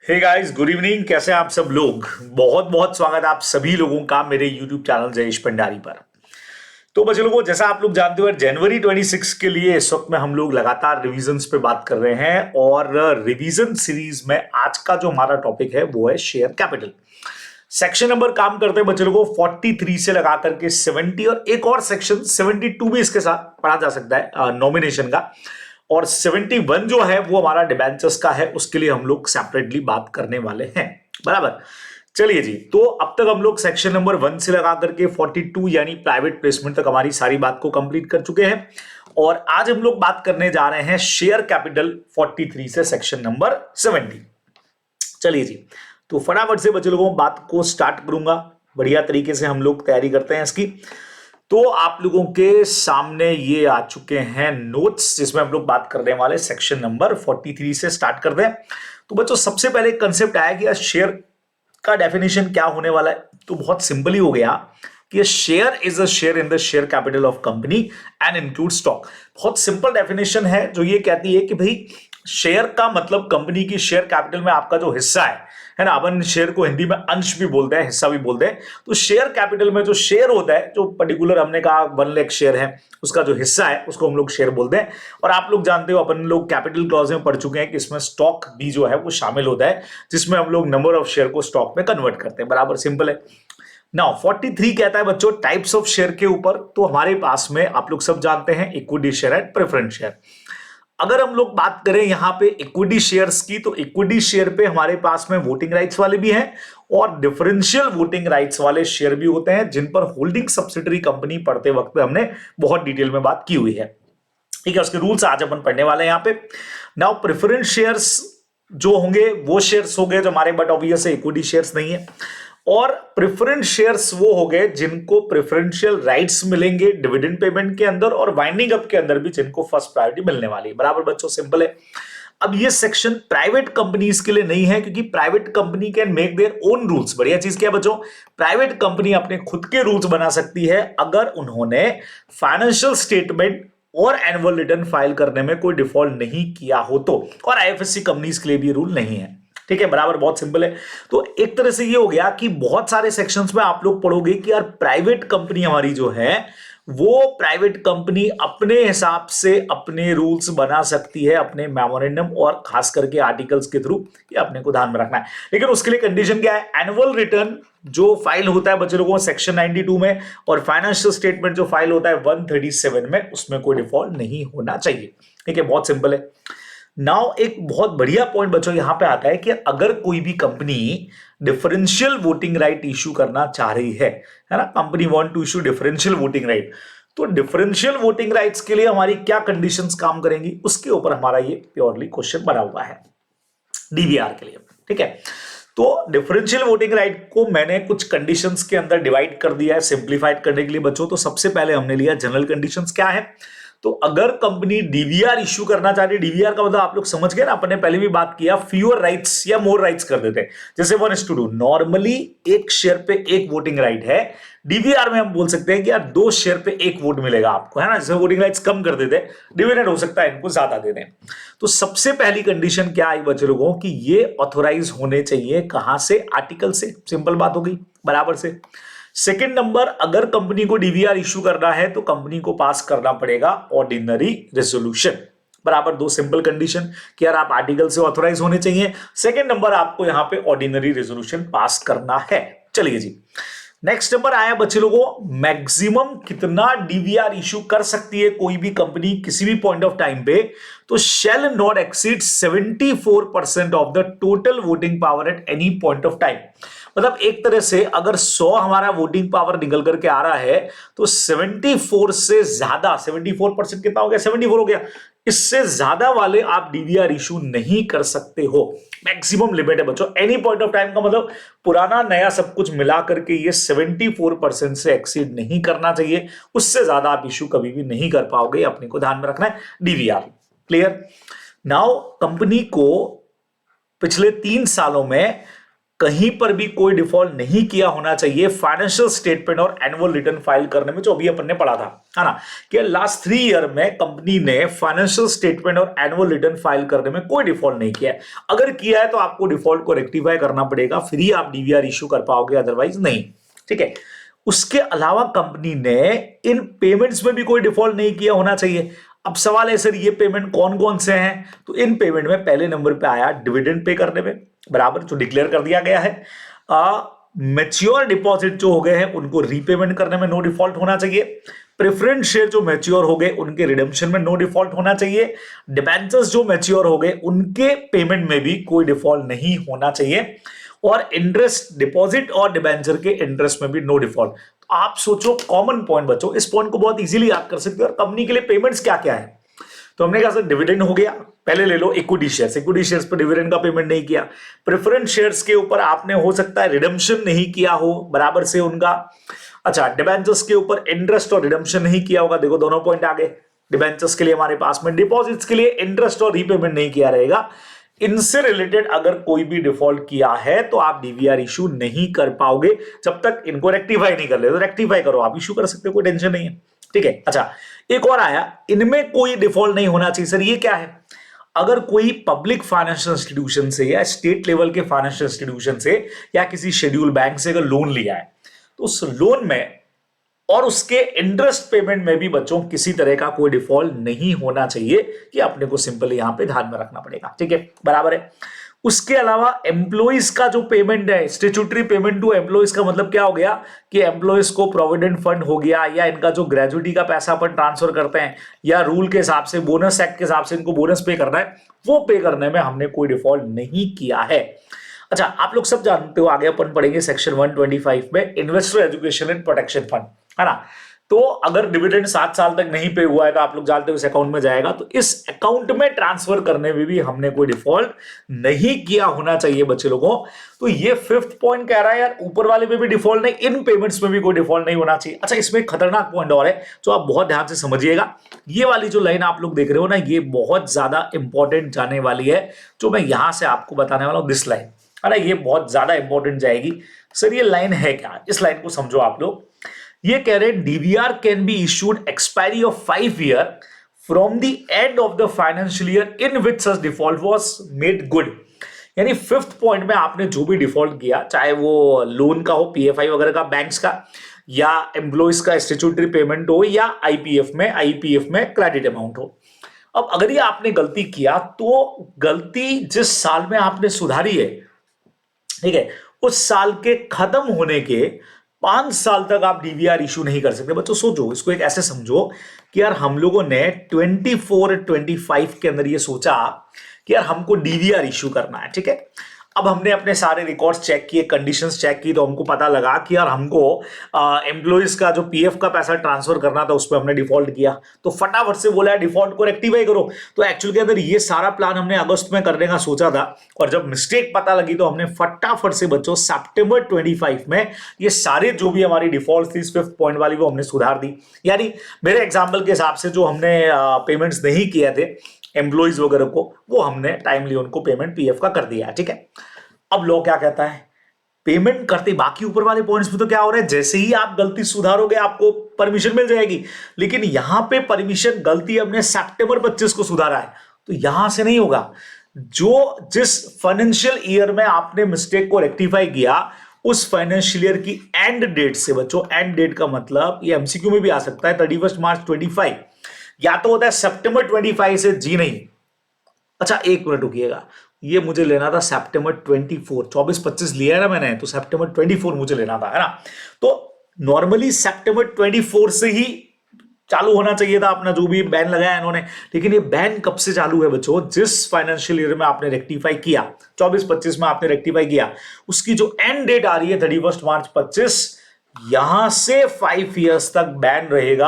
Hey guys, good evening. कैसे हैं आप सब लोग? बहुत बहुत स्वागत है आप सभी लोगों का मेरे यूट्यूब चैनल जयेश भंडारी पर। तो बच्चे लोगों, जैसा आप लोग जानते हो, जनवरी 26 के लिए इस वक्त में हम लोग लगातार रिवीजन्स पे बात कर रहे हैं और रिवीजन सीरीज में आज का जो हमारा टॉपिक है वो है शेयर कैपिटल। सेक्शन नंबर काम करते हैं बच्चे लोगों 43 से लगा करके 70, और एक और सेक्शन 72 भी इसके साथ पढ़ा जा सकता है नॉमिनेशन का। और 71 जो है वो हमारा डिबेंचर्स का है, उसके लिए हम लोग सेपरेटली बात करने वाले हैं। बराबर, चलिए जी। तो अब तक हम लोग सेक्शन नंबर 1 से लगा करके 42 यानी प्राइवेट प्लेसमेंट तक हमारी सारी बात को कंप्लीट कर चुके हैं, और आज हम लोग बात करने जा रहे हैं शेयर कैपिटल 43 से सेक्शन नंबर 70। चलिए जी, तो फटाफट से बच्चे लोगों बात को स्टार्ट करूंगा। बढ़िया तरीके से हम लोग तैयारी करते हैं इसकी। तो आप लोगों के सामने ये आ चुके हैं नोट्स, जिसमें हम लोग बात करने वाले सेक्शन नंबर 43 से स्टार्ट कर दें। तो बच्चों, सबसे पहले कंसेप्ट आया कि शेयर का डेफिनेशन क्या होने वाला है। तो बहुत सिंपल ही हो गया कि share is a share in the share capital of company and include stock. बहुत सिंपल डेफिनेशन है जो ये कहती है कि भाई शेयर का मतलब कंपनी की शेयर कैपिटल में आपका जो हिस्सा है ना। अपन शेयर को हिंदी में अंश भी बोलते हैं, हिस्सा भी बोलते हैं। तो शेयर कैपिटल में जो शेयर होता है, जो पर्टिकुलर हमने कहा 1 लाख शेयर है, उसका जो हिस्सा है उसको हम लोग शेयर बोलते हैं। और आप लोग जानते हो, अपन लोग कैपिटल क्लॉज में पढ़ चुके हैं कि इसमें स्टॉक भी जो है वो शामिल होता है, जिसमें हम लोग नंबर ऑफ शेयर को स्टॉक में कन्वर्ट करते हैं। बराबर, सिंपल है। नाउ 43 कहता है बच्चों टाइप्स ऑफ शेयर के ऊपर। तो हमारे पास में आप लोग सब जानते हैं equity share and preference share. अगर हम लोग बात करें यहां पे इक्विटी शेयर्स की, तो इक्विटी शेयर पे हमारे पास में वोटिंग राइट्स वाले भी हैं और डिफरेंशियल वोटिंग राइट्स वाले शेयर भी होते हैं, जिन पर होल्डिंग सब्सिडरी कंपनी पढ़ते वक्त हमने बहुत डिटेल में बात की हुई है। ठीक है, उसके रूल्स आज अपन पढ़ने वाले हैं यहां पे। नाउ प्रेफरेंस शेयर्स जो होंगे वो शेयर्स हो गए जो हमारे, बट ऑब्वियस है इक्विटी शेयर्स नहीं है। और प्रेफरेंस शेयर्स वो हो गए जिनको प्रेफरेंशियल राइट्स मिलेंगे डिविडेंड पेमेंट के अंदर, और वाइंडिंग अप के अंदर भी जिनको फर्स्ट प्रायोरिटी मिलने वाली है। बराबर बच्चों, सिंपल है। अब ये सेक्शन प्राइवेट कंपनीज के लिए नहीं है, क्योंकि private company can make their own rules. बढ़िया चीज क्या है बच्चों, प्राइवेट कंपनी अपने खुद के रूल्स बना सकती है अगर उन्होंने फाइनेंशियल स्टेटमेंट और एनुअल रिटर्न फाइल करने में कोई डिफॉल्ट नहीं किया हो तो। और आईएफएससी कंपनीज के लिए भी रूल नहीं है। ठीक है, बराबर, बहुत सिंपल है। तो एक तरह से ये हो गया कि बहुत सारे सेक्शंस में आप लोग पढ़ोगे कि यार प्राइवेट कंपनी हमारी जो है वो प्राइवेट कंपनी अपने हिसाब से अपने रूल्स बना सकती है, अपने मेमोरेंडम और खास करके आर्टिकल्स के थ्रू। ये अपने को ध्यान में रखना है। लेकिन उसके लिए कंडीशन क्या है, एनुअल रिटर्न जो फाइल होता है बच्चे लोगों सेक्शन 92 में, और फाइनेंशियल स्टेटमेंट जो फाइल होता है 137 में, उसमें कोई डिफॉल्ट नहीं होना चाहिए। ठीक है, बहुत सिंपल है। नाउ एक बहुत बढ़िया पॉइंट बच्चों यहां पे आता है कि अगर कोई भी company differential voting right issue करना चाह रही है ना, company want to issue differential voting right, तो डिफरेंशियल वोटिंग राइट्स के लिए हमारी क्या कंडीशंस काम करेंगी, उसके ऊपर हमारा ये प्योरली क्वेश्चन बना हुआ है डीवीआर के लिए। ठीक है, तो डिफरेंशियल वोटिंग राइट को मैंने कुछ कंडीशंस के अंदर डिवाइड कर दिया है सिंप्लीफाइड करने के लिए बच्चों। तो सबसे पहले हमने लिया जनरल कंडीशंस क्या है। तो अगर कंपनी डीवीआर इश्यू करना चाह रही है, डीवीआर का मतलब आप लोग समझ गए ना, अपने पहले भी बात किया, फ्यूअर राइट्स या मोर राइट्स कर देते हैं। जैसे 1:2, नॉर्मली एक शेयर पे एक वोटिंग राइट है, डीवीआर में हम बोल सकते हैं कि यार 2 शेयर पे 1 वोट मिलेगा आपको, है ना। जैसे वोटिंग राइट्स कम कर देते हैं, डिविडेंड हो सकता है इनको ज्यादा दे दें। तो सबसे पहली कंडीशन क्या आई बच्चे लोगों कि ये ऑथोराइज होने चाहिए कहां से, आर्टिकल से। सिंपल बात हो गई, बराबर से। सेकेंड नंबर, अगर कंपनी को डीवीआर इश्यू करना है तो कंपनी को पास करना पड़ेगा ऑर्डिनरी रेजोल्यूशन। बराबर, 2 सिंपल कंडीशन कि यार आप आर्टिकल से ऑथोराइज होने चाहिए। सेकेंड नंबर, आपको यहां पे ऑर्डिनरी रेजोल्यूशन पास करना है। चलिए जी, नेक्स्ट नंबर आया बच्चे लोगों, मैक्सिमम कितना डीवीआर इशू कर सकती है कोई भी कंपनी किसी भी पॉइंट ऑफ टाइम पे। तो shall not exceed 74% of the total voting power at any point of time. मतलब एक तरह से अगर 100 हमारा वोटिंग पावर निकल करके आ रहा है, तो 74 से ज्यादा, 74% कितना हो गया, 74 हो गया, इससे ज्यादा वाले आप डीवीआर इशू नहीं कर सकते हो। मैक्सिमम लिमिट है बच्चों, एनी पॉइंट ऑफ टाइम का मतलब पुराना नया सब कुछ मिला करके ये 74% से एक्सीड नहीं करना चाहिए। उससे ज्यादा आप इशू कभी भी नहीं कर पाओगे, अपने को ध्यान में रखना है डीवीआर। क्लियर। नाउ कंपनी को पिछले 3 सालों में कहीं पर भी कोई डिफॉल्ट नहीं किया होना चाहिए फाइनेंशियल स्टेटमेंट और एनुअल रिटर्न फाइल करने में, जो अभी अपन ने पढ़ा था, है ना, कि लास्ट 3 ईयर में कंपनी ने फाइनेंशियल स्टेटमेंट और एनुअल रिटर्न फाइल करने में कोई डिफॉल्ट नहीं किया है। अगर किया है तो आपको डिफॉल्ट को रेक्टिफाई करना पड़ेगा, फिर ही आप डीवीआर इश्यू कर पाओगे, अदरवाइज नहीं। ठीक है। उसके अलावा कंपनी ने इन पेमेंट्स में भी कोई डिफॉल्ट नहीं किया होना चाहिए। अब सवाल है सर ये पेमेंट कौन कौन से हैं, तो इन पेमेंट में पहले नंबर पे आया डिविडेंड पे करने में, बराबर, जो डिक्लेयर कर दिया गया है। मैच्योर डिपॉजिट जो हो गए हैं उनको रीपेमेंट करने में नो डिफॉल्ट होना चाहिए। प्रेफरेंस शेयर जो मैच्योर हो गए उनके रिडेम्पशन में नो डिफॉल्ट होना चाहिए। डिबेंचर्स जो मैच्योर हो गए उनके पेमेंट में भी कोई डिफॉल्ट नहीं होना चाहिए। और इंटरेस्ट, डिपॉजिट और डिबेंचर के इंटरेस्ट में भी नो डिफॉल्ट। तो आप सोचो, कॉमन पॉइंट बच्चों, इस पॉइंट को बहुत इजीली याद कर सकते हो। और कंपनी के लिए पेमेंट्स क्या क्या है, तो हमने कहा सर डिविडेंड हो गया, पहले ले लो इक्विटी शेयर्स, इक्विटी शेयर्स पर डिविडेंड का पेमेंट नहीं किया। प्रेफरेंस शेयर्स के ऊपर आपने हो सकता है रिडेम्पशन नहीं किया हो बराबर से उनका। अच्छा, डिबेंचर्स के ऊपर इंटरेस्ट और रिडेम्पशन नहीं किया होगा, देखो दोनों पॉइंट आ गए। डिबेंचर्स के लिए हमारे पास में, डिपॉजिट्स के लिए इंटरेस्ट और रीपेमेंट नहीं किया रहेगा। इनसे रिलेटेड अगर कोई भी डिफॉल्ट किया है तो आप डीवीआर इशू नहीं कर पाओगे जब तक इनको रेक्टिफाई नहीं कर ले। तो रेक्टिफाई करो, आप इशू कर सकते हो, कोई टेंशन नहीं है। ठीक है। अच्छा, एक और आया, इनमें कोई डिफॉल्ट नहीं होना चाहिए। सर ये क्या है, अगर कोई पब्लिक फाइनेंशियल इंस्टीट्यूशन से या स्टेट लेवल के फाइनेंशियल इंस्टीट्यूशन से या किसी शेड्यूल बैंक से अगर लोन लिया है तो उस लोन में और उसके इंटरेस्ट पेमेंट में भी बच्चों किसी तरह का कोई डिफॉल्ट नहीं होना चाहिए, कि अपने को सिंपल यहां पे ध्यान में रखना पड़ेगा। ठीक है, बराबर है। उसके अलावा एम्प्लॉइज का जो पेमेंट है, स्टैट्यूटरी पेमेंट टू एम्प्लॉइज का मतलब क्या हो गया कि एम्प्लॉइज को प्रोविडेंट फंड हो गया, या इनका जो ग्रेजुटी का पैसा अपन ट्रांसफर करते हैं, या रूल के हिसाब से, बोनस एक्ट के हिसाब से इनको बोनस पे करना है, वो पे करने में हमने कोई डिफॉल्ट नहीं किया है। अच्छा, आप लोग सब जानते हो, आगे अपन पढ़ेंगे सेक्शन 125 में investor education and protection fund, है ना। तो अगर डिविडेंड 7 साल तक नहीं पे हुआ है तो आप लोग जानते हो इस अकाउंट में जाएगा, तो इस अकाउंट में ट्रांसफर करने में भी हमने कोई डिफॉल्ट नहीं किया होना चाहिए बच्चे लोगों। तो ये 5th पॉइंट कह रहा है यार, ऊपर वाले में भी डिफॉल्ट नहीं, इन पेमेंट्स में भी कोई डिफॉल्ट नहीं होना चाहिए। अच्छा, इसमें एक खतरनाक पॉइंट और है जो आप बहुत ध्यान से समझिएगा। ये वाली जो लाइन आप लोग देख रहे हो ना, ये बहुत ज्यादा इंपॉर्टेंट जाने वाली है, जो मैं यहां से आपको बताने वाला हूं, दिस लाइन, है ना, ये बहुत ज्यादा इंपॉर्टेंट जाएगी। सर ये लाइन है क्या, इस लाइन को समझो आप लोग। ये कह रहे हैं DVR can be issued expiry of 5 year from the end of the financial year in which such default was made good. यानी 5th पॉइंट में आपने जो भी डिफॉल्ट किया, चाहे वो लोन का हो, पीएफआई वगैरह का, बैंक्स का, या एम्प्लॉइज का स्टैट्यूटरी पेमेंट हो, या आईपीएफ में क्रेडिट अमाउंट हो। अब अगर ये आपने गलती किया तो गलती जिस साल में आपने सुधारी है, ठीक है, उस साल के खत्म होने के 5 साल तक आप डीवीआर इशू नहीं कर सकते। बच्चों सोचो, इसको एक ऐसे समझो कि यार हम लोगों ने 24-25 के अंदर ये सोचा कि यार हमको डीवीआर इशू करना है। ठीक है, अब हमने अपने सारे रिकॉर्ड्स चेक किए, कंडीशंस चेक की, तो हमको पता लगा कि यार हमको एम्प्लॉइज का जो पीएफ का पैसा ट्रांसफर करना था उस पर हमने डिफॉल्ट किया। तो फटाफट से बोला डिफॉल्ट को रेक्टिफाई करो। तो एक्चुअल के अंदर ये सारा प्लान हमने अगस्त में करने का सोचा था, और जब मिस्टेक पता लगी तो हमने फटाफट से बच्चों सितंबर 25 में ये सारे जो भी हमारी डिफॉल्ट थी 5th पॉइंट वाली, वो हमने सुधार दी। यानी मेरे एग्जाम्पल के हिसाब से जो हमने पेमेंट्स नहीं किए थे एम्प्लॉइज वगैरह को, वो हमने टाइमली उनको पेमेंट पीएफ का कर दिया है। ठीक है, अब लॉ क्या कहता है, पेमेंट करते, बाकी ऊपर वाले पॉइंट्स में तो क्या हो रहा है, जैसे ही आप गलती सुधारोगे आपको परमिशन मिल जाएगी, लेकिन यहां पे परमिशन, गलती हमने सितंबर 25 को सुधारा है, तो यहां से नहीं होगा। जो जिस फाइनेंशियल ईयर में आपने मिस्टेक को रेक्टिफाई किया, उस फाइनेंशियल ईयर की एंड डेट से, बच्चों एंड डेट का मतलब ये एमसीक्यू में भी आ सकता है, 31 मार्च 25, या तो होता है सितंबर 25 से, जी नहीं, अच्छा एक मिनट रुकिएगा, ये मुझे लेना था सितंबर 24, 24-25 लिया है ना मैंने, तो सितंबर 24 मुझे लेना था, है ना। तो नॉर्मली सितंबर 24 से ही चालू होना चाहिए था अपना जो भी बैन लगाया इन्होंने, लेकिन ये बैन कब से चालू है बच्चों, जिस फाइनेंशियल ईयर में आपने रेक्टिफाई किया, 24-25 में आपने रेक्टिफाई किया, उसकी जो एंड डेट आ रही है 31 मार्च 25, यहां से 5 इयर्स तक बैन रहेगा,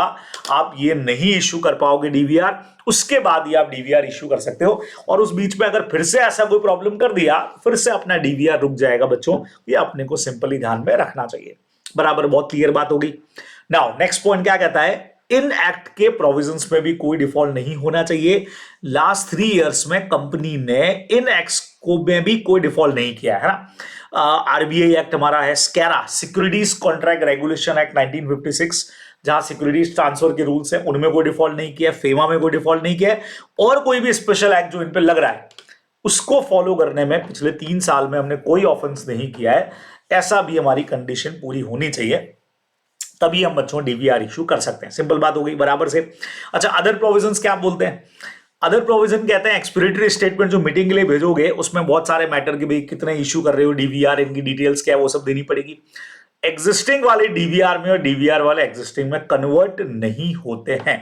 आप ये नहीं इशू कर पाओगे डीवीआर, उसके बाद ही आप डीवीआर इशू कर सकते हो। और उस बीच में अगर फिर से ऐसा कोई प्रॉब्लम कर दिया, फिर से अपना डीवीआर रुक जाएगा बच्चों, ये अपने को सिंपली ध्यान में रखना चाहिए। बराबर, बहुत क्लियर बात होगी। नाउ नेक्स्ट पॉइंट क्या कहता है, इन एक्ट के प्रोविजंस में भी कोई डिफॉल्ट नहीं होना चाहिए। लास्ट 3 इयर्स में कंपनी ने इन एक्ट्स को में भी कोई डिफॉल्ट नहीं किया है ना। आरबीआई एक्ट हमारा है, स्कैरा सिक्योरिटीज कॉन्ट्रैक्ट रेगुलेशन एक्ट 1956, जहां सिक्योरिटीज ट्रांसफर के रूल्स हैं उनमें कोई डिफॉल्ट नहीं किया, फेमा में कोई डिफॉल्ट नहीं किया, और कोई भी स्पेशल एक्ट जो इन पे लग रहा है उसको फॉलो करने में पिछले 3 साल में हमने कोई ऑफेंस नहीं किया है, ऐसा भी हमारी कंडीशन पूरी होनी चाहिए, तभी हम बच्चों डीवीआर इशू कर सकते हैं। सिंपल बात हो गई बराबर से। अच्छा, अदर प्रोविजंस क्या बोलते हैं? अदर प्रोविजन कहते हैं एक्सप्लेनेटरी स्टेटमेंट जो मीटिंग के लिए भेजोगे उसमें बहुत सारे मैटर की भाई कितने इशू कर रहे हो डीवीआर, इनकी डिटेल्स क्या है वो सब देनी पड़ेगी। एग्जिस्टिंग वाले डीवीआर में और डीवीआर वाले एग्जिस्टिंग में कन्वर्ट नहीं होते हैं,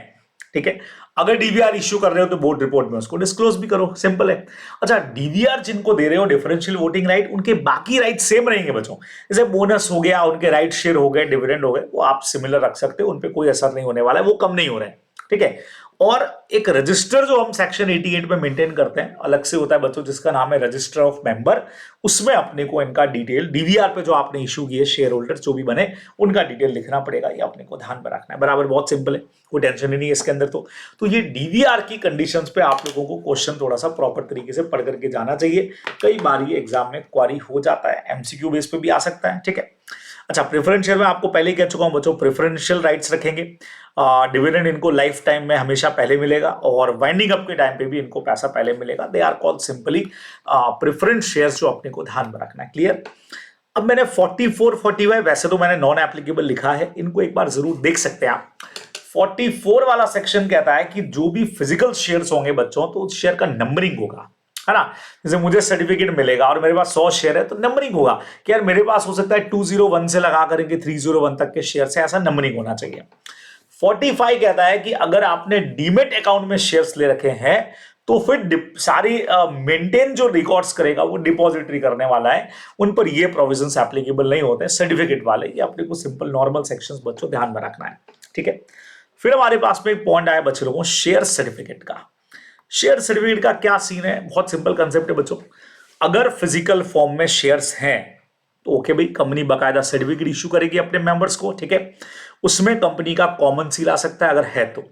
ठीक है। अगर डीवीआर इश्यू कर रहे हो तो बोर्ड रिपोर्ट में उसको डिस्क्लोज भी करो, सिंपल है। अच्छा, डीवीआर जिनको दे रहे हो डिफरेंशियल वोटिंग राइट, उनके बाकी राइट सेम रहेंगे बच्चों, जैसे बोनस हो गया, उनके राइट शेयर हो गए, डिविडेंड हो गए, वो आप सिमिलर रख सकते हो, उनपे कोई असर नहीं होने वाला है, वो कम नहीं हो रहे हैं, ठीक है। और एक रजिस्टर जो हम सेक्शन 88 में मेंटेन करते हैं अलग से होता है बच्चों, जिसका नाम है रजिस्टर ऑफ मेंबर, उसमें अपने को इनका डिटेल डीवीआर पे जो आपने इशू किए शेयर होल्डर जो भी बने उनका डिटेल लिखना पड़ेगा, ये अपने को ध्यान में रखना है, बराबर, बहुत सिंपल है, कोई टेंशन ही नहीं है इसके अंदर। तो ये डीवीआर की कंडीशंस पे आप लोगों को क्वेश्चन थोड़ा सा प्रॉपर तरीके से पढ़ करके जाना चाहिए, कई बार ये एग्जाम में क्वारी हो जाता है, एमसीक्यू बेस पे भी आ सकता है, ठीक है। अच्छा, प्रेफरेंशियल में आपको पहले ही कह चुका हूं बच्चों, प्रेफरेंशियल राइट्स रखेंगे, डिविडेंड इनको लाइफ टाइम में हमेशा पहले मिलेगा, और वाइंडिंग अप के टाइम पे भी इनको पैसा पहले मिलेगा, they are called simply preference shares, जो अपने को ध्यान में रखना है, क्लियर। अब मैंने 44 45 वैसे तो मैंने नॉन एप्लीकेबल लिखा है, इनको एक बार जरूर देख सकते हैं आप। 44 वाला सेक्शन कहता है कि जो भी फिजिकल शेयर्स होंगे बच्चों तो उस शेयर का नंबरिंग होगा, है ना। जैसे मुझे सर्टिफिकेट मिलेगा और मेरे पास 100 शेयर है तो नंबरिंग होगा कि यार मेरे पास हो सकता है 201 से लगा करके 301 तक के शेयर से, ऐसा नंबरिंग होना चाहिए। 45 कहता है कि अगर आपने डीमेट अकाउंट में शेयर्स ले रखे हैं तो फिर सारी मेंटेन जो रिकॉर्ड्स करेगा वो डिपॉजिटरी करने वाला है, उन पर ये प्रोविजंस एप्लीकेबल नहीं होते हैं, सर्टिफिकेट वाले, ये अपने को सिंपल नॉर्मल सेक्शंस बच्चों ध्यान में रखना है, ठीक है। फिर हमारे पास में एक पॉइंट आया बच्चे लोगों, शेयर सर्टिफिकेट का। शेयर सर्टिफिकेट का क्या सीन है? बहुत सिंपल कंसेप्ट है बच्चों, अगर फिजिकल फॉर्म में शेयर्स हैं तो ओके भाई, कंपनी बकायदा सर्टिफिकेट इशू करेगी अपने मेंबर्स को, ठीक है। उसमें कंपनी का कॉमन सील आ सकता है अगर है तो,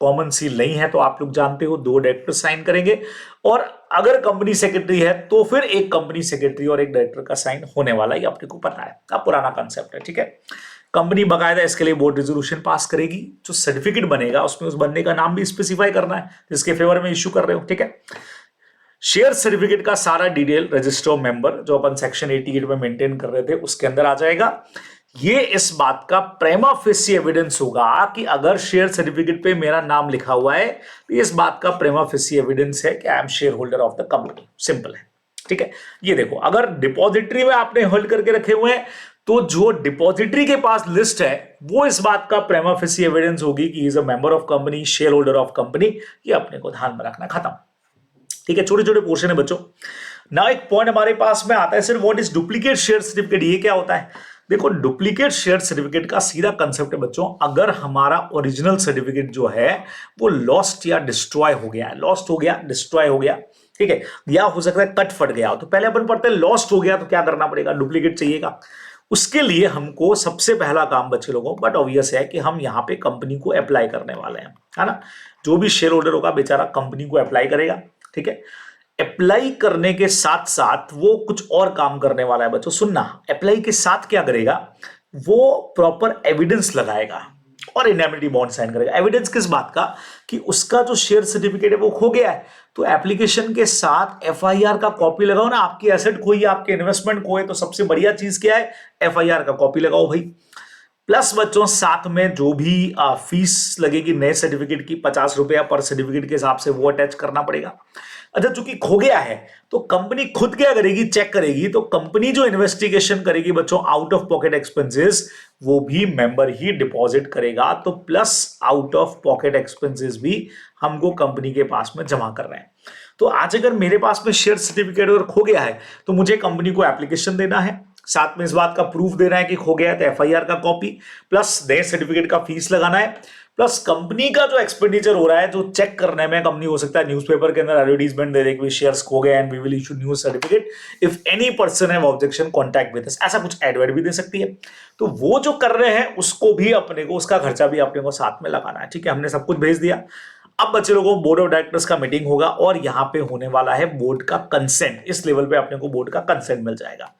कॉमन सील नहीं है तो आप लोग जानते हो 2 डायरेक्टर साइन करेंगे, और अगर कंपनी सेक्रेटरी है तो फिर एक कंपनी सेक्रेटरी और एक डायरेक्टर का साइन होने वाला है, अपने को पता है, अब पुराना कंसेप्ट है, ठीक है। कंपनी बकायदा इसके लिए बोर्ड रेजोल्यूशन पास करेगी, जो सर्टिफिकेट बनेगा उसमें उस बंदे का नाम भी स्पेसिफाई करना है जिसके फेवर में इश्यू कर रहे हो, ठीक है। शेयर सर्टिफिकेट का सारा डिटेल रजिस्टर ऑफ मेंबर जो अपन सेक्शन 88 में मेंटेन कर रहे थे उसके अंदर आ जाएगा। ये इस बात का प्रेमा फेसी एविडेंस होगा कि अगर शेयर सर्टिफिकेट पे मेरा नाम लिखा हुआ है तो इस बात का प्रेमा फेसी एविडेंस है कि I M share holder of the company, simple है, ठीक है। ये देखो, अगर डिपॉजिटरी में आपने होल्ड करके रखे हुए हैं तो जो डिपॉजिटरी के पास लिस्ट है वो इस बात का प्रेमा फेसी एविडेंस होगी कि is a member of company, share holder of company, ये अपने को ध्यान में रखना, खत्म, ठीक है। छोटे छोटे पोर्शन है बच्चों। ना एक पॉइंट हमारे पास में आता है sir, what is duplicate share certificate, ये क्या होता है? देखो, डुप्लीकेट शेयर सर्टिफिकेट का सीधा कंसेप्ट है बच्चों, अगर हमारा ओरिजिनल सर्टिफिकेट जो है वो लॉस्ट या डिस्ट्रॉय हो गया, लॉस्ट हो गया, डिस्ट्रॉय हो गया, ठीक है, या हो सकता है कट फट गया, तो पहले अपन पढ़ते हैं लॉस्ट हो गया तो क्या करना पड़ेगा, डुप्लीकेट चाहिएगा। उसके लिए हमको सबसे पहला काम बच्चे लोगों, बट ऑब्वियस है कि हम यहाँ पे कंपनी को अप्लाई करने वाले हैं, है ना। जो भी शेयर होल्डर होगा बेचारा कंपनी को अप्लाई करेगा, ठीक है। अप्लाई करने के साथ साथ वो कुछ और काम करने वाला है बच्चों, सुनना, अप्लाई के साथ क्या करेगा, वो प्रॉपर एविडेंस लगाएगा और इनएबिलिटी बॉन्ड साइन करेगा। एविडेंस किस बात का? कि उसका जो शेयर सर्टिफिकेट है वो खो गया है, तो एप्लीकेशन के साथ एफआईआर का कॉपी लगाओ ना, आपकी एसेट खोई, आपके इन्वेस्टमेंट खोए, तो सबसे बढ़िया चीज क्या है, एफआईआर का कॉपी लगाओ भाई। प्लस बच्चों साथ में जो भी फीस लगेगी नए सर्टिफिकेट की 50 रुपया पर सर्टिफिकेट के हिसाब से, वो अटैच करना पड़ेगा। अच्छा, चूंकि खो गया है तो कंपनी खुद क्या करेगी, चेक करेगी, तो कंपनी जो इन्वेस्टिगेशन करेगी बच्चों आउट ऑफ पॉकेट एक्सपेंसेस, वो भी मेंबर ही डिपॉजिट करेगा, तो plus out of pocket expenses भी हमको कंपनी के पास में जमा कर रहे हैं। तो आज अगर मेरे पास में शेयर सर्टिफिकेट अगर खो गया है तो मुझे कंपनी को एप्लीकेशन देना है, साथ में इस बात का प्रूफ देना है कि खो गया है तो एफआईआर का कॉपी, प्लस नए सर्टिफिकेट का फीस लगाना है, प्लस कंपनी का जो एक्सपेंडिचर हो रहा है जो चेक करने में कंपनी हो सकता है न्यूज़पेपर के अंदर एडवर्टाइजमेंट दे दे कि शेयर्स खो गए and we will issue new certificate if any person have objection contact with us, ऐसा कुछ एडवर्ट भी दे सकती है। तो वो जो कर रहे हैं उसको भी अपने को, उसका खर्चा भी अपने को साथ में लगाना है। ठीक है, हमने सब कुछ भेज दिया। अब बच्चे लोगों को बोर्ड ऑफ डायरेक्टर्स का मीटिंग होगा और यहां पे होने वाला है बोर्ड का कंसेंट। इस लेवल पे अपने को बोर्ड का कंसेंट मिल जाएगा,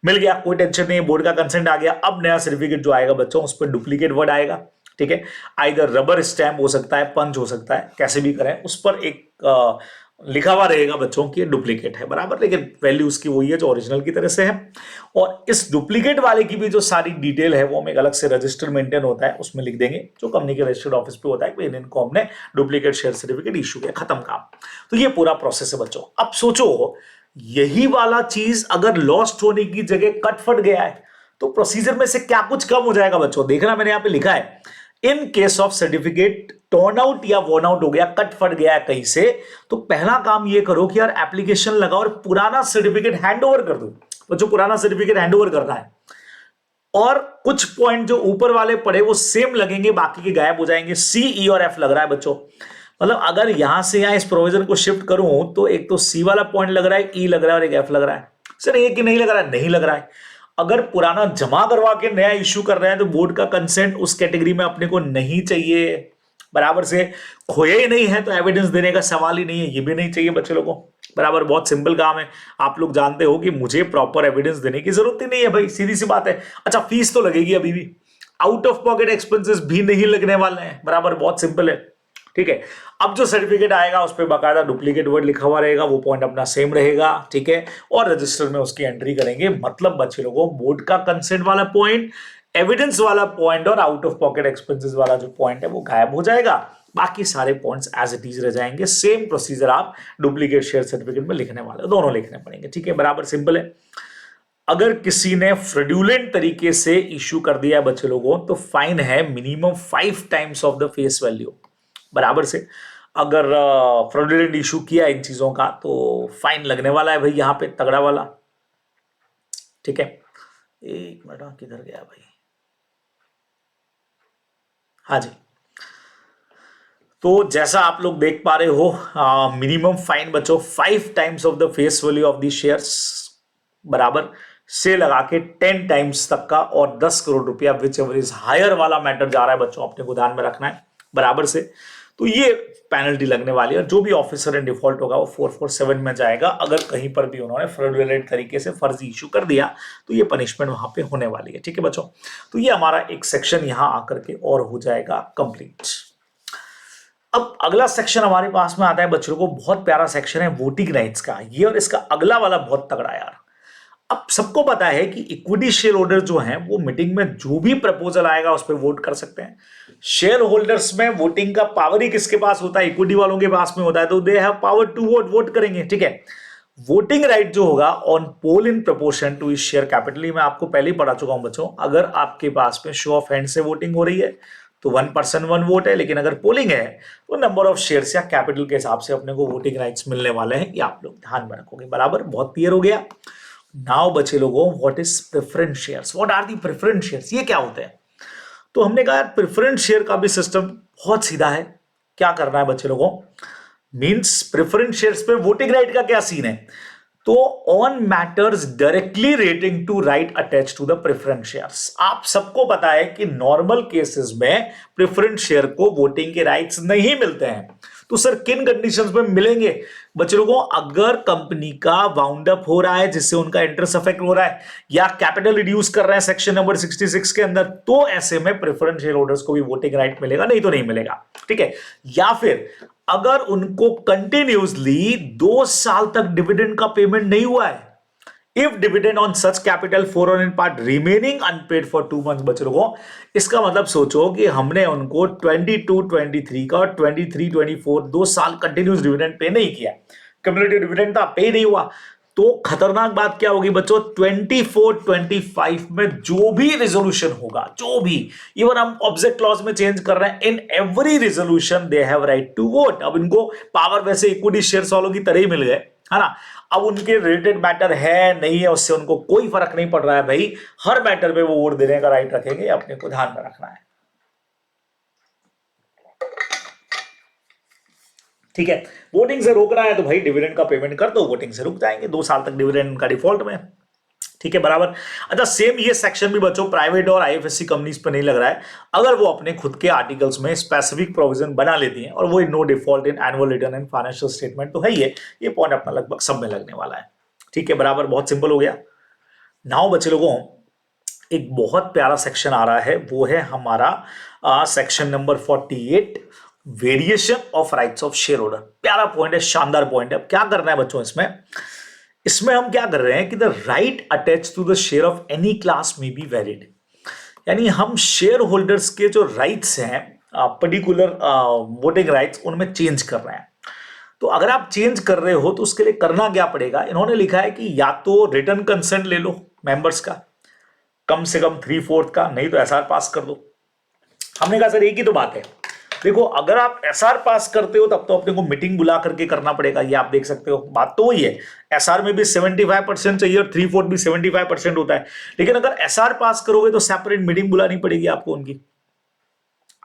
मिल गया, कोई टेंशन नहीं, बोर्ड का कंसेंट आ गया। अब नया सर्टिफिकेट जो आएगा बच्चों उस पर डुप्लीकेट वर्ड आएगा। ठीक है, आइदर रबर स्टैम्प हो सकता है, पंच हो सकता है, कैसे भी करें, उस पर एक लिखा हुआ रहेगा बच्चों की डुप्लीकेट है बराबर, लेकिन वैल्यू उसकी वही है जो ओरिजिनल की तरह से है। और इस डुप्लीकेट वाले की भी जो सारी डिटेल है वो हम एक अलग से रजिस्टर मेंटेन होता है उसमें लिख देंगे, जो कंपनी के रजिस्टर्ड ऑफिस पे होता है कि इनको हमने डुप्लीकेट शेयर सर्टिफिकेट इशू किया, खत्म काम। तो ये पूरा प्रोसेस है बच्चों। अब सोचो यही वाला चीज अगर लॉस्ट होने की जगह कट फट गया है तो प्रोसीजर में से क्या कुछ कम हो जाएगा बच्चों। देखना, मैंने यहां पे लिखा है in case of certificate turn out या वॉर्न आउट हो गया, कट फट गया है कहीं से, तो पहला काम ये करो कि यार एप्लीकेशन लगाओ और पुराना सर्टिफिकेट हैंड ओवर कर दो बच्चों। पुराना सर्टिफिकेट हैंड ओवर करना है और कुछ पॉइंट जो ऊपर वाले पड़े वो सेम लगेंगे, बाकी के गायब हो जाएंगे। सी, ई और एफ लग रहा है बच्चों, मतलब अगर यहां से यहां इस प्रोविजन को शिफ्ट करूं तो एक तो सी वाला पॉइंट लग रहा है, ई लग रहा है और एक एफ लग रहा है। सर एक ही नहीं लग रहा है, नहीं लग रहा है। अगर पुराना जमा करवा के नया इश्यू कर रहे हैं तो बोर्ड का कंसेंट उस कैटेगरी में अपने को नहीं चाहिए बराबर से। खोया ही नहीं है तो एविडेंस देने का सवाल ही नहीं है, ये भी नहीं चाहिए बच्चे लोगों बराबर। बहुत सिंपल काम है, आप लोग जानते हो कि मुझे प्रॉपर एविडेंस देने की जरूरत ही नहीं है भाई, सीधी सी बात है। अच्छा, फीस तो लगेगी अभी भी, आउट ऑफ पॉकेट एक्सपेंसेस भी नहीं लगने वाले हैं बराबर, बहुत सिंपल है। ठीक है, अब जो सर्टिफिकेट आएगा उस पर बाकायदा डुप्लीकेट वर्ड लिखा हुआ रहेगा, वो पॉइंट अपना सेम रहेगा। ठीक है, और रजिस्टर में उसकी एंट्री करेंगे। मतलब बच्चे लोगों बोर्ड का कंसेंट वाला पॉइंट, एविडेंस वाला पॉइंट और आउट ऑफ पॉकेट एक्सपेंसेस वाला जो पॉइंट है वो गायब हो जाएगा, बाकी सारे पॉइंट्स एज इट इज रह जाएंगे। सेम प्रोसीजर आप डुप्लीकेट शेयर सर्टिफिकेट में लिखने वाले, दोनों लिखने पड़ेंगे। ठीक है, बराबर सिंपल है। अगर किसी ने फ्रॉडुलेंट तरीके से इश्यू कर दिया बच्चे लोगों तो फाइन है minimum 5 times of the face value बराबर से। अगर फ्रॉडुलेंट इशू किया इन चीजों का तो फाइन लगने वाला है भाई यहां पे, तगड़ा वाला। ठीक है, एक मिनट, किधर गया भाई, हाँ जी। तो जैसा आप लोग देख पा रहे हो मिनिमम फाइन बच्चों 5 times of the face value of the shares बराबर से लगा के 10 टाइम्स तक का, और 10 करोड़ रुपया विच एवर इज हायर वाला मैटर जा रहा है बच्चों, अपने को ध्यान में रखना है बराबर से। तो ये पेनल्टी लगने वाली है और जो भी ऑफिसर इन डिफॉल्ट होगा वो 447 में जाएगा। अगर कहीं पर भी उन्होंने फ्रॉडुलेंट तरीके से फर्जी इशू कर दिया तो ये पनिशमेंट वहां पे होने वाली है। ठीक है बच्चों, तो ये हमारा एक सेक्शन यहां आकर के और हो जाएगा कंप्लीट। अब अगला सेक्शन हमारे पास में आता है बच्चों को, बहुत प्यारा सेक्शन है वोटिंग राइट्स का ये, और इसका अगला वाला बहुत तगड़ा यार। अब सबको पता है कि इक्विटी शेयर होल्डर जो हैं वो मीटिंग में जो भी प्रपोजल आएगा उस पर वोट कर सकते हैं। शेयर होल्डर्स में वोटिंग का पावर ही किसके पास होता है, इक्विटी वालों के पास में होता है, तो they have power to vote, vote करेंगे। ठीक है, वोटिंग राइट जो होगा on poll in proportion to इस शेयर कैपिटल, मैं आपको पहले ही पढ़ा चुका हूं बच्चों। अगर आपके पास में शो ऑफ हैंड से वोटिंग हो रही है तो 1 पर्सन 1 वोट है, लेकिन अगर पोलिंग है तो नंबर ऑफ शेयर्स या कैपिटल के हिसाब से अपने को वोटिंग राइट्स मिलने वाले हैं। ये आप लोग ध्यान में रखोगे बराबर, बहुत क्लियर हो गया। नाउ बचे लोगों, what is preference shares, what are the preference shares, ये क्या होते हैं। तो हमने कहा प्रेफरेंस शेयर का भी सिस्टम बहुत सीधा है। क्या करना है बच्चे लोगों, मींस प्रेफरेंस शेयर्स पे वोटिंग राइट का क्या सीन है, तो on matters directly relating to right attach to the preference shares. आप सबको पता है कि नॉर्मल केसेस में प्रेफरेंस शेयर को वोटिंग के राइट्स नहीं मिलते हैं। तो सर किन कंडीशंस में मिलेंगे बच्चे लोगों, अगर कंपनी का वाउंड अप हो रहा है जिससे उनका इंटरेस्ट अफेक्ट हो रहा है, या कैपिटल रिड्यूस कर रहे हैं सेक्शन नंबर 66 के अंदर, तो ऐसे में प्रेफरेंस शेयर होल्डर्स को भी वोटिंग राइट मिलेगा, नहीं तो नहीं मिलेगा। ठीक है, या फिर अगर उनको कंटिन्यूसली 2 साल तक डिविडेंड का पेमेंट नहीं हुआ है, if dividend on such capital for or in part remaining unpaid for 2 months बच्चे लोगों, इसका मतलब सोचो कि हमने उनको 22-23 का और 23-24 2 साल कंटिन्यूस डिविडेंड पे नहीं किया, कम्युलेटिव डिविडेंड था, पे नहीं हुआ, तो खतरनाक बात क्या होगी बच्चों, 24-25 में जो भी रेजोल्यूशन होगा, जो भी, इवन हम ऑब्जेक्ट क्लॉज में चेंज कर रहे हैं, in every resolution they have right to vote. अब इनको पावर वैसे इक्विटी शेयर्स वालों की तरह ही मिल गए, है ना। अब उनके रिलेटेड मैटर है नहीं है उससे उनको कोई फर्क नहीं पड़ रहा है भाई, हर मैटर पे वो वोट देने का राइट रखेंगे, अपने को ध्यान में रखना है। ठीक है, वोटिंग से रोक रहा है तो भाई डिविडेंड का पेमेंट कर दो, वोटिंग से रुक जाएंगे, 2 साल तक डिविडेंड का डिफॉल्ट में। ठीक है, बराबर। अच्छा, सेम ये सेक्शन भी बच्चों प्राइवेट और आईएफएससी कंपनीज पर नहीं लग रहा है, अगर वो अपने खुद के आर्टिकल्स में स्पेसिफिक प्रोविजन बना लेती हैं, और वो no default in annual return and financial statement तो है ही है, ये पॉइंट अपना लगभग सब में लगने वाला है। ठीक है, बराबर, बहुत सिंपल हो गया। नाउ बच्चे लोगों, एक बहुत प्यारा सेक्शन आ रहा है, वो है हमारा section number 48, variation of rights of share holder. प्यारा पॉइंट है, शानदार पॉइंट है। अब क्या करना है बच्चों, इसमें हम क्या कर रहे हैं कि the right attach to the share of any class may be varied, यानी हम शेयर होल्डर्स के जो राइट्स हैं, पर्टिकुलर वोटिंग राइट्स, उनमें चेंज कर रहे हैं। तो अगर आप चेंज कर रहे हो तो उसके लिए करना क्या पड़ेगा, इन्होंने लिखा है कि या तो रिटर्न कंसेंट ले लो मेंबर्स का, कम से कम 3/4 का, नहीं तो एसआर पास कर दो। हमने कहा सर एक ही तो बात है, देखो अगर आप एसआर पास करते हो तब तो अपने को मीटिंग बुला करके करना पड़ेगा, ये आप देख सकते हो, बात तो वही है। एसआर में भी 75% चाहिए और 3/4 भी 75% होता है, लेकिन अगर एसआर पास करोगे तो सेपरेट मीटिंग बुलानी पड़ेगी आपको उनकी।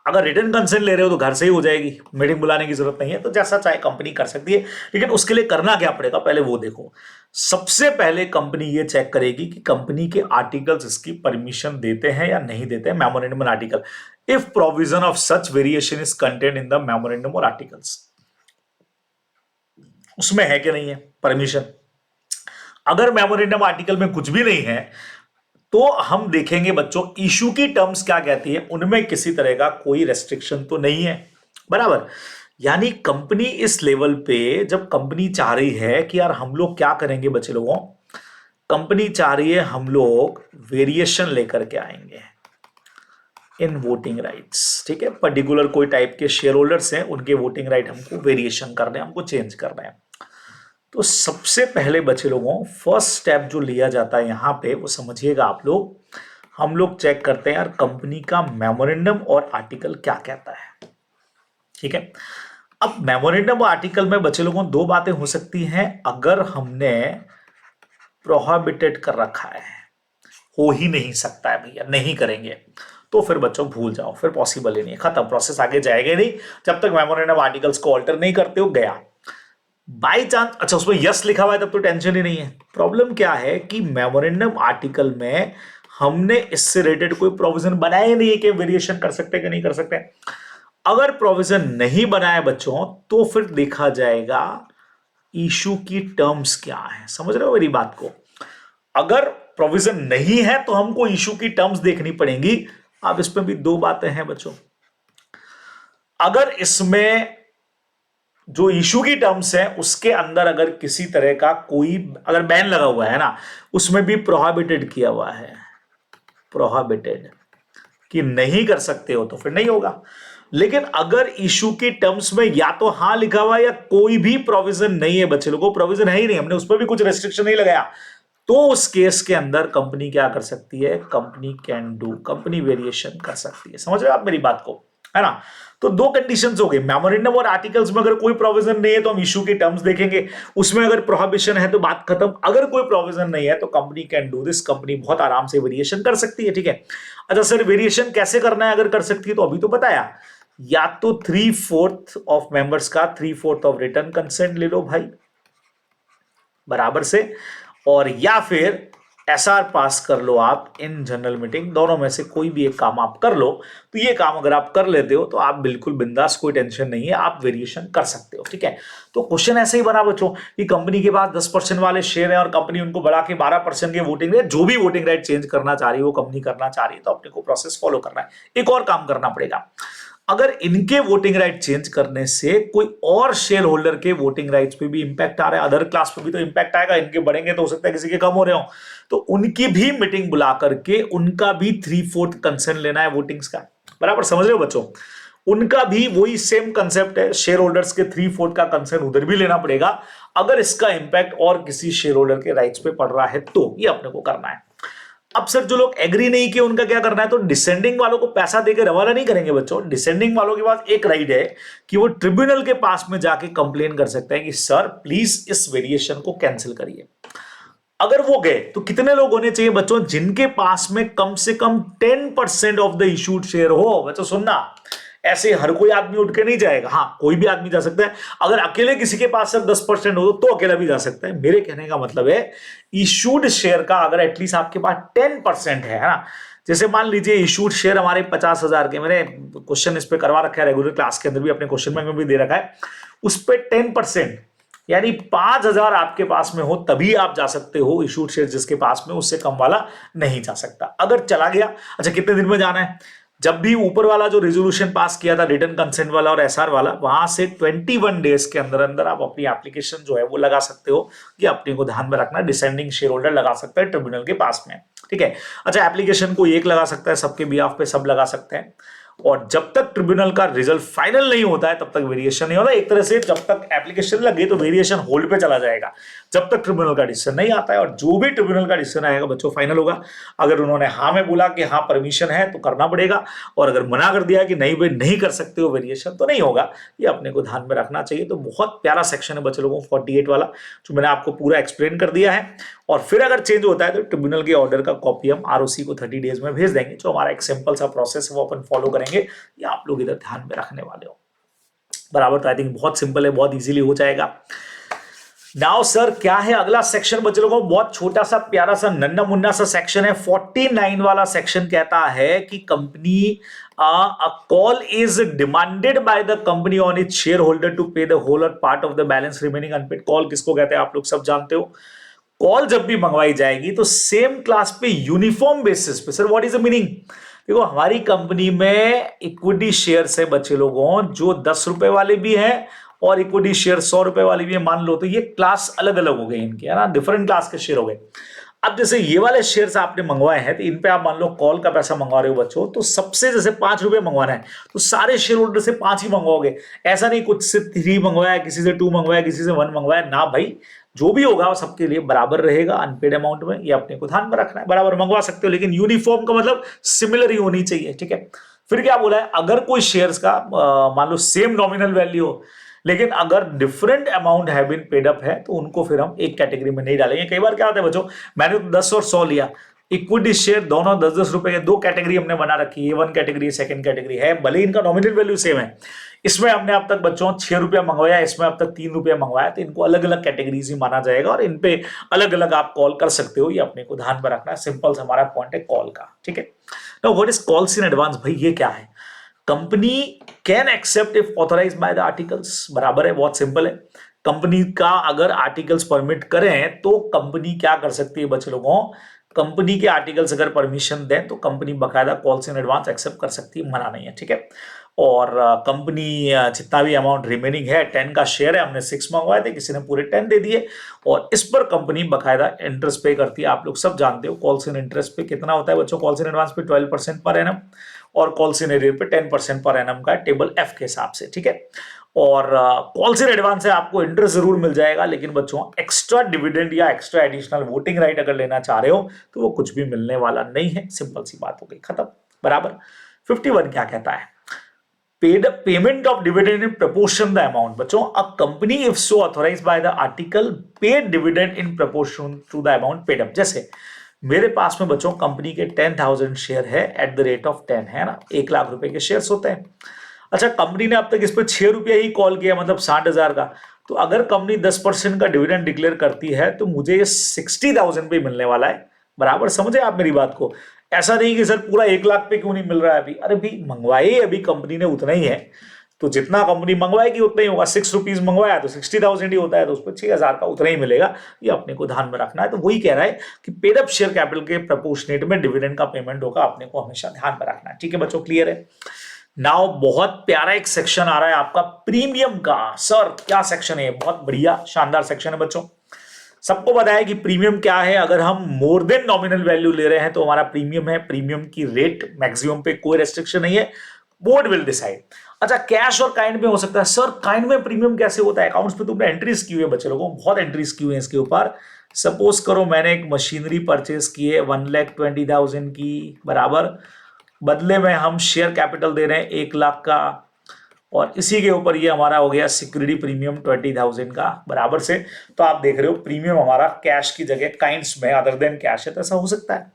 अगर रिटर्न कंसेंट ले रहे हो तो घर से ही हो जाएगी, मीटिंग बुलाने की जरूरत नहीं है, तो जैसा चाहे कंपनी कर सकती है, लेकिन उसके लिए करना क्या पड़ेगा पहले वो देखो। सबसे पहले कंपनी ये चेक करेगी कि कंपनी के आर्टिकल्स इसकी परमिशन देते हैं या नहीं देते हैं, memorandum article, if provision of such variation is content in the memorandum और आर्टिकल्स, उसमें है कि नहीं है परमिशन। अगर मेमोरेंडम आर्टिकल में कुछ भी नहीं है तो हम देखेंगे बच्चों इशू की टर्म्स क्या कहती है, उनमें किसी तरह का कोई रेस्ट्रिक्शन तो नहीं है, बराबर। यानी कंपनी इस लेवल पे, जब कंपनी चाह रही है कि यार हम लोग क्या करेंगे बच्चे लोगों, कंपनी चाह रही है हम लोग वेरिएशन लेकर के आएंगे इन वोटिंग राइट्स। ठीक है, पर्टिकुलर कोई टाइप के शेयर होल्डर्स हैं, उनके वोटिंग राइट हमको वेरिएशन करने, हमको चेंज करना है। तो सबसे पहले बच्चे लोगों फर्स्ट स्टेप जो लिया जाता है यहां पे, वो समझिएगा आप लोग, हम लोग चेक करते हैं यार कंपनी का मेमोरेंडम और आर्टिकल क्या कहता है। ठीक है, अब मेमोरेंडम और आर्टिकल में बच्चे लोगों दो बातें हो सकती हैं, अगर हमने प्रोहिबिटेड कर रखा है, हो ही नहीं सकता है भैया, नहीं करेंगे, तो फिर बच्चों भूल जाओ, फिर पॉसिबल ही नहीं, खत्म, प्रोसेस आगे जाएगा नहीं जब तक मेमोरेंडम आर्टिकल्स को ऑल्टर नहीं करते हो, गया। बाई चांस अच्छा उसमें यस लिखा हुआ है तब तो टेंशन ही नहीं है। प्रॉब्लम क्या है कि मेमोरेंडम आर्टिकल में हमने इससे रिलेटेड कोई प्रोविजन बनाया ही नहीं है कि वेरिएशन कर सकते कि नहीं कर सकते। अगर प्रोविजन नहीं बनाया बच्चों तो फिर देखा जाएगा इशू की टर्म्स क्या है, समझ रहे हो मेरी बात को। अगर प्रोविजन नहीं है तो हमको इशू की टर्म्स देखनी पड़ेंगी। अब इसमें भी दो बातें हैं बच्चों, अगर इसमें जो इशू की टर्म्स है उसके अंदर अगर किसी तरह का कोई अगर बैन लगा हुआ है ना, उसमें भी प्रोहिबिटेड किया हुआ है, प्रोहिबिटेड कि नहीं कर सकते हो, तो फिर नहीं होगा। लेकिन अगर इशू की टर्म्स में या तो हां लिखा हुआ है या कोई भी प्रोविजन नहीं है बच्चे लोगों, प्रोविजन है ही नहीं, हमने उस पर भी कुछ रेस्ट्रिक्शन नहीं लगाया, तो उस केस के अंदर कंपनी क्या कर सकती है, company can do, company variation कर सकती है। समझ रहे हो आप मेरी बात को, है ना। तो दो कंडीशंस हो गई, मेमोरेंडम और आर्टिकल्स में अगर कोई प्रोविजन नहीं है तो हम इशू की टर्म्स देखेंगे, उसमें अगर प्रोहिबिशन है तो बात खत्म, अगर कोई प्रोविजन नहीं है तो company can do this, company बहुत आराम से वेरिएशन कर सकती है। ठीक है, अच्छा सर वेरिएशन कैसे करना है अगर कर सकती है, तो अभी तो बताया, या तो 3/4 ऑफ मेंबर्स का 3/4 ऑफ रिटर्न कंसेंट ले लो भाई बराबर से, और या फिर एसआर पास कर लो आप इन जनरल मीटिंग, दोनों में से कोई भी एक काम आप कर लो। तो ये काम अगर आप कर लेते हो तो आप बिल्कुल बिंदास, कोई टेंशन नहीं है, आप वेरिएशन कर सकते हो। ठीक है, तो क्वेश्चन ऐसे ही बना बच्चों कि कंपनी के पास 10% वाले शेयर है और कंपनी उनको बढ़ा के 12% के वोटिंग राइट, जो भी वोटिंग राइट चेंज करना चाह रही है वो कंपनी करना चाह रही है, तो अपने को प्रोसेस फॉलो करना है। एक और काम करना पड़ेगा, अगर इनके वोटिंग राइट चेंज करने से कोई और शेयर होल्डर के वोटिंग राइट्स पे भी इंपैक्ट आ रहा है, अदर क्लास पे भी तो इंपैक्ट आएगा, इनके बढ़ेंगे तो हो सकता है किसी के कम हो रहे हो, तो उनकी भी मीटिंग बुला करके उनका भी 3/4 कंसेंट लेना है वोटिंग्स का, बराबर समझ रहे हो बच्चों। उनका भी वही सेम कंसेप्ट है, शेयर होल्डर्स के 3/4 का कंसेंट उधर भी लेना पड़ेगा, अगर इसका इंपैक्ट और किसी शेयर होल्डर के राइट्स पे पड़ रहा है तो ये अपने को करना है। अब सर जो लोग एग्री नहीं किए उनका क्या करना है, तो डिसेंडिंग वालों को पैसा देकर रवाना नहीं करेंगे बच्चों। डिसेंडिंग वालों के पास एक राइट है कि वो ट्रिब्यूनल के पास में जाके कंप्लेन कर सकते हैं कि सर प्लीज इस वेरिएशन को कैंसिल करिए। अगर वो गए तो कितने लोग होने चाहिए बच्चों, जिनके पास में कम से कम 10% ऑफ द इशूड शेयर हो। बच्चों सुनना, ऐसे हर कोई आदमी उठ के नहीं जाएगा। हाँ, कोई भी आदमी जा सकता है। अगर अकेले किसी के पास सिर्फ 10% हो तो अकेला भी जा सकता है। मेरे कहने का मतलब है इशूड शेयर का अगर एटलीस्ट आपके पास 10% है ना, जैसे मान लीजिए इशूड शेयर हमारे 50,000 के, मैंने क्वेश्चन इस पे करवा रखा है रेगुलर क्लास के अंदर भी, अपने क्वेश्चन बैंक में भी दे रखा है, उस पर 10% यानी 5,000 आपके पास में हो तभी आप जा सकते हो इशूड शेयर, जिसके पास में उससे कम वाला नहीं जा सकता। अगर चला गया, अच्छा कितने दिन में जाना है, जब भी ऊपर वाला जो रेजोल्यूशन पास किया था रिटर्न कंसेंट वाला और एसआर वाला, वहां से 21 डेज के अंदर अंदर आप अपनी एप्लीकेशन जो है वो लगा सकते हो। कि अपने को ध्यान में रखना, डिसेंडिंग शेयर होल्डर लगा सकता है ट्रिब्यूनल के पास में, ठीक है। अच्छा, एप्लीकेशन को एक लगा सकता है, सबके बिहाफ पे सब लगा सकते हैं। और जब तक ट्रिब्यूनल का रिजल्ट फाइनल नहीं होता है तब तक वेरिएशन नहीं होता। एक तरह से जब तक एप्लीकेशन लगे तो वेरिएशन होल्ड पे चला जाएगा जब तक ट्रिब्यूनल का डिसीजन नहीं आता है। और जो भी ट्रिब्यूनल का डिसीजन आएगा बच्चों फाइनल होगा। अगर उन्होंने हाँ में बोला कि हाँ परमिशन है तो करना पड़ेगा, और अगर मना कर दिया कि नहीं भाई नहीं कर सकते हो वेरिएशन तो नहीं होगा। ये अपने को ध्यान में रखना चाहिए। तो बहुत प्यारा सेक्शन है बच्चे लोगों 48 वाला, जो मैंने आपको पूरा एक्सप्लेन कर दिया है। और फिर अगर चेंज होता है तो ट्रिब्यूनल के ऑर्डर का कॉपी हम आरओसी को 30 डेज में भेज देंगे। जो हमारा एक सिंपल सा प्रोसेस है वो अपन फॉलो करेंगे। ये आप लोग इधर ध्यान में रखने वाले हो बराबर। तो आई थिंक बहुत सिंपल है, बहुत इजीली हो जाएगा। नाउ सर क्या है अगला सेक्शन बच्चे लोगों, बहुत छोटा सा प्यारा सा नन्ना मुन्ना सा सेक्शन है। 49 वाला सेक्शन कहता है कि company a call is demanded by the company on its shareholder to pay the whole or part of the balance remaining unpaid। Call किसको कहते हैं आप लोग सब जानते हो। कॉल जब भी मंगवाई जाएगी तो सेम क्लास पे यूनिफॉर्म बेसिस पे। Sir what is the meaning, देखो हमारी कंपनी में इक्विटी शेयर है बच्चे लोगों, जो 10 रुपए वाले भी हैं और इक्विटी शेयर 100 रुपए वाली भी है मान लो, तो ये क्लास अलग अलग हो गए इनके, है ना, डिफरेंट क्लास के शेयर हो गए। अब जैसे ये वाले शेयर्स आपने मंगवाए हैं तो इन पे आप मान लो कॉल का पैसा मंगवा रहे हो बच्चों, तो सबसे जैसे 5 रुपए मंगवाना है तो सारे शेयर होल्डर से 5 ही मंगवाओगे। ऐसा नहीं कुछ से 3 मंगवाया, किसी से 2 मंगवाया, किसी से 1 मंगवाया ना भाई, जो भी होगा वो सबके लिए बराबर रहेगा अनपेड अमाउंट में। ये अपने को ध्यान में रखना है। बराबर मंगवा सकते हो लेकिन यूनिफॉर्म का मतलब सिमिलर ही होनी चाहिए, ठीक है। फिर क्या बोला है, अगर कोई शेयर्स का मान लो सेम नॉमिनल वैल्यू हो लेकिन अगर different amount have been paid up है तो उनको फिर हम एक कैटेगरी में नहीं डालेंगे। कई बार क्या होता है बच्चों, मैंने तो 10 और 100 लिया, इक्विटी शेयर दोनों 10-10 रुपए के, दो कैटेगरी हमने बना रखी है, 1 कैटेगरी सेकंड कैटेगरी है, भले इनका नॉमिनल वैल्यू सेम है। इसमें हमने अब तक बच्चों 6 रुपया मंगवाया, इसमें अब तक 3 रुपया मंगवाया, तो इनको अलग अलग कैटेगरीज ही माना जाएगा और इन पे अलग अलग आप कॉल कर सकते हो। ये अपने को ध्यान में रखना है। सिंपल सा हमारा पॉइंट है कॉल का, ठीक है। Now what is calls in advance, भाई ये क्या है। Company can accept if authorise by the articles, बराबर है, बहुत सिंपल है। कंपनी का अगर आर्टिकल्स परमिट करें तो कंपनी क्या कर सकती है बच्चे लोगों, कंपनी के आर्टिकल्स अगर परमिशन दें तो कंपनी बकायदा कॉल्स इन एडवांस एक्सेप्ट कर सकती है, मना नहीं है, ठीक है। और कंपनी जितना भी अमाउंट रिमेनिंग है 10 का शेयर है, हमने 6 मंगवाए थे, किसी ने पूरे 10 दे दिए और इस पर कंपनी बकायदा इंटरेस्ट पे करती है। आप लोग सब जानते हो कॉल्स इन इंटरेस्ट पे कितना होता है बच्चों, कॉल्स इन एडवांस पे 12% पर एनम और कॉल्स इन एरियर पे 10% पर एनम का टेबल एफ के हिसाब से, ठीक है। और कॉल्स इन एडवांस से आपको इंटरेस्ट जरूर मिल जाएगा लेकिन बच्चों एक्स्ट्रा डिविडेंड या एक्स्ट्रा एडिशनल वोटिंग राइट अगर लेना चाह रहे हो तो वो कुछ भी मिलने वाला नहीं है। सिंपल सी बात हो गई, खत्म, बराबर। 51 क्या कहता है, paid up payment of dividend in proportion the amount। बच्चों a company if so authorized by the article paid dividend in proportion to the amount paid up। जैसे मेरे पास में बच्चों कंपनी के 10,000 शेयर है एट द रेट ऑफ 10, है ना, 1 लाख रुपए के शेयर्स होते हैं। अच्छा, कंपनी ने अब तक इस पे 6 रुपया ही कॉल किया, मतलब 60,000 का, तो अगर कंपनी 10% का डिविडेंड डिक्लेयर करती है तो मुझे ये 60,000 पे मिलने वाला है, बराबर। समझे आप मेरी बात को। ऐसा नहीं कि सर पूरा 1 लाख पे क्यों नहीं मिल रहा है अभी, अरे भाई मंगवाए अभी कंपनी ने उतना ही है तो जितना कंपनी मंगवाएगी उतना ही होगा। 6 रुपीज मंगवाया तो 60,000 ही होता है तो उस पर 6,000 का उतना ही मिलेगा। ये अपने को ध्यान में रखना है। तो वही कह रहा है कि पेड अप शेयर कैपिटल के प्रपोर्शनेट में डिविडेंड का पेमेंट होगा, अपने को हमेशा ध्यान में रखना है, ठीक है बच्चों, क्लियर है। नाउ बहुत प्यारा एक सेक्शन आ रहा है आपका प्रीमियम का। सर क्या सेक्शन है, बहुत बढ़िया शानदार सेक्शन है बच्चों। सबको पता है कि प्रीमियम क्या है, अगर हम मोर देन नॉमिनल वैल्यू ले रहे हैं तो हमारा प्रीमियम है। प्रीमियम की रेट मैक्सिमम पे कोई रेस्ट्रिक्शन नहीं है, बोर्ड विल डिसाइड। अच्छा, कैश और काइंड में हो सकता है। सर काइंड में प्रीमियम कैसे होता है, अकाउंट्स पे तुमने एंट्रीज की हुई है बच्चे लोगों, बहुत एंट्रीज की हुई है इसके ऊपर। सपोज करो मैंने एक मशीनरी परचेज की है 1,20,000 की बराबर, बदले में हम शेयर कैपिटल दे रहे हैं 1 लाख का, और इसी के ऊपर ये हमारा हो गया सिक्योरिटी प्रीमियम 20,000 का बराबर से। तो आप देख रहे हो प्रीमियम हमारा कैश की जगह काइंड्स में अदर देन कैश है, तो ऐसा हो सकता है।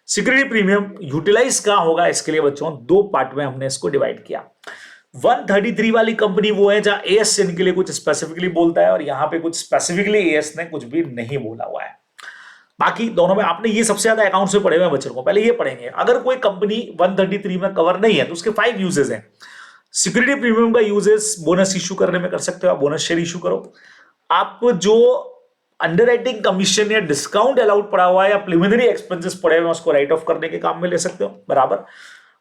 सिक्योरिटी प्रीमियम यूटिलाइज कहां होगा, इसके लिए बच्चों दो पार्ट में हमने इसको डिवाइड किया। 133 वाली कंपनी वो है जहां एएस इनके लिए कुछ स्पेसिफिकली बोलता है, और यहां पे कुछ स्पेसिफिकली एएस ने कुछ भी नहीं बोला हुआ है। बाकी दोनों में आपने ये सबसे ज्यादा अकाउंट्स में पढ़े हुए बच्चों को, पहले ये पढ़ेंगे। अगर कोई कंपनी 133 में कवर नहीं है तो उसके 5 यूजेस हैं। सिक्योरिटी प्रीमियम का यूजेस बोनस इशू करने में कर सकते हो, आप बोनस शेयर इशू करो। आप जो अंडरराइटिंग कमीशन या डिस्काउंट अलाउड पड़ा हुआ है या प्रिलिमिनरी एक्सपेंसेस पड़े हुए हैं उसको राइट ऑफ करने के काम में ले सकते हो बराबर।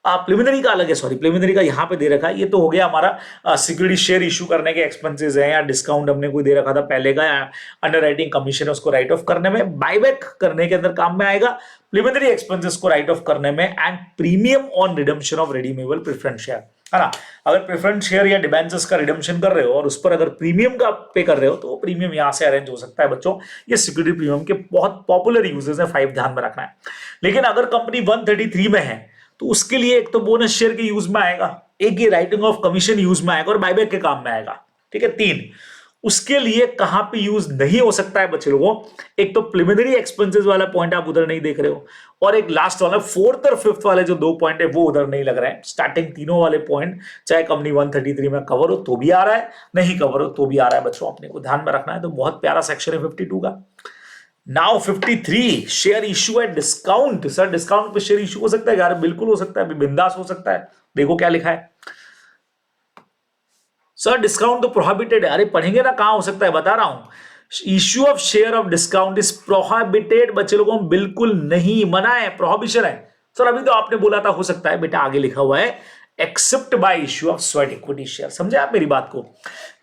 प्रिलिमिनरी का अलग है, सॉरी प्रिलिमिनरी का यहां पे दे रखा है, ये तो हो गया हमारा सिक्योरिटी शेयर इशू करने के एक्सपेंसेस हैं, या डिस्काउंट हमने कोई दे रखा था पहले का, या अंडरराइटिंग कमीशन उसको राइट ऑफ करने में, बायबैक करने के अंदर काम में आएगा, प्रिलिमिनरी एक्सपेंसेस को राइट ऑफ करने में, and premium on redemption of redeemable preference share, है ना। अगर प्रेफरेंस शेयर या डिबेंचर्स का रिडम्पशन कर रहे हो और उस पर अगर प्रीमियम का पे कर रहे हो तो वो प्रीमियम यहां से अरेंज हो सकता है बच्चों। ये सिक्योरिटी प्रीमियम के बहुत पॉपुलर यूजेस है, 5 ध्यान में रखना है। लेकिन अगर कंपनी 133 में है तो उसके लिए एक तो बोनस शेयर के यूज में आएगा, एक ये राइटिंग ऑफ कमीशन यूज में आएगा, और बायबैक के काम में आएगा, ठीक है। 3 उसके लिए कहां पे यूज नहीं हो सकता है बच्चे लोगों, एक तो प्रिलिमिनरी एक्सपेंसेस वाला पॉइंट आप उधर नहीं देख रहे हो, और एक लास्ट वाला 4th और 5th वाले जो 2 पॉइंट है वो उधर नहीं लग रहे हैं। स्टार्टिंग तीनों वाले पॉइंट चाहे कंपनी 133 में कवर हो तो भी आ रहा है, नहीं कवर हो तो भी आ रहा है बच्चों, अपने को ध्यान में रखना है। तो बहुत प्यारा सेक्शन है 52 का। Now 53 share issue at discount. Sir discount पे शेयर इशू हो सकता है यार, बिल्कुल हो सकता है, बिंदास हो सकता है। देखो क्या लिखा है सर, डिस्काउंट तो प्रोहिबिटेड है। अरे पढ़ेंगे ना, कहां हो सकता है बता रहा हूं। Issue of share of discount is prohibited, बच्चे लोगों बिल्कुल नहीं, मना है, प्रोहिबिशन है। सर अभी तो आपने बोला था हो सकता है, बेटा आगे लिखा हुआ है except by issue of sweat equity share. समझे आप मेरी बात को,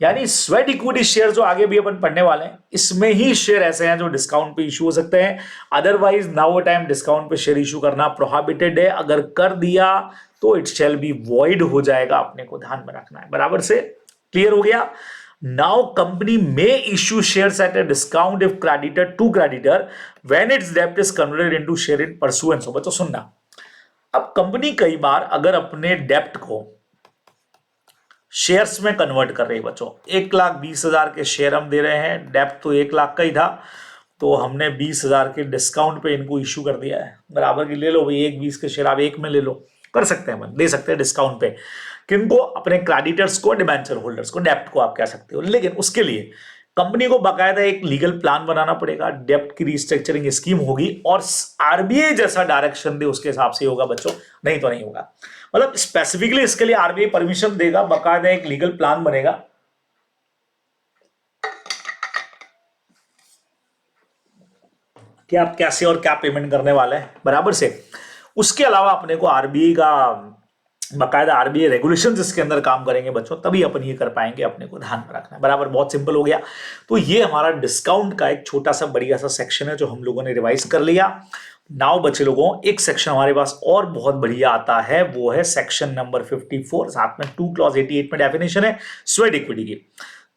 यानी स्वेट इक्विटी शेयर जो आगे भी अपन पढ़ने वाले हैं इसमें ही शेयर ऐसे हैं जो डिस्काउंट पे इशू हो सकते हैं। अदरवाइज नाउ टाइम डिस्काउंट पे शेयर इशू करना प्रोहिबिटेड है। अगर कर दिया तो इट शैल बी वॉइड हो जाएगा, अपने को ध्यान में रखना है बराबर से। क्लियर हो गया। नाउ कंपनी में issue shares at a discount if creditor to creditor when its डेब्ट is converted into share in pursuance. बच्चों सुनना, अब कंपनी कई बार अगर अपने डेप्ट को शेयर्स में कन्वर्ट कर रही है बच्चों, 1,20,000 के शेयर हम दे रहे हैं, डेप्ट तो 1 लाख का ही था, तो हमने 20,000 के डिस्काउंट पे इनको इश्यू कर दिया है बराबर की। ले लो भाई 1,20 के शेयर आप 1 में ले लो, कर सकते हैं, दे सकते हैं डिस्काउंट पे। किनको? अपने क्रेडिटर्स को, डिबेंचर होल्डर्स को, डेप्ट को आप कह सकते हो। लेकिन उसके लिए कंपनी को बाकायदा एक लीगल प्लान बनाना पड़ेगा, डेप्ट की रिस्ट्रक्चरिंग स्कीम होगी, और आरबीआई जैसा डायरेक्शन दे उसके हिसाब से होगा बच्चों, नहीं तो नहीं होगा। मतलब स्पेसिफिकली इसके लिए आरबीआई परमिशन देगा, बाकायदा एक लीगल प्लान बनेगा कि आप कैसे और क्या पेमेंट करने वाले हैं बराबर से। उसके अलावा अपने को आरबीआई का बाकायदा आरबीआई रेगुलेशंस इसके अंदर काम करेंगे बच्चों, तभी अपन ये कर पाएंगे, अपने को ध्यान में रखना है बराबर। बहुत सिंपल हो गया। तो ये हमारा डिस्काउंट का एक छोटा सा बढ़िया सा सेक्शन है जो हम लोगों ने रिवाइज कर लिया। नाउ बच्चे लोगों एक सेक्शन हमारे पास और बहुत बढ़िया आता है, वो है सेक्शन नंबर 54, साथ में 2 क्लॉज 88 में डेफिनेशन है स्वेट इक्विटी की।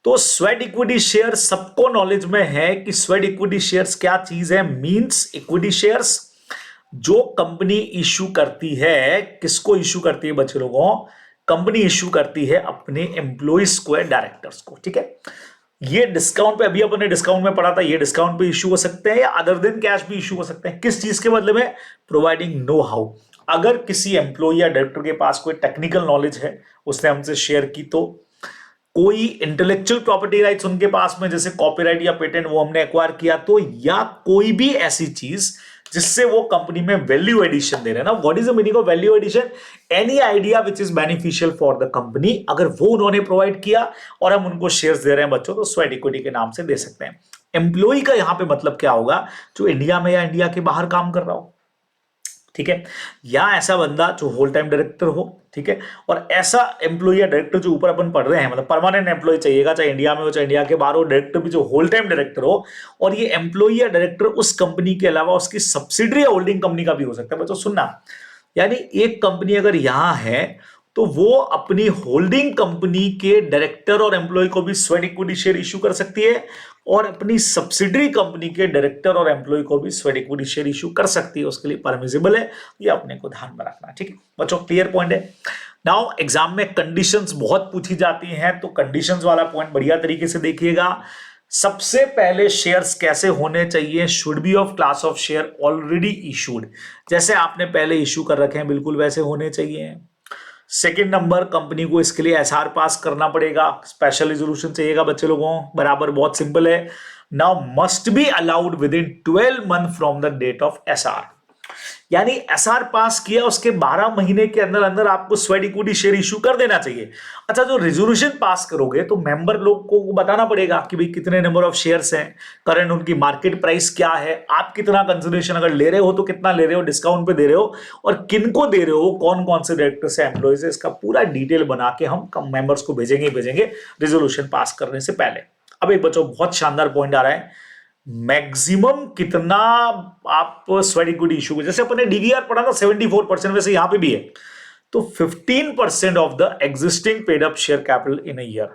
तो स्वेट इक्विटी शेयर सबको नॉलेज में है कि स्वेट इक्विटी शेयर्स क्या चीज है। मींस इक्विटी शेयर्स जो कंपनी इश्यू करती है, किसको इश्यू करती है बच्चे लोगों? कंपनी इश्यू करती है अपने एम्प्लॉइज को, डायरेक्टर्स को, ठीक है। ये डिस्काउंट पे, अभी अपने डिस्काउंट में पढ़ा था, ये डिस्काउंट पे इश्यू हो सकते हैं या अदर देन कैश भी इश्यू हो सकते हैं। किस चीज के बदले में? Providing know how. अगर किसी एम्प्लॉय या डायरेक्टर के पास कोई टेक्निकल नॉलेज है, उसने हमसे शेयर की, तो कोई इंटेलेक्चुअल प्रॉपर्टी राइट्स उनके पास में, जैसे कॉपीराइट या पेटेंट, वो हमने एक्वायर किया, तो या कोई भी ऐसी चीज जिससे वो कंपनी में वैल्यू एडिशन दे रहे हैं ना। What is the meaning of value addition? Any idea which is beneficial for the company, अगर वो उन्होंने प्रोवाइड किया और हम उनको शेयर्स दे रहे हैं बच्चों, तो स्वेट इक्विटी के नाम से दे सकते हैं। एम्प्लॉय का यहां पे मतलब क्या होगा? जो इंडिया में या इंडिया के बाहर काम कर रहा हो, ठीक है, या ऐसा बंदा जो होल टाइम डायरेक्टर हो, ठीक है, और ऐसा एम्प्लॉय या डायरेक्टर जो ऊपर अपन पढ़ रहे हैं, मतलब परमानेंट एम्प्लॉय चाहिएगा, चाहे इंडिया में हो चाहे इंडिया के बाहर हो, डायरेक्टर भी जो होल टाइम डायरेक्टर हो, और ये एम्प्लॉय या डायरेक्टर उस कंपनी के अलावा उसकी सब्सिडरी या होल्डिंग कंपनी का भी हो सकता है बच्चों। सुनना, यानी एक कंपनी अगर यहां है तो वो अपनी होल्डिंग कंपनी के डायरेक्टर और एम्प्लॉय को भी स्वेट इक्विटी शेयर इश्यू कर सकती है और अपनी सब्सिडरी कंपनी के डायरेक्टर और एम्प्लॉय को भी स्वेट इक्विटी शेयर इश्यू कर सकती है, उसके लिए परमिसिबल है, ये अपने को ध्यान में रखना है। ठीक है बच्चों, क्लियर पॉइंट है। नाउ एग्जाम में कंडीशंस बहुत पूछी जाती हैं, तो कंडीशंस वाला पॉइंट बढ़िया तरीके से देखिएगा। सबसे पहले शेयर्स कैसे होने चाहिए, should be of class of share already issued, जैसे आपने पहले इशू कर रखे हैं बिल्कुल वैसे होने चाहिए। सेकेंड नंबर, कंपनी को इसके लिए एसआर पास करना पड़ेगा, स्पेशल रिजोल्यूशन चाहिएगा बच्चे लोगों, बराबर, बहुत सिंपल है। Now must be allowed within 12 month from the date of SR, यानी एसआर पास किया उसके 12 महीने के अंदर अंदर आपको स्वेट इक्विटी शेयर इशू कर देना चाहिए। अच्छा, जो रेजोल्यूशन पास करोगे तो मेंबर लोग को बताना पड़ेगा कि भाई कितने नंबर ऑफ शेयर्स हैं, करंट उनकी मार्केट प्राइस क्या है, आप कितना कंसिडरेशन अगर ले रहे हो तो कितना ले रहे हो, डिस्काउंट पे दे रहे हो और किनको दे रहे हो, कौन कौन से डायरेक्टर से एम्प्लॉय से, इसका पूरा डिटेल बना के हम मेंबर्स को भेजेंगे रेजोल्यूशन पास करने से पहले। अब एक बच्चों बहुत शानदार पॉइंट आ रहा है, मैक्सिमम कितना आप स्वेट इक्विटी इशू, जैसे अपने डीवीआर पढ़ा था 74%, वैसे यहां पे भी है, तो 15% of the existing paid up share capital in a year.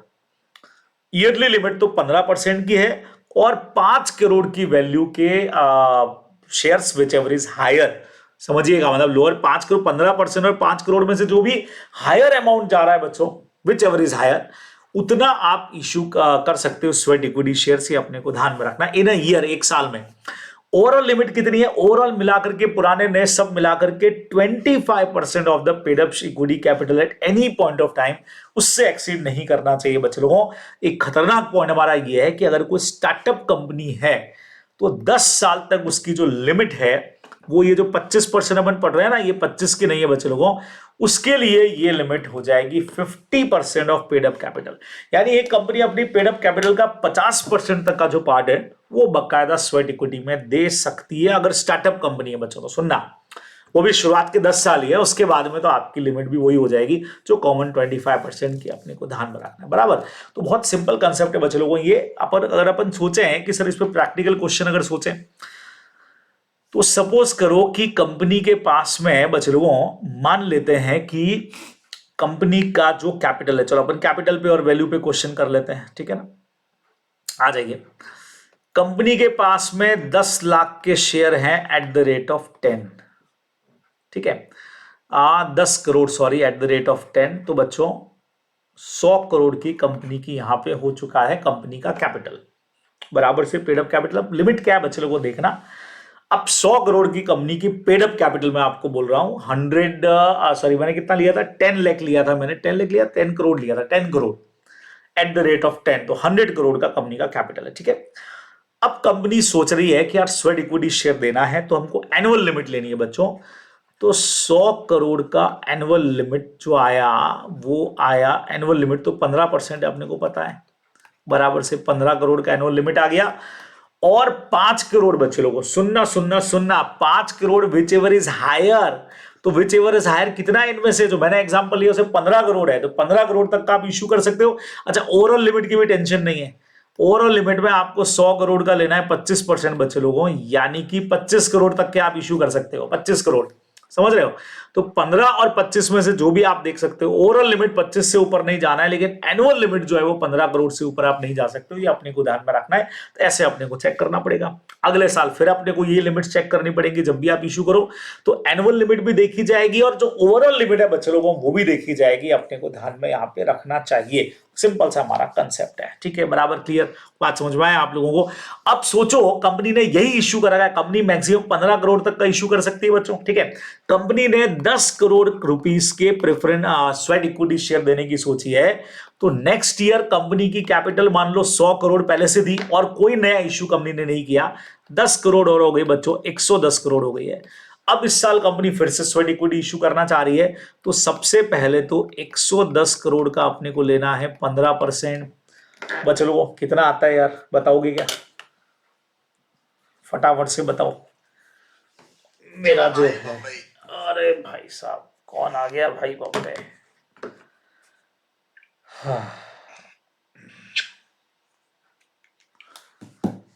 Yearly limit तो 15% की है और 5 करोड़ की वैल्यू के shares whichever is higher, समझिएगा, मतलब लोअर 5 करोड़ 15% और 5 करोड़ में से जो भी हायर अमाउंट जा रहा है बच्चों, विच एवर इज हायर, उतना आप इश्यू कर सकते हो स्वेट इक्विटी शेयर से, अपने को ध्यान में रखना इन अ ईयर, एक साल में। ओवरऑल लिमिट कितनी है, ओवरऑल मिलाकर के पुराने नए सब मिलाकर के 25% of the paid up equity capital at any point of time, उससे एक्सीड नहीं करना चाहिए बच्चे लोगों। एक खतरनाक पॉइंट हमारा ये है कि अगर कोई स्टार्टअप कंपनी है तो 10 साल तक उसकी जो लिमिट है वो ये जो 25% अपन पढ़ रहे हैं ना, ये 25 की नहीं है बच्चे लोगों, उसके लिए ये लिमिट हो जाएगी 50% ऑफ पेड अप कैपिटल, यानी एक कंपनी अपनी पेड अप कैपिटल का 50% तक का जो पार्ट है वो बकायदा स्वेट इक्विटी में दे सकती है, अगर स्टार्टअप कंपनी है बच्चों। तो सुनना, वो भी शुरुआत के 10 साल ही है, उसके बाद में तो आपकी लिमिट भी वही हो जाएगी जो कॉमन 25% की, अपने को ध्यान में रखना है, बराबर। तो बहुत सिंपल कंसेप्ट है बच्चे लोगों ये। अगर अपन सोचे कि सर इस पर प्रैक्टिकल क्वेश्चन अगर सोचें, तो सपोज करो कि कंपनी के पास में बच्चे लोगों, मान लेते हैं कि कंपनी का जो कैपिटल है, चलो अपन कैपिटल पे और वैल्यू पे क्वेश्चन कर लेते हैं, ठीक है ना, आ जाइए। कंपनी के पास में 10 लाख के शेयर हैं एट द रेट ऑफ 10, ठीक है, 10 crore sorry, eight the rate of 10, तो बच्चों 100 करोड़ की कंपनी की यहां पे हो चुका है कंपनी का कैपिटल, बराबर से पेड अप कैपिटल। लिमिट क्या है बच्चे लोगों को देखना, अब 100 करोड़ की कंपनी की पेड अप कैपिटल मैं आपको बोल रहा हूं 100 सॉरी मैंने कितना लिया था, 10 लाख लिया था मैंने, 10 लाख लिया, 10 करोड़ लिया था, 10 crore eight the rate of 10, तो 100 करोड़ का कंपनी का कैपिटल है, ठीक है। अब कंपनी सोच रही है कि यार स्वेट इक्विटी शेयर देना है तो हमको एनुअल लिमिट लेनी है बच्चों, तो 100 करोड़ का एनुअल लिमिट जो आया वो आया, एनुअल लिमिट तो 15% अपने को पता है, बराबर से 15 करोड़ का एनुअल लिमिट आ गया। और 5 करोड़ बच्चे लोगों, सुनना सुनना सुनना, 5 crore whichever is higher, तो विच एवर इज हायर कितना इनमें से, जो मैंने एग्जांपल लिया उसे 15 करोड़ है, तो 15 करोड़ तक का आप इश्यू कर सकते हो। अच्छा, ओवरऑल लिमिट की भी टेंशन नहीं है, ओवरऑल लिमिट में आपको 100 करोड़ का लेना है 25% बच्चे लोगों, यानी कि 25 करोड़ तक के आप इश्यू कर सकते हो, 25 करोड़, समझ रहे हो। तो 15 और 25 में से जो भी आप देख सकते हो, ओवरऑल लिमिट 25 से ऊपर नहीं जाना है, लेकिन एनुअल लिमिट जो है वो 15 करोड़ से ऊपर आप नहीं जा सकते हो, ये अपने को ध्यान में रखना है। तो ऐसे अपने को चेक करना पड़ेगा, अगले साल फिर अपने को ये लिमिट चेक करनी पड़ेगी जब भी आप इशू करो, तो एनुअल लिमिट भी देखी जाएगी और जो ओवरऑल लिमिट है बच्चे लोगों वो भी देखी जाएगी, अपने को ध्यान में यहाँ पे रखना चाहिए। सिंपल सा हमारा कंसेप्ट है, ठीक है, बराबर क्लियर, बात समझ में आया आप लोगों को। अब सोचो कंपनी ने यही इश्यू करा है, कंपनी मैक्सिमम 15 करोड़ तक का इश्यू कर सकती है बच्चों, ठीक है। कंपनी ने 10 करोड़ रुपीस के प्रेफरेंस स्वेट इक्विटी शेयर देने की सोची है, तो नेक्स्ट ईयर कंपनी की कैपिटल मान लो 100 करोड़ पहले से थी और कोई नया इश्यू कंपनी ने नहीं किया, 10 करोड़ और हो गई बच्चों, 110 करोड़ हो गई है। अब इस साल कंपनी फिर से स्वेट इक्विटी इशू करना चाह रही है, तो सबसे पहले तो 110 करोड़ का अपने को लेना है 15%। बच्चे लोगों कितना आता है यार, बताओगे क्या, फटाफट से बताओ। मेरा जो है, अरे भाई साहब कौन आ गया भाई, बाप रे।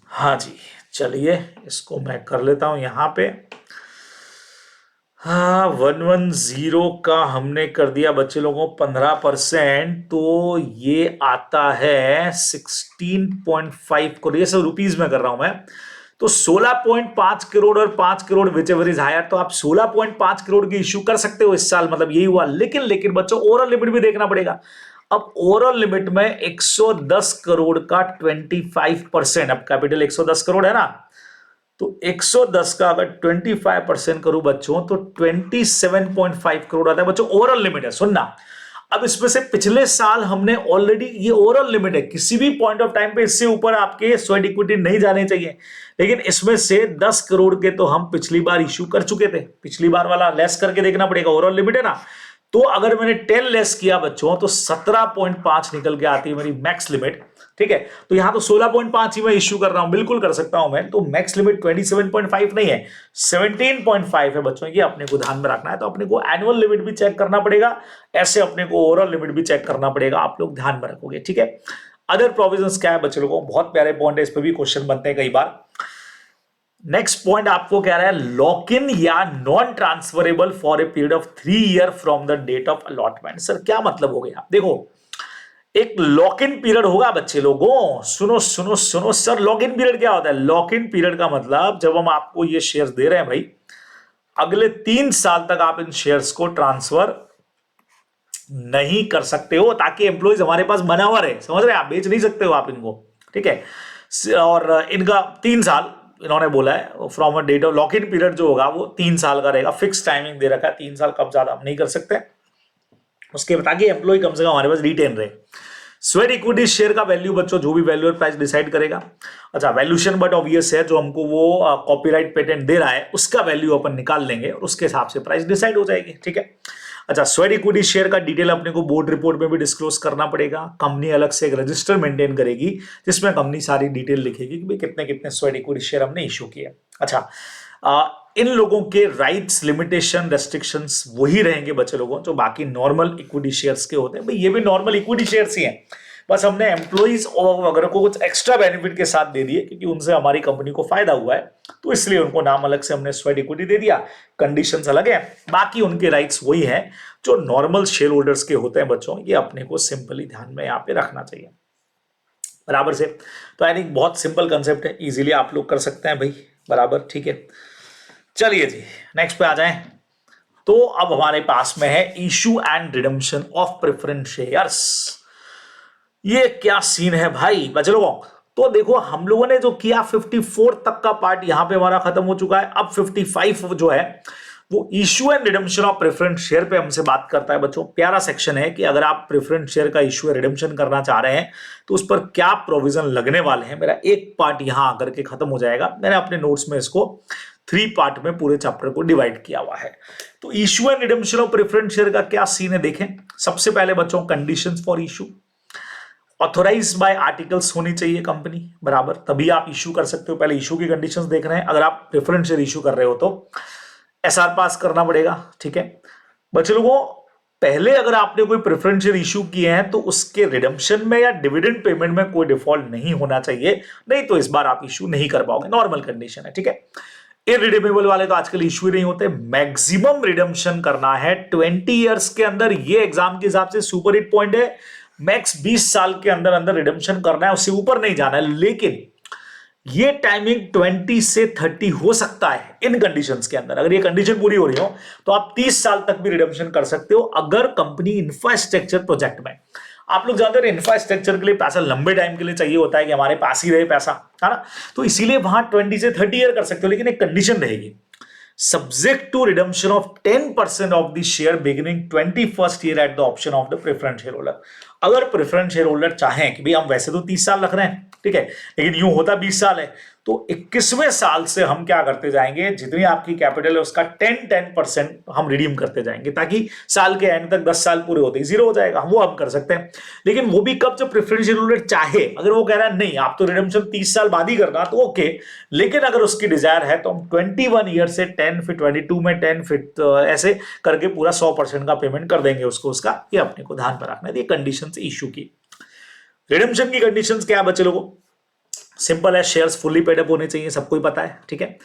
हाँ जी, चलिए इसको मैं कर लेता हूं यहां पे। हाँ 110 का हमने कर दिया बच्चे लोगों 15%, तो ये आता है 16.5 करोड़। ये सब रुपीज में कर रहा हूं मैं। तो 16.5 करोड़ और 5 crore whichever is higher, तो आप 16.5 करोड़ की इश्यू कर सकते हो इस साल, मतलब यही हुआ। लेकिन लेकिन बच्चों ओवरऑल लिमिट भी देखना पड़ेगा। अब ओवरऑल लिमिट में 110 करोड़ का 25%, अब कैपिटल 110 करोड़ है ना, तो 110 का अगर 25% करूं बच्चों तो 27.5 करोड़ आता है बच्चों, ओवरऑल लिमिट है। सुनना, अब इसमें से पिछले साल हमने ऑलरेडी, ये ओवरऑल लिमिट है, किसी भी पॉइंट ऑफ टाइम पे इससे ऊपर आपके स्वेट इक्विटी नहीं जाने चाहिए, लेकिन इसमें से 10 करोड़ के तो हम पिछली बार इश्यू कर चुके थे। पिछली बार वाला लेस करके देखना पड़ेगा, ओवरऑल लिमिट है ना। तो अगर मैंने 10 लेस किया बच्चों तो 17.5 निकल के आती है मेरी मैक्स लिमिट। ठीक है, तो यहां तो 16.5 ही मैं इश्यू कर रहा हूं, बिल्कुल कर सकता हूं मैं। तो मैक्स लिमिट 27.5 नहीं है, 17.5 है बच्चों। ये अपने को ध्यान में रखना है। तो अपने को एनुअल लिमिट भी चेक करना पड़ेगा, ऐसे अपने को ओवरऑल लिमिट भी चेक करना पड़ेगा। आप लोग ध्यान में रखोगे, ठीक है। अदर प्रोविजंस क्या है बच्चे लोगों, बहुत प्यारे पॉइंट है, इस पर भी क्वेश्चन बनते हैं कई बार। नेक्स्ट पॉइंट आपको कह रहा है लॉक इन या non transferable for a period of 3 year from the date of allotment. Sir क्या मतलब हो गया, देखो एक लॉक इन पीरियड होगा बच्चे लोगों, सुनो सुनो सुनो। सर लॉक इन पीरियड क्या होता है? लॉक इन पीरियड का मतलब जब हम आपको ये शेयर्स दे रहे हैं भाई, अगले 3 साल तक आप इन शेयर्स को ट्रांसफर नहीं कर सकते हो, ताकि एम्प्लॉइज हमारे पास बना हुआ रहे, समझ रहे हैं? आप बेच नहीं सकते हो आप इनको, ठीक है। और इनका 3 साल इन्होंने बोला है, from a date of lock in period जो होगा वो 3 साल का रहेगा, फिक्स टाइमिंग दे रखा है 3 साल, कब ज्यादा हम नहीं कर सकते उसके, ताकि एम्प्लॉय कम से कम हमारे पास रिटेन रहे। स्वेट इक्विटी शेयर का वैल्यू बच्चों जो भी वैल्यू प्राइस डिसाइड करेगा। अच्छा वैल्यूएशन बट ऑब्वियस है, जो हमको वो कॉपीराइट पेटेंट दे रहा है उसका वैल्यू अपन निकाल लेंगे और उसके हिसाब से प्राइस डिसाइड हो जाएगी, ठीक है। अच्छा स्वेट इक्विटी शेयर का डिटेल अपने को बोर्ड रिपोर्ट में भी डिस्क्लोज करना पड़ेगा। कंपनी अलग से एक रजिस्टर मेंटेन करेगी जिसमें कंपनी सारी डिटेल लिखेगी कि भाई कितने कितने स्वेट इक्विटी शेयर हमने इश्यू किए। अच्छा इन लोगों के राइट्स, लिमिटेशन, रेस्ट्रिक्शंस वही रहेंगे बच्चे लोगों जो बाकी नॉर्मल इक्विटी शेयर्स के होते हैं। भाई ये भी नॉर्मल इक्विटी शेयर्स ही हैं, बस हमने एम्प्लॉइज और वगैरह को कुछ एक्स्ट्रा बेनिफिट के साथ दे दिए क्योंकि उनसे हमारी कंपनी को फायदा हुआ है, तो इसलिए उनको नाम अलग से हमने स्वेट इक्विटी दे दिया, कंडीशंस अलग है। बाकी उनके राइट्स वही हैं जो नॉर्मल शेयर होल्डर्स के होते हैं बच्चों। ये अपने को सिंपली ध्यान में यहाँ पे रखना चाहिए, बराबर से। तो आई थिंक बहुत सिंपल कंसेप्ट है, इजीली आप लोग कर सकते हैं भाई, बराबर, ठीक है। चलिए जी नेक्स्ट पे आ जाएं। तो अब हमारे पास में है issue and redemption of preference shares. ये क्या सीन है भाई बच्चे लोगों। तो देखो हम लोगों ने जो किया 54 तक का पार्ट यहां पे हमारा खत्म हो चुका है। अब 55 जो है वो issue and redemption of preference share पे हमसे बात करता है बच्चों। प्यारा सेक्शन है कि अगर आप प्रेफरेंस शेयर का इशू या रिडम्पशन करना चाह रहे हैं तो उस पर क्या प्रोविजन लगने वाले हैं। मेरा एक पार्ट यहां आकर के खत्म हो जाएगा। मैंने अपने नोट्स में इसको 3 पार्ट में पूरे चैप्टर को डिवाइड किया हुआ है। तो issue and redemption of preference share का क्या सीन है देखें। सबसे पहले बच्चों conditions for issue, authorise by articles होनी चाहिए कंपनी, बराबर, तभी आप इशू कर सकते हो। पहले इशू की कंडीशंस देख रहे हैं। अगर आप प्रेफरेंस शेयर इशू कर रहे हो तो एसआर पास करना पड़ेगा, ठीक है बच्चे लोगों। पहले अगर आपने कोई प्रेफरेंस शेयर इशू किए हैं तो उसके रिडम्पशन में या डिविडेंड पेमेंट में कोई डिफॉल्ट नहीं होना चाहिए, नहीं तो इस बार आप इशू नहीं कर पाओगे, नॉर्मल कंडीशन है, ठीक है। इरिडीमेबल वाले तो आजकल इशू ही नहीं होते। मैक्सिमम रिडम्पशन करना है 20 इयर्स के अंदर, ये एग्जाम के हिसाब से सुपर हिट पॉइंट है। मैक्स 20 साल के अंदर अंदर रिडम्पशन करना है, उससे ऊपर नहीं जाना है। लेकिन ये टाइमिंग 20 से 30 हो सकता है इन कंडीशंस के अंदर। अगर ये कंडीशन पूरी हो रही हो तो आप 30 साल तक भी रिडम्पशन कर सकते हो, अगर कंपनी इंफ्रास्ट्रक्चर प्रोजेक्ट में। आप लोग जानते हैं इंफ्रास्ट्रक्चर के लिए पैसा लंबे टाइम के लिए चाहिए होता है कि हमारे पास ही रहे पैसा, है ना। तो इसीलिए वहां 20 से 30 ईयर कर सकते हो, लेकिन एक कंडीशन रहेगी, subject to redemption of 10% of the share beginning 21st year at the option of the preference shareholder। अगर प्रेफरेंस शेयर होल्डर चाहें कि भाई हम वैसे तो 30 साल रख रहे हैं, ठीक है, लेकिन यूं होता 20 साल है, तो 21वें साल से हम क्या करते जाएंगे, जितनी आपकी कैपिटल है उसका 10% हम रिडीम करते जाएंगे, ताकि साल के एंड तक 10 साल पूरे होते ही जीरो हो जाएगा। वो हम कर सकते हैं, लेकिन वो भी कब, जब प्रेफरेंस शेयर होल्डर चाहे। अगर वो कह रहा है नहीं आप तो रिडम्पशन 30 साल बाद ही करना, तो ओके, लेकिन अगर उसकी डिजायर है तो हम 21 ईयर से 10, फिर 22 में 10, फिर ऐसे करके पूरा 100% का पेमेंट कर देंगे उसको उसका। ये अपने को ध्यान पर रखना है। ये कंडीशन इशू की, रिडम्पशन की कंडीशंस क्या है बच्चे लोगों, सिंपल है, शेयर्स फुल्ली पेड अप होने चाहिए, सबको ही पता है, ठीक है।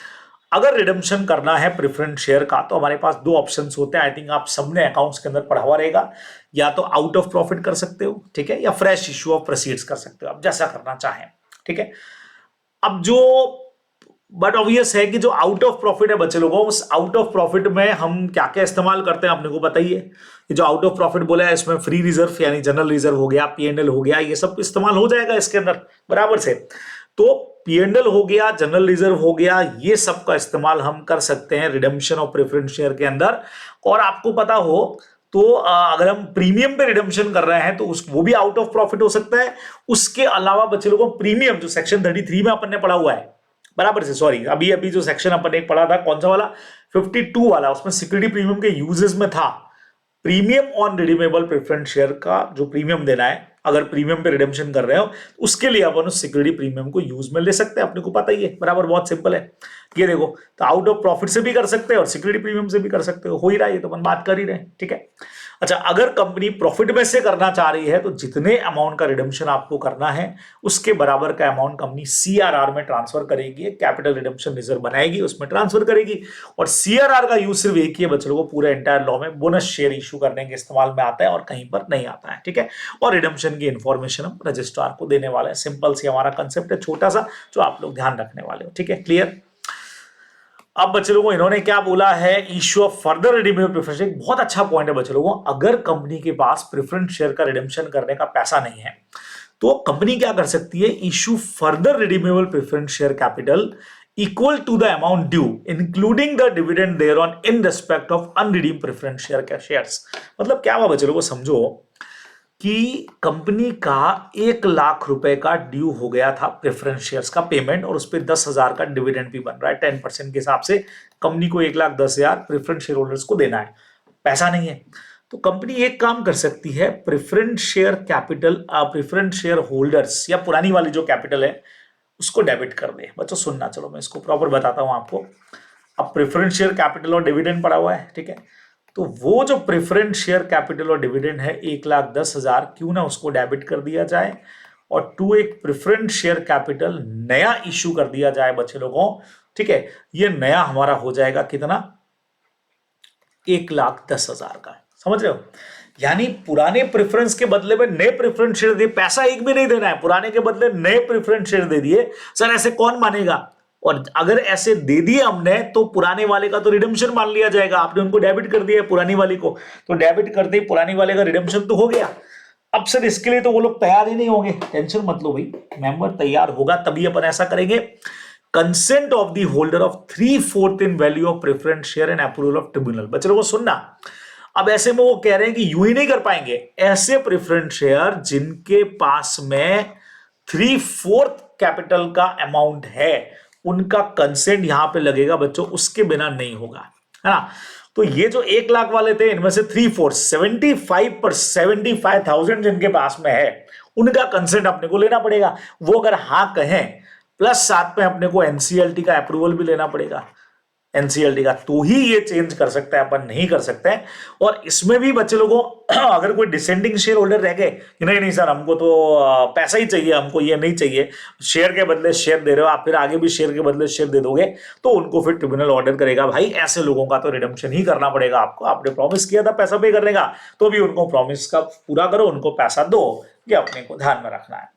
अगर रिडम्पशन करना है प्रेफरेंस शेयर का तो हमारे पास दो ऑप्शंस होते हैं। आई थिंक आप सबने अकाउंट्स के अंदर पढ़ा हुआ रहेगा, या तो आउट ऑफ प्रॉफिट कर सकते हो, ठीक है, या फ्रेश इश्यू ऑफ प्रोसीड्स कर सकते हो, आप जैसा करना चाहें, ठीक है। अब जो बट ऑब्वियस है कि जो आउट ऑफ प्रॉफिट है बच्चे लोगों, उस आउट ऑफ प्रॉफिट में हम क्या क्या इस्तेमाल करते हैं अपने को पता ही है। ये जो आउट ऑफ प्रॉफिट बोला है इसमें फ्री रिजर्व यानी जनरल रिजर्व हो गया, पीएनएल हो गया, ये सब इस्तेमाल हो जाएगा इसके अंदर बराबर से। तो पीएनएल हो गया, जनरल रिजर्व हो गया, ये सब का इस्तेमाल हम कर सकते हैं रिडम्पशन ऑफ प्रेफरेंस शेयर के अंदर। और आपको पता हो तो अगर हम प्रीमियम पे रिडम्पशन कर रहे हैं तो वो भी आउट ऑफ प्रॉफिट हो सकता है। उसके अलावा बच्चे लोगों प्रीमियम जो सेक्शन 33 में अपन ने पढ़ा हुआ है बराबर से, सॉरी अभी अभी जो सेक्शन अपन ने पढ़ा था कौन सा वाला, 52 वाला, उसमें सिक्योरिटी प्रीमियम के यूजेस में था premium on redeemable preference share का जो प्रीमियम देना है, अगर प्रीमियम पे रिडेम्पशन कर रहे हो उसके लिए अपन उस सिक्योरिटी प्रीमियम को यूज में ले सकते हैं, अपने को पता ही है बराबर, बहुत सिंपल है। ये देखो, तो आउट ऑफ प्रॉफिट से भी कर सकते हैं और सिक्योरिटी प्रीमियम से भी कर सकते हो ही रहा है, ये तो अपन बात कर ही रहे हैं, ठीक है। अच्छा, अगर कंपनी प्रॉफिट में से करना चाह रही है तो जितने अमाउंट का रिडेम्पशन आपको करना है उसके बराबर का अमाउंट कंपनी सीआरआर में ट्रांसफर करेगी, कैपिटल रिडेम्पशन रिजर्व बनाएगी, उसमें ट्रांसफर करेगी। और सीआरआर का यूज सिर्फ एक ही है बच्चों को, पूरे एंटायर लॉ में बोनस शेयर इशू करने के इस्तेमाल में आता है और कहीं पर नहीं आता है, ठीक है। और रिडेम्पशन की इंफॉर्मेशन हम रजिस्ट्रार को देने वाले हैं। सिंपल सी हमारा कंसेप्ट है, छोटा सा, जो आप लोग ध्यान रखने वाले हो, ठीक है, क्लियर। अब बच्चे लोगों इन्होंने क्या बोला है, issue of further redeemable preference share. बहुत अच्छा पॉइंट है बच्चे लोगों, अगर कंपनी के पास प्रेफरेंस शेयर का रिडेम्पशन करने का पैसा नहीं है तो कंपनी क्या कर सकती है, issue further redeemable preference share capital equal to the amount due including the dividend thereon in respect of unredeemed preference share का शेयर्स। मतलब क्या हुआ बच्चे लोगों, समझो कि कंपनी का 1 लाख रुपए का ड्यू हो गया था प्रेफरेंस शेयर्स का पेमेंट, और उस पर 10,000 का डिविडेंड भी बन रहा है 10% के हिसाब से। कंपनी को 1,10,000 प्रेफरेंस शेयर होल्डर्स को देना है, पैसा नहीं है, तो कंपनी एक काम कर सकती है, preference share capital preference share holders या पुरानी वाली जो कैपिटल है उसको डेबिट कर दे। बच्चों सुनना, चलो मैं इसको प्रॉपर बताता हूं आपको। अब प्रेफरेंस शेयर कैपिटल और डिविडेंड पड़ा हुआ है, ठीक है, तो वो जो प्रेफरेंस शेयर कैपिटल और डिविडेंड है 1,10,000, क्यों ना उसको डेबिट कर दिया जाए और टू एक प्रेफरेंस शेयर कैपिटल नया इश्यू कर दिया जाए बच्चे लोगों, ठीक है। ये नया हमारा हो जाएगा कितना, 1,10,000 का, समझ रहे हो। यानी पुराने प्रेफरेंस के बदले में नए प्रेफरेंस शेयर दिए, पैसा एक भी नहीं देना है, पुराने के बदले नए प्रेफरेंस शेयर दे दिए। सर ऐसे कौन मानेगा, और अगर ऐसे दे दिए हमने तो पुराने वाले का तो रिडेम्पशन मान लिया जाएगा। आपने उनको डेबिट कर दिया पुरानी वाली को, तो डेबिट कर दी, पुरानी वाले का रिडेम्पशन तो हो गया। अब सर इसके लिए तो वो लोग तैयार ही नहीं होंगे, टेंशन मत लो भाई, मेंबर तैयार होगा तभी अपन ऐसा करेंगे। Consent of the holder of 3/4 in value of preference share and approval of tribunal. बच्चे लोगों सुनना, अब ऐसे में वो कह रहे हैं कि यूं ही नहीं कर पाएंगे, ऐसे प्रेफरेंस शेयर जिनके पास में 3/4 कैपिटल का अमाउंट है उनका कंसेंट यहां पे लगेगा बच्चों, उसके बिना नहीं होगा, है ना। तो ये जो 1 लाख वाले थे इनमें से 3/4 75,000 जिनके पास में है उनका कंसेंट अपने को लेना पड़ेगा। वो अगर हाँ कहें प्लस साथ में अपने को एनसीएलटी का अप्रूवल भी लेना पड़ेगा, एनसीएलटी का, तो ही ये चेंज कर सकता है, अपन नहीं कर सकते हैं। और इसमें भी बच्चे लोगों अगर कोई डिसेंडिंग शेयर होल्डर रह गए कि नहीं नहीं सर हमको तो पैसा ही चाहिए, हमको ये नहीं चाहिए, शेयर के बदले शेयर दे रहे हो आप, फिर आगे भी शेयर के बदले शेयर दे दोगे, तो उनको फिर ट्रिब्यूनल ऑर्डर करेगा, भाई ऐसे लोगों का तो रिडेम्पशन ही करना पड़ेगा आपको, आपने प्रॉमिस किया था पैसा पे करने का, तो भी उनको प्रॉमिस का पूरा करो, उनको पैसा दो, ये अपने को ध्यान में रखना है।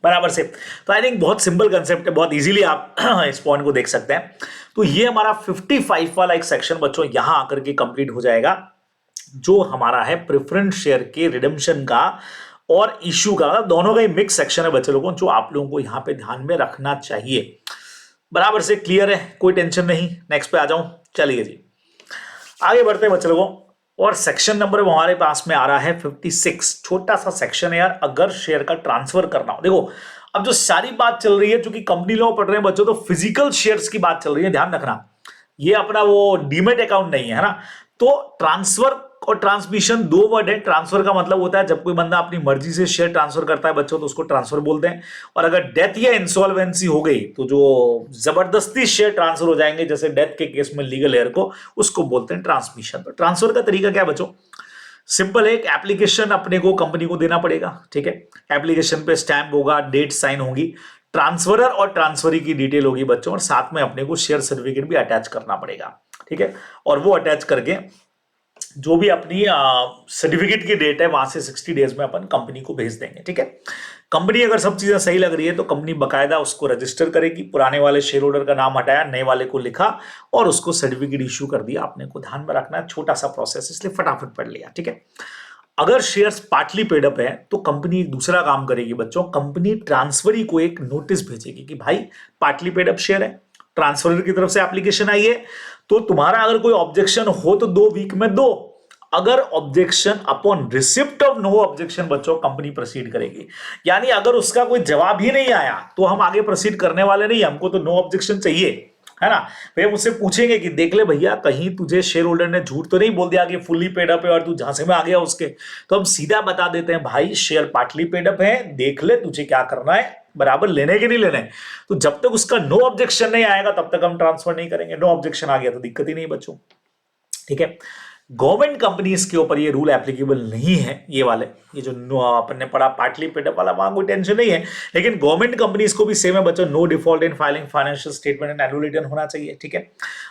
बराबर से, तो आई थिंक बहुत सिंपल कंसेप्ट है, बहुत इजीली आप इस पॉइंट को देख सकते हैं। तो ये हमारा 55 वाला एक सेक्शन बच्चों यहां आकर के कंप्लीट हो जाएगा, जो हमारा है प्रेफरेंस शेयर के रिडेम्पशन का और इश्यू का, मतलब दोनों का ही मिक्स सेक्शन है बच्चे लोगों, जो आप लोगों को यहां पे ध्यान में रखना चाहिए। बराबर से क्लियर है, कोई टेंशन नहीं। नेक्स्ट पे आ जाऊं, चलिए जी आगे बढ़ते हैं बच्चे लोगों। और सेक्शन नंबर हमारे पास में आ रहा है 56, छोटा सा सेक्शन है यार, अगर शेयर का ट्रांसफर करना हो। देखो अब जो सारी बात चल रही है, चूंकि कंपनी लॉ पढ़ रहे हैं बच्चों, तो फिजिकल शेयर्स की बात चल रही है, ध्यान रखना, ये अपना वो डीमेट अकाउंट नहीं है ना। तो ट्रांसफर और ट्रांसमिशन दो वर्ड है। ट्रांसफर का मतलब होता है जब कोई बंदा अपनी मर्जी से शेयर ट्रांसफर करता है बच्चों, तो उसको ट्रांसफर बोलते हैं। और अगर डेथ या इंसॉल्वेंसी हो गई तो जो जबरदस्ती शेयर ट्रांसफर हो जाएंगे, जैसे डेथ के केस में लीगल हेयर को, उसको बोलते हैं ट्रांसमिशन। तो ट्रांसफर का तरीका क्या है बच्चों, सिंपल है, एक एप्लीकेशन अपने को कंपनी को देना पड़ेगा, ठीक है। एप्लीकेशन पे स्टैंप होगा, डेट साइन होगी, ट्रांसफरर और ट्रांसफरी की डिटेल होगी बच्चों, और साथ में अपने को शेयर सर्टिफिकेट भी अटैच करना पड़ेगा, ठीक है। और वो अटैच करके जो भी अपनी सर्टिफिकेट की डेट है वहां से 60 डेज में अपन कंपनी को भेज देंगे, ठीक है। कंपनी अगर सब चीजें सही लग रही है तो कंपनी बकायदा उसको रजिस्टर करेगी, पुराने वाले शेयर होल्डर का नाम हटाया, नए वाले को लिखा और उसको सर्टिफिकेट इश्यू कर दिया। आपने को ध्यान में रखना है, छोटा सा प्रोसेस, इसलिए फटाफट पढ़ लिया, ठीक है। अगर शेयर्स पार्टली पेड अप है तो कंपनी एक दूसरा काम करेगी बच्चों, कंपनी ट्रांसफरी को एक नोटिस भेजेगी कि भाई पार्टली पेड अप शेयर है, ट्रांसफर की तरफ से एप्लीकेशन आई है, तो तुम्हारा अगर कोई ऑब्जेक्शन हो तो 2 वीक में दो। अगर objection upon receipt of no objection बच्चों कंपनी प्रोसीड करेगी, यानी अगर उसका कोई जवाब ही नहीं आया तो हम आगे प्रोसीड करने वाले नहीं, हमको तो नो ऑब्जेक्शन चाहिए, है ना। वे मुझसे पूछेंगे कि देख ले भैया कहीं तुझे शेयर होल्डर ने झूठ तो नहीं बोल दिया कि फुल्ली पेड अप है और तू झांसे में आ गया उसके, तो हम सीधा बता देते हैं भाई शेयर पार्टली पेड अप है, देख ले तुझे क्या करना है, बराबर लेने के नहीं लेने। तो जब तक उसका नो ऑब्जेक्शन नहीं आएगा तब तक हम ट्रांसफर नहीं करेंगे, नो ऑब्जेक्शन आ गया तो दिक्कत ही नहीं बच्चों, ठीक है। गवर्नमेंट कंपनीज के ऊपर ये रूल एप्लीकेबल नहीं है, ये वाले, ये जो अपन ने पढ़ा पार्टली पेड अप वाला, वहां कोई टेंशन नहीं है, लेकिन गवर्नमेंट कंपनीज को भी सेम है बच्चों, no default in filing financial statement and annual return होना चाहिए, ठीक है।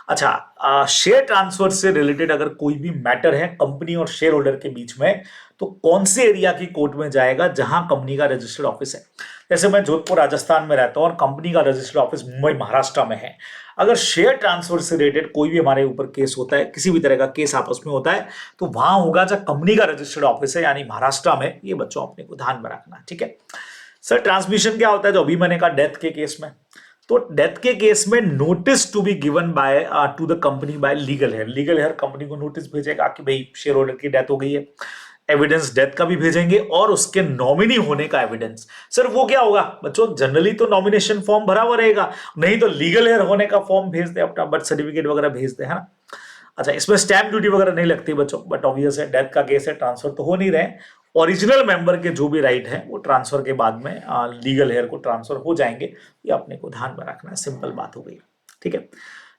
अच्छा, शेयर ट्रांसफर से रिलेटेड अगर कोई भी मैटर है कंपनी और शेयर होल्डर के बीच में तो कौन से एरिया की कोर्ट में जाएगा, जहां कंपनी का रजिस्टर्ड ऑफिस है। जैसे मैं जोधपुर राजस्थान में रहता हूं और कंपनी का रजिस्टर्ड ऑफिस मुंबई महाराष्ट्र में है, अगर शेयर ट्रांसफर से रिलेटेड कोई भी हमारे ऊपर केस होता है, किसी भी तरह का केस आपस में होता है, तो वहां होगा जब कंपनी का रजिस्टर्ड ऑफिस है यानी महाराष्ट्र में, ये बच्चों अपने को ध्यान में रखना, ठीक है। सर ट्रांसमिशन क्या होता है, जो अभी मैंने कहा डेथ के केस में, तो डेथ के केस में notice to be given by to the company by legal heir, legal heir company को नोटिस भेजेगा कि भाई शेयर होल्डर की डेथ हो गई है, एविडेंस डेथ का भी भेजेंगे और उसके नॉमिनी होने का एविडेंस। सर वो क्या होगा बच्चों, जनरली तो नॉमिनेशन फॉर्म भरा हुआ रहेगा, नहीं तो लीगल हेयर होने का फॉर्म भेज दे, अपना बर्थ सर्टिफिकेट वगैरह भेज दे, है ना। अच्छा, इसमें स्टैंप ड्यूटी वगैरह नहीं लगती बच्चों, बट ऑब्वियस है डेथ का केस है, ट्रांसफर तो हो नहीं रहे, ओरिजिनल मेंबर के जो भी राइट है वो ट्रांसफर के बाद में लीगल हेयर को ट्रांसफर हो जाएंगे, ये अपने को ध्यान में रखना है, सिंपल बात हो गई, ठीक है।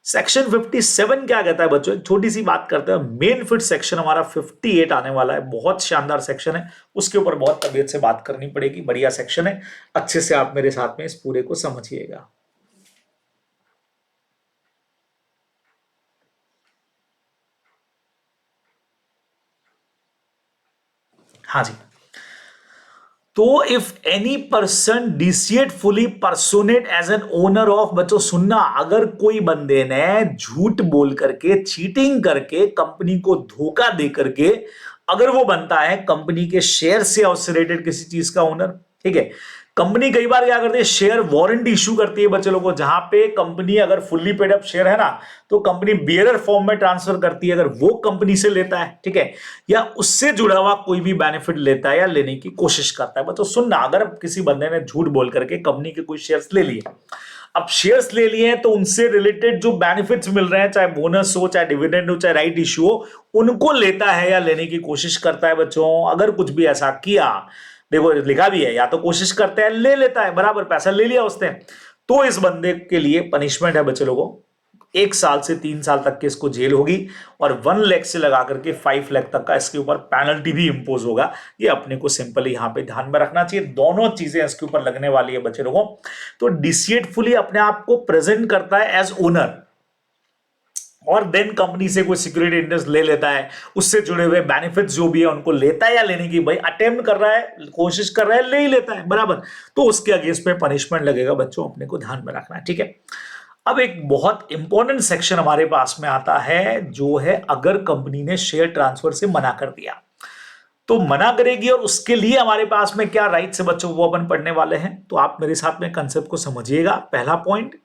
सेक्शन 57 क्या कहता है बच्चों, एक छोटी सी बात करते हैं, मेन फिट सेक्शन हमारा 58 आने वाला है, बहुत शानदार सेक्शन है, उसके ऊपर बहुत तबीयत से बात करनी पड़ेगी, बढ़िया सेक्शन है, अच्छे से आप मेरे साथ में इस पूरे को समझिएगा। हाँ जी, तो if any person deceitfully personate as an owner of, बच्चों सुनना, अगर कोई बंदे ने झूठ बोल करके, चीटिंग करके, कंपनी को धोखा दे करके अगर वो बनता है कंपनी के शेयर से और उससे रिलेटेड किसी चीज का ओनर, ठीक है। कंपनी कई बार क्या करती है, शेयर वारंट इशू करती है बच्चे लोगों को, जहां पे कंपनी अगर फुल्ली पेड अप शेयर है ना तो कंपनी बियरर फॉर्म में ट्रांसफर करती है, अगर वो कंपनी से लेता है, ठीक है, या उससे जुड़ा हुआ कोई भी बेनिफिट लेता है या लेने की कोशिश करता है। बच्चों सुनना, अगर किसी बंदे ने झूठ बोल करके कंपनी के कोई शेयर्स ले लिए, अब शेयर्स ले लिए हैं तो उनसे रिलेटेड जो बेनिफिट्स मिल रहे हैं, चाहे बोनस हो, चाहे डिविडेंड हो, चाहे राइट इश्यू हो, उनको लेता है या लेने की कोशिश करता है बच्चों। अगर कुछ भी ऐसा किया, देखो लिखा भी है, या तो कोशिश करता है ले लेता है, बराबर पैसा ले लिया उसने, तो इस बंदे के लिए पनिशमेंट है बच्चे लोगों, 1 साल से 3 साल तक की इसको जेल होगी और 1 लाख से लगा करके 5 लाख तक का इसके ऊपर पेनल्टी भी इंपोज होगा। ये अपने को सिंपली यहां पे ध्यान में रखना चाहिए, दोनों चीजें इसके ऊपर लगने वाली है बच्चे लोगों। तो डिसिएटफुली अपने आप को प्रेजेंट करता है एज ओनर और देन कंपनी से कोई सिक्योरिटी इंटरेस्ट ले लेता है, उससे जुड़े हुए बेनिफिट्स जो भी है उनको लेता है या लेने की, भाई अटेम्प्ट कर रहा है, कोशिश कर रहा है, ले ही लेता है, बराबर, तो उसके अगेंस्ट में पनिशमेंट लगेगा बच्चों, अपने को ध्यान में रखना है, ठीक है। अब एक बहुत इंपॉर्टेंट सेक्शन हमारे पास में आता है, जो है अगर कंपनी ने शेयर ट्रांसफर से मना कर दिया तो मना करेगी और उसके लिए हमारे पास में क्या राइट्स है बच्चों, वो अपन पढ़ने वाले हैं। तो आप मेरे साथ में कंसेप्ट को समझिएगा। पहला पॉइंट,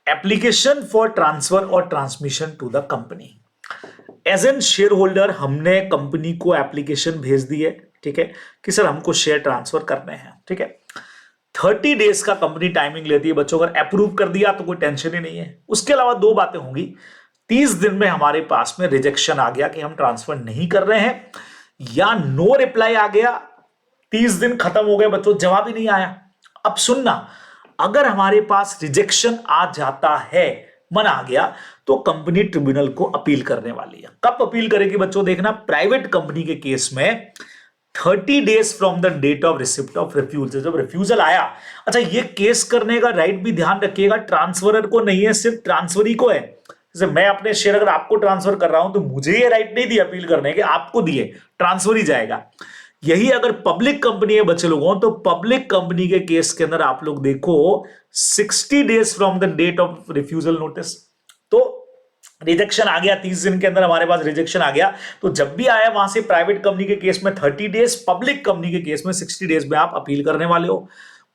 एप्लीकेशन फॉर ट्रांसफर और transmission to the company. As an share holder हमने कंपनी को एप्लीकेशन भेज दी है, ठीक है, कि सर हमको शेयर ट्रांसफर करने हैं, ठीक है। 30 डेज का कंपनी टाइमिंग लेती है बच्चों, अगर अप्रूव कर दिया तो कोई टेंशन ही नहीं है। उसके अलावा 2 बातें होंगी, 30 दिन में हमारे पास में रिजेक्शन आ गया कि हम ट्रांसफर नहीं कर रहे हैं, या नो रिप्लाई आ गया, 30 दिन खत्म हो गए बच्चों, जवाब ही नहीं आया। अब सुनना, अगर हमारे पास रिजेक्शन आ जाता है, मन आ गया, तो तो कंपनी ट्रिब्यूनल को अपील करने वाली है। कब अपील करेगी बच्चों, देखना, प्राइवेट कंपनी के केस में 30 days from the date of receipt of refusal, जब रिफ्यूजल आया। अच्छा, ये केस करने का राइट भी ध्यान रखिएगा, ट्रांसफरर को नहीं है, सिर्फ ट्रांसफरी को है। जैसे मैं अपने शेयर अगर आपको ट्रांसफर कर रहा हूं तो मुझे ये राइट नहीं दिया अपील करने के, आपको दिए, ट्रांसफर ही जाएगा। यही अगर पब्लिक कंपनी है बच्चे लोगों, तो पब्लिक कंपनी के केस के अंदर आप लोग देखो 60 days from the date of refusal notice. तो रिजेक्शन आ गया 30 दिन के अंदर, हमारे पास रिजेक्शन आ गया, तो जब भी आया वहां से प्राइवेट कंपनी के केस में 30 डेज, पब्लिक कंपनी के केस में 60 डेज में आप अपील करने वाले हो।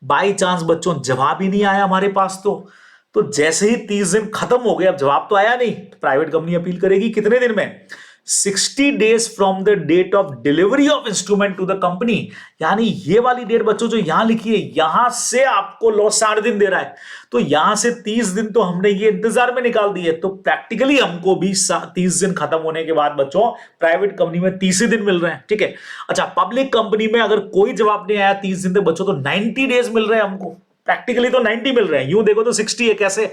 बाई चांस बच्चों जवाब ही नहीं आया हमारे पास, तो जैसे ही 30 दिन खत्म हो गए, अब जवाब तो आया नहीं, तो प्राइवेट कंपनी अपील करेगी कितने दिन में, 60 days from the date of delivery of instrument to the company. यानी ये वाली डेट बच्चों जो यहां लिखी है, यहां से आपको लॉ 60 दिन दे रहा है, तो यहां से 30 दिन तो हमने ये इंतजार में निकाल दिए, तो प्रैक्टिकली हमको भी 30 दिन खत्म होने के बाद बच्चों प्राइवेट कंपनी में 30 दिन मिल रहे हैं। ठीक है। अच्छा, पब्लिक कंपनी में अगर कोई जवाब नहीं आया 30 दिन तक बच्चों, तो 90 डेज मिल रहे हैं हमको, प्रैक्टिकली तो 90 मिल रहे हैं, यूं देखो तो 60 है। कैसे,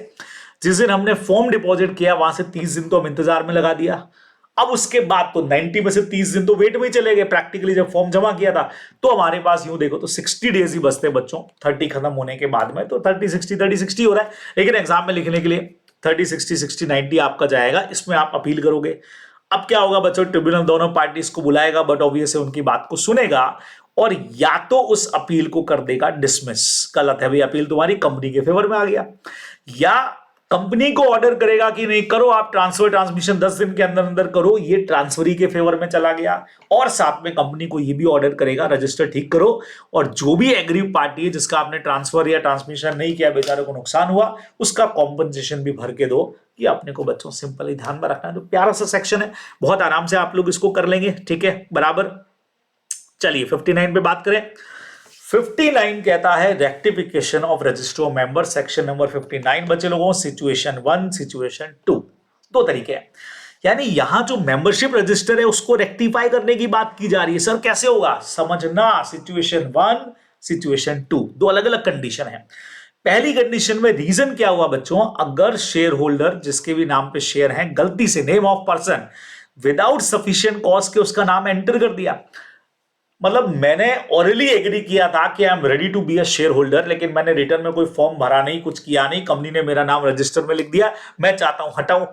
जिस दिन हमने फॉर्म डिपॉजिट किया वहां से 30 दिन तो हम इंतजार में लगा दिया, अब उसके बाद तो 90 में से 30 दिन तो वेट में ही चले गए, प्रैक्टिकली जब फॉर्म जमा किया था, तो हमारे पास यूं देखो तो 60 डेज ही बचते बच्चों 30 खत्म होने के बाद में, तो 30 60 हो रहा है, लेकिन एग्जाम में लिखने के लिए 30 60 60 90 आपका जाएगा, इसमें आप अपील करोगे। अब क्या होगा बच्चों, ट्रिब्यूनल दोनों पार्टीज को बुलाएगा, बट ऑब्वियसली उनकी बात को सुनेगा और या तो उस अपील को कर देगा डिसमिस, गलत है भाई, अपील तुम्हारी कंपनी के फेवर में आ गया, या कंपनी को ऑर्डर करेगा कि नहीं करो आप ट्रांसफर ट्रांसमिशन 10 दिन के अंदर अंदर करो, ये ट्रांसफरी के फेवर में चला गया, और साथ में कंपनी को ये भी ऑर्डर करेगा रजिस्टर ठीक करो, और जो भी एग्रीव पार्टी है जिसका आपने ट्रांसफर या ट्रांसमिशन नहीं किया, बेचारे को नुकसान हुआ, उसका कॉम्पनसेशन भी भर के दो। ये अपने को बच्चों सिंपल ही ध्यान में रखना है। तो प्यारा सा सेक्शन है, बहुत आराम से आप लोग इसको कर लेंगे। ठीक है, बराबर। चलिए 59 पे बात करें। 59 कहता है rectification of register of member, section number 59 बच्चे लोगों, सिचुएशन 1 सिचुएशन 2, दो तरीके हैं। यानी यहां जो मेंबरशिप रजिस्टर है उसको रेक्टिफाई करने की बात की जा रही है। सर कैसे होगा, समझना, सिचुएशन 1 सिचुएशन 2, दो अलग अलग कंडीशन है। पहली कंडीशन में रीजन क्या हुआ बच्चों, अगर शेयर होल्डर जिसके भी नाम पे शेयर है गलती से name of person without sufficient cause के उसका नाम एंटर कर दिया, मतलब मैंने ऑरली एग्री किया था कि I am ready to be a share holder, लेकिन मैंने रिटर्न में कोई फॉर्म भरा नहीं, कुछ किया नहीं, कंपनी ने मेरा नाम रजिस्टर में लिख दिया, मैं चाहता हूं हटाऊं,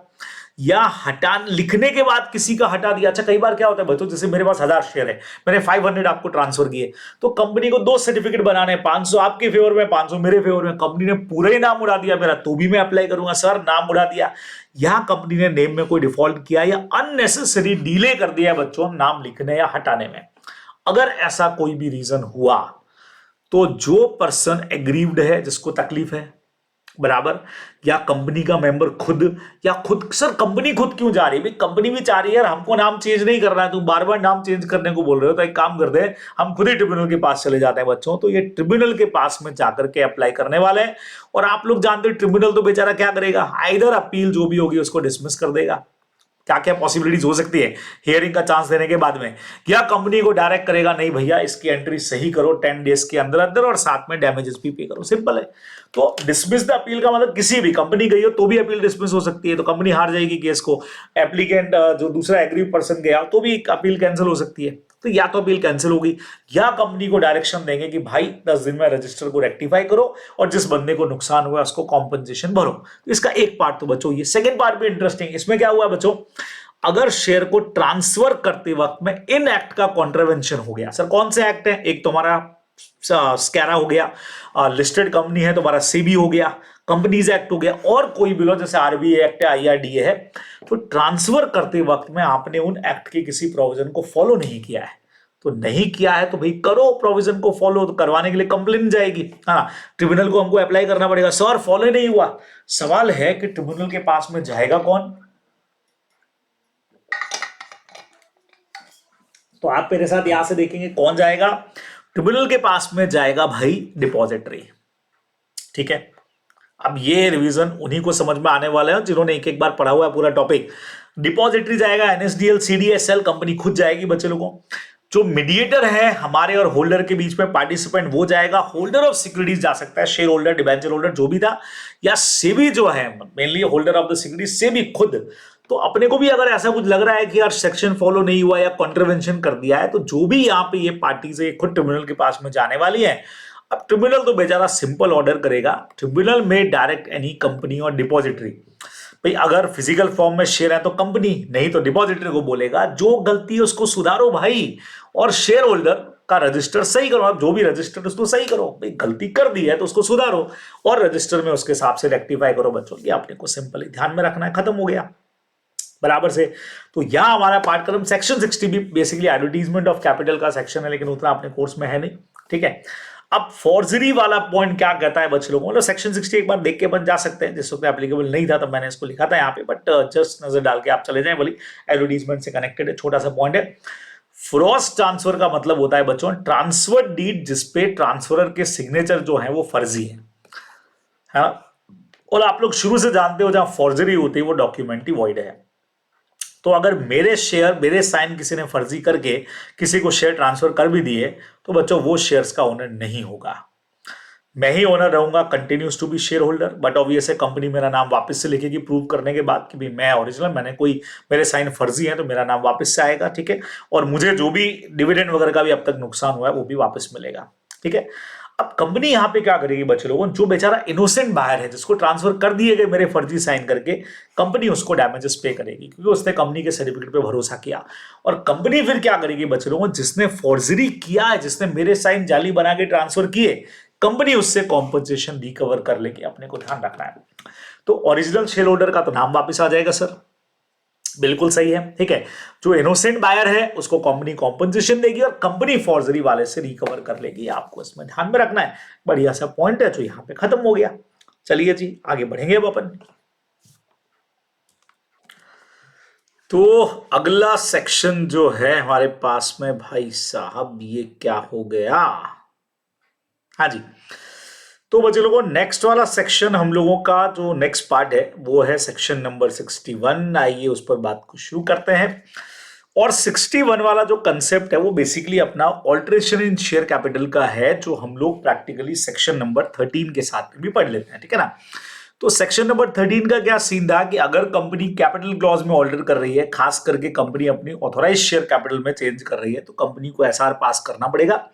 या हटा लिखने के बाद किसी का हटा दिया। अच्छा, कई बार क्या होता है बच्चों, जैसे मेरे पास 1000 शेयर है, मैंने 500 आपको ट्रांसफर किए, तो कंपनी को 2 सर्टिफिकेट बनाने, 500 आपके फेवर में, 500 मेरे फेवर में, कंपनी ने पूरा ही नाम उड़ा दिया मेरा, तो भी मैं अप्लाई करूंगा, सर नाम उड़ा दिया। यहां कंपनी ने नेम में कोई डिफॉल्ट किया या अननेसेसरी डिले कर दिया बच्चों नाम लिखने या हटाने में। अगर ऐसा कोई भी रीजन हुआ तो जो पर्सन एग्रीव्ड है, जिसको तकलीफ है, बराबर, या कंपनी का मेंबर खुद, या खुद, सर कंपनी खुद क्यों जा रही है भाई, कंपनी भी चाह रही है यार हमको नाम चेंज नहीं करना है, तुम बार बार नाम चेंज करने को बोल रहे हो, तो एक काम करते हैं हम खुद ही ट्रिब्यूनल के पास चले जाते हैं बच्चों। तो ये ट्रिब्यूनल के पास में जाकर के अप्लाई करने वाले हैं, और आप लोग जानते हो ट्रिब्यूनल तो बेचारा क्या करेगा, आइदर अपील जो भी होगी उसको डिसमिस कर देगा, क्या क्या पॉसिबिलिटीज हो सकती है हियरिंग का चांस देने के बाद में, या कंपनी को डायरेक्ट करेगा नहीं भैया इसकी एंट्री सही करो 10 डेज के अंदर अंदर और साथ में डैमेजेस भी पे करो, सिंपल है। तो डिसमिस द अपील का मतलब किसी भी कंपनी गई हो तो भी अपील डिसमिस हो सकती है, तो कंपनी हार जाएगी केस को, एप्लीकेंट जो दूसरा एग्रीव पर्सन गया तो भी अपील कैंसिल हो सकती है, तो या तो अपील कैंसिल होगी या कंपनी को डायरेक्शन देंगे कि भाई 10 दिन में रजिस्टर को रेक्टिफाई करो और जिस बंदे को नुकसान हुआ उसको कॉम्पनसेशन भरो। तो इसका एक पार्ट तो बच्चों ये, सेकंड पार्ट भी इंटरेस्टिंग, इसमें क्या हुआ बच्चों, अगर शेयर को ट्रांसफर करते वक्त में इन एक्ट का कॉन्ट्रावेंशन हो गया। सर कौन से एक्ट है, एक तो हमारा स्कैरा हो गया, लिस्टेड कंपनी है तो हमारा सीबी हो गया, कंपनीज एक्ट हो गया, और कोई भी लो जैसे आरबीआई एक्ट है, आईआरडीए है, तो ट्रांसफर करते वक्त में आपने उन एक्ट के किसी प्रोविजन को फॉलो नहीं किया है, तो नहीं किया है तो भाई करो प्रोविजन को फॉलो, तो करवाने के लिए कंप्लेन जाएगी, हाँ ट्रिब्यूनल को हमको अप्लाई करना पड़ेगा, सर फॉलो नहीं हुआ। सवाल है कि ट्रिब्यूनल के पास में जाएगा कौन, तो आप मेरे साथ यहां से देखेंगे कौन जाएगा, ट्रिब्यूनल के पास में जाएगा भाई डिपॉजिटरी। ठीक है, अब ये रिवीजन उन्हीं को समझ में आने वाला है जिन्होंने एक एक बार पढ़ा हुआ है पूरा टॉपिक। डिपॉजिटरी जाएगा, एनएसडीएल, सीडीएसएल, कंपनी खुद जाएगी बच्चे लोगों। जो मीडिएटर है हमारे और होल्डर के बीच में, पार्टिसिपेंट वो जाएगा, होल्डर ऑफ सिक्योरिटीज जा सकता है, शेयर होल्डर, डिबेंचर होल्डर जो भी था, या सेबी जो है mainly holder of the securities, SEBI खुद। तो अपने को भी अगर ऐसा कुछ लग रहा है कि यार सेक्शन फॉलो नहीं हुआ या कॉन्ट्रवेंशन कर दिया है, तो जो भी यहाँ पे ये पार्टी से खुद ट्रिब्यूनल के पास में जाने वाली है। अब ट्रिब्यूनल तो बेचारा सिंपल ऑर्डर करेगा, ट्रिब्यूनल में डायरेक्ट एनी कंपनी और डिपॉजिटरी, भाई अगर फिजिकल फॉर्म में शेयर है तो कंपनी, नहीं तो डिपॉजिटरी को बोलेगा जो गलती है उसको सुधारो भाई, और शेयर होल्डर का रजिस्टर सही करो। आप जो भी रजिस्टर उसको सही करो, भाई गलती कर दी है तो उसको सुधारो और रजिस्टर में उसके हिसाब से रेक्टिफाई करो बच्चों। ये आपने को सिंपली ध्यान में रखना है, खत्म हो गया बराबर से। तो यहां हमारा पाठ्यक्रम सेक्शन 60 भी बेसिकली एडवर्टीजमेंट ऑफ कैपिटल का सेक्शन है, लेकिन उतना अपने कोर्स में है नहीं, ठीक है। अब फॉर्जरी वाला पॉइंट क्या कहता है बच्चे लोगों, मतलब सेक्शन 60 एक बार देख के बन जा सकते हैं, जिस वक्त एप्लीकेबल नहीं था तब मैंने इसको लिखा था यहाँ पे, बट जस्ट नजर डाल के आप चले जाएं, बोली एडवर्टीजमेंट से कनेक्टेड है, छोटा सा पॉइंट है। फ्रॉस ट्रांसफर का मतलब होता है बच्चों ट्रांसफर डीड जिसपे ट्रांसफरर के सिग्नेचर जो है वो फर्जी है ना? और आप लोग शुरू से जानते हो जहां फॉर्जरी होती है वो डॉक्यूमेंट्री वॉइड है। तो अगर मेरे शेयर, मेरे साइन किसी ने फर्जी करके किसी को शेयर ट्रांसफर कर भी दिए तो बच्चों वो शेयर्स का ओनर नहीं होगा, मैं ही ओनर रहूंगा, continues to be share holder. But obvious है कंपनी मेरा नाम वापस से लिखेगी प्रूव करने के बाद कि भाई मैं ओरिजिनल, मैंने कोई मेरे साइन फर्जी है तो मेरा नाम वापस से आएगा, ठीक है। और मुझे जो भी डिविडेंड वगैरह का भी अब तक नुकसान हुआ है वो भी वापस मिलेगा, ठीक है। अब कंपनी यहां पे क्या करेगी बच्चे लोगों, जो बेचारा इनोसेंट बायर है जिसको ट्रांसफर कर दिए गए मेरे फर्जी साइन करके, कंपनी उसको डैमेजेस पे करेगी क्योंकि उसने कंपनी के सर्टिफिकेट पे भरोसा किया। और कंपनी फिर क्या करेगी बच्चे लोगों, जिसने फॉर्जरी किया है, जिसने मेरे साइन जाली बना के ट्रांसफर किए, कंपनी उससे कॉम्पनसेशन रिकवर कर लेगी, अपने को ध्यान रखना है। तो ओरिजिनल शेयर होल्डर का तो नाम वापस आ जाएगा सर, बिल्कुल सही है, ठीक है। जो इनोसेंट बायर है उसको कंपनी कॉम्पनसेशन देगी और कंपनी फॉर्जरी वाले से रिकवर कर लेगी, आपको इसमें ध्यान में रखना है। बढ़िया सा पॉइंट है जो यहां पे खत्म हो गया। चलिए जी आगे बढ़ेंगे अब अपन। तो अगला सेक्शन जो है हमारे पास में भाई साहब, ये क्या हो गया, हाँ जी। तो बच्चे लोगों नेक्स्ट वाला सेक्शन हम लोगों का जो नेक्स्ट पार्ट है वो है सेक्शन नंबर 61। आइए उस पर बात को शुरू करते हैं। और 61 वाला जो कंसेप्ट है वो बेसिकली अपना ऑल्टरेशन इन शेयर कैपिटल का है, जो हम लोग प्रैक्टिकली सेक्शन नंबर 13 के साथ भी पढ़ लेते हैं, ठीक है ना। तो सेक्शन नंबर 13 का क्या सीन था कि अगर कंपनी कैपिटल क्लॉज में ऑल्टर कर रही है, खास करके कंपनी अपनी ऑथोराइज शेयर कैपिटल में चेंज कर रही है, तो कंपनी को एसआर पास करना पड़ेगा।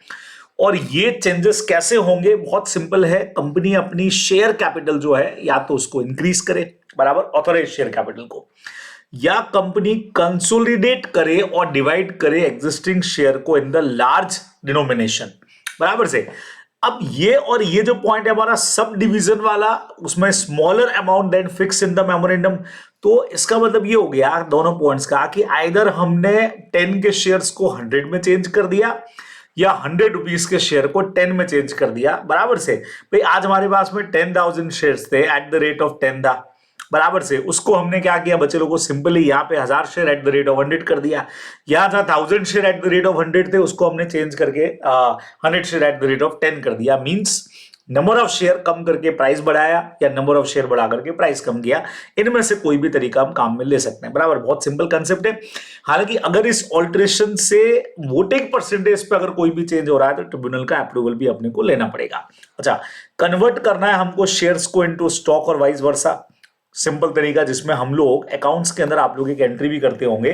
और ये चेंजेस कैसे होंगे, बहुत सिंपल है। कंपनी अपनी शेयर कैपिटल जो है या तो उसको इंक्रीज करे बराबर ऑथोराइज शेयर कैपिटल को, या कंपनी कंसोलिडेट करे और डिवाइड करे एग्जिस्टिंग शेयर को इन द लार्ज डिनोमिनेशन बराबर से। अब ये और ये जो पॉइंट है हमारा सब डिवीजन वाला, उसमें smaller amount than fix in the memorandum. तो इसका मतलब ये हो गया दोनों पॉइंट्स का कि आइदर हमने 10 के शेयर्स को 100 में चेंज कर दिया या 100 रुपीज के शेयर को 10 में चेंज कर दिया बराबर से। भाई आज हमारे पास में 10,000 शेयर्स थे एट द रेट ऑफ 10 दा बराबर से, उसको हमने क्या किया बच्चे लोगों को, सिंपली यहाँ पे 1000 share at the rate of 100 कर दिया। यहाँ जहां 1000 share at the rate of 100 थे उसको हमने चेंज करके 100 share at the rate of 10 कर दिया। मींस नंबर ऑफ शेयर कम करके प्राइस बढ़ाया या नंबर ऑफ शेयर बढ़ा करके प्राइस कम किया, इनमें से कोई भी तरीका हम काम में ले सकते हैं बराबर। बहुत सिंपल कंसेप्ट है। हालांकि अगर इस ऑल्टरेशन से वोटिंग परसेंटेज पे अगर कोई भी चेंज हो रहा है तो ट्रिब्यूनल का अप्रूवल भी अपने को लेना पड़ेगा। अच्छा, कन्वर्ट करना है हमको शेयर्स को इनटू स्टॉक और वाइस वर्सा, सिंपल तरीका जिसमें हम लोग अकाउंट्स के अंदर आप लोग एक एंट्री भी करते होंगे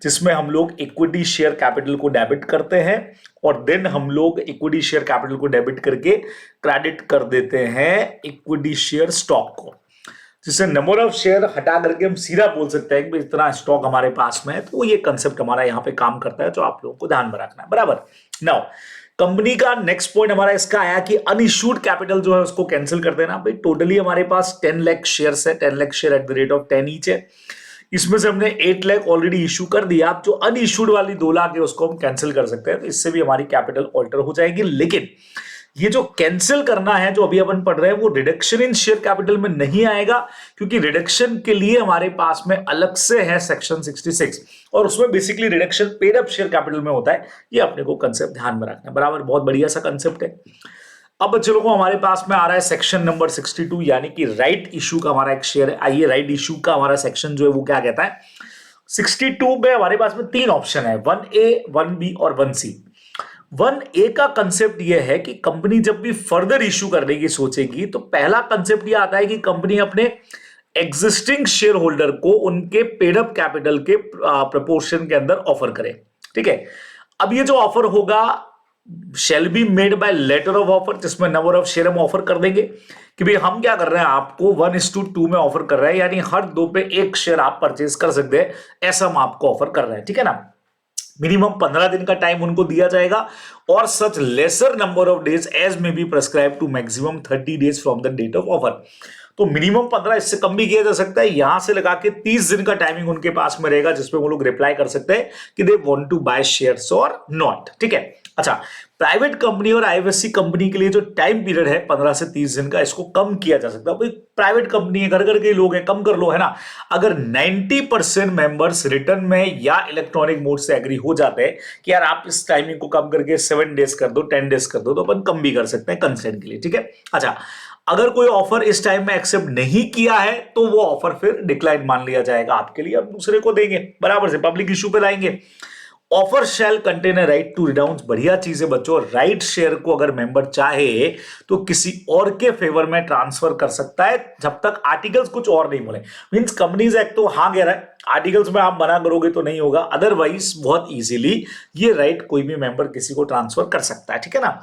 जिसमें हम लोग इक्विटी शेयर कैपिटल को डेबिट करते हैं और देन हम लोग इक्विटी शेयर कैपिटल को डेबिट करके क्रेडिट कर देते हैं इक्विटी शेयर स्टॉक को, जिससे नंबर ऑफ शेयर हटा करके हम सीधा बोल सकते हैं कि इतना स्टॉक हमारे पास में है। तो ये कंसेप्ट हमारा यहाँ पे काम करता है, जो आप लोगों को ध्यान में रखना है बराबर। नाउ कंपनी का नेक्स्ट पॉइंट हमारा इसका आया कि अनइश्यूड कैपिटल जो है उसको कैंसिल कर देना। भाई टोटली हमारे पास 10 लाख शेयर्स है, 10 lakh share at the rate of 10 each है। इसमें से हमने 8 लाख ऑलरेडी इश्यू कर दिया। आप जो अनइश्यूड वाली 2 लाख है उसको हम कैंसिल कर सकते हैं, तो इससे भी हमारी कैपिटल ऑल्टर हो जाएगी। लेकिन ये जो कैंसिल करना है जो अभी अपन पढ़ रहे हैं वो रिडक्शन इन शेयर कैपिटल में नहीं आएगा, क्योंकि रिडक्शन के लिए हमारे पास में अलग से है सेक्शन 66 और उसमें basically reduction paid up share capital में होता है। ये अपने को कंसेप्ट ध्यान में रखना है बराबर। बहुत बढ़िया सा कंसेप्ट है। अब बच्चे लोगों हमारे पास में आ रहा है सेक्शन नंबर 62 यानी कि राइट इशू का हमारा एक शेयर है। आइए राइट इशू का हमारा सेक्शन जो है वो क्या कहता है, 62 में हमारे पास में 3 ऑप्शन है, 1A, 1B और 1C। 1A का कंसेप्ट यह है कि कंपनी जब भी फर्दर इश्यू करने की सोचेगी तो पहला कंसेप्ट यह आता है कि कंपनी अपने एग्जिस्टिंग शेयर होल्डर को उनके पेड अप कैपिटल के प्रपोर्शन के अंदर ऑफर करे। ठीक है, अब ये जो ऑफर होगा shall be made by letter of offer, जिसमें नंबर ऑफ शेयर हम ऑफर कर देंगे कि भाई हम क्या कर रहे हैं, आपको 1:2 में ऑफर कर रहे हैं, यानी हर 2 पे 1 शेयर आप परचेज कर सकते हैं, ऐसा हम आपको ऑफर कर रहे हैं। ठीक है ना, मिनिमम 15 दिन का टाइम उनको दिया जाएगा और such lesser number of days as may be prescribe to maximum 30 days from the date of offer. तो मिनिमम 15, इससे कम भी किया जा सकता है, यहां से लगा के 30 दिन का टाइमिंग उनके पास में रहेगा, जिसमें वो लोग रिप्लाई कर सकते हैं कि they want to buy shares और नॉट। ठीक है, अच्छा, प्राइवेट कंपनी और आईएफएससी कंपनी के लिए जो टाइम पीरियड है 15 से 30 दिन का, इसको कम किया जा सकता है। भाई प्राइवेट कंपनी है, घर घर के लोग हैं, कम कर लो, है ना। अगर 90% मेंबर्स रिटर्न में या इलेक्ट्रॉनिक मोड से एग्री हो जाते हैं कि यार आप इस टाइमिंग को कम करके 7 डेज कर दो, 10 डेज कर दो, तो अपन कम भी कर सकते हैं कंसेंट के लिए। ठीक है, अच्छा, अगर कोई ऑफर इस टाइम में एक्सेप्ट नहीं किया है तो वो ऑफर फिर डिक्लाइन मान लिया जाएगा आपके लिए, अब दूसरे को देंगे, बराबर से पब्लिक इश्यू पे लाएंगे। Offer shall contain a right to renounce, बढ़िया चीज है बच्चों, राइट शेयर को अगर मेंबर चाहे तो किसी और के फेवर में ट्रांसफर कर सकता है, जब तक आर्टिकल्स कुछ और नहीं बोले। मींस कंपनीज एक्ट तो हाँ कह रहा है, आर्टिकल्स में आप मना करोगे तो नहीं होगा, अदरवाइज बहुत इजीली ये राइट कोई भी मेंबर किसी को ट्रांसफर कर सकता है। ठीक है ना,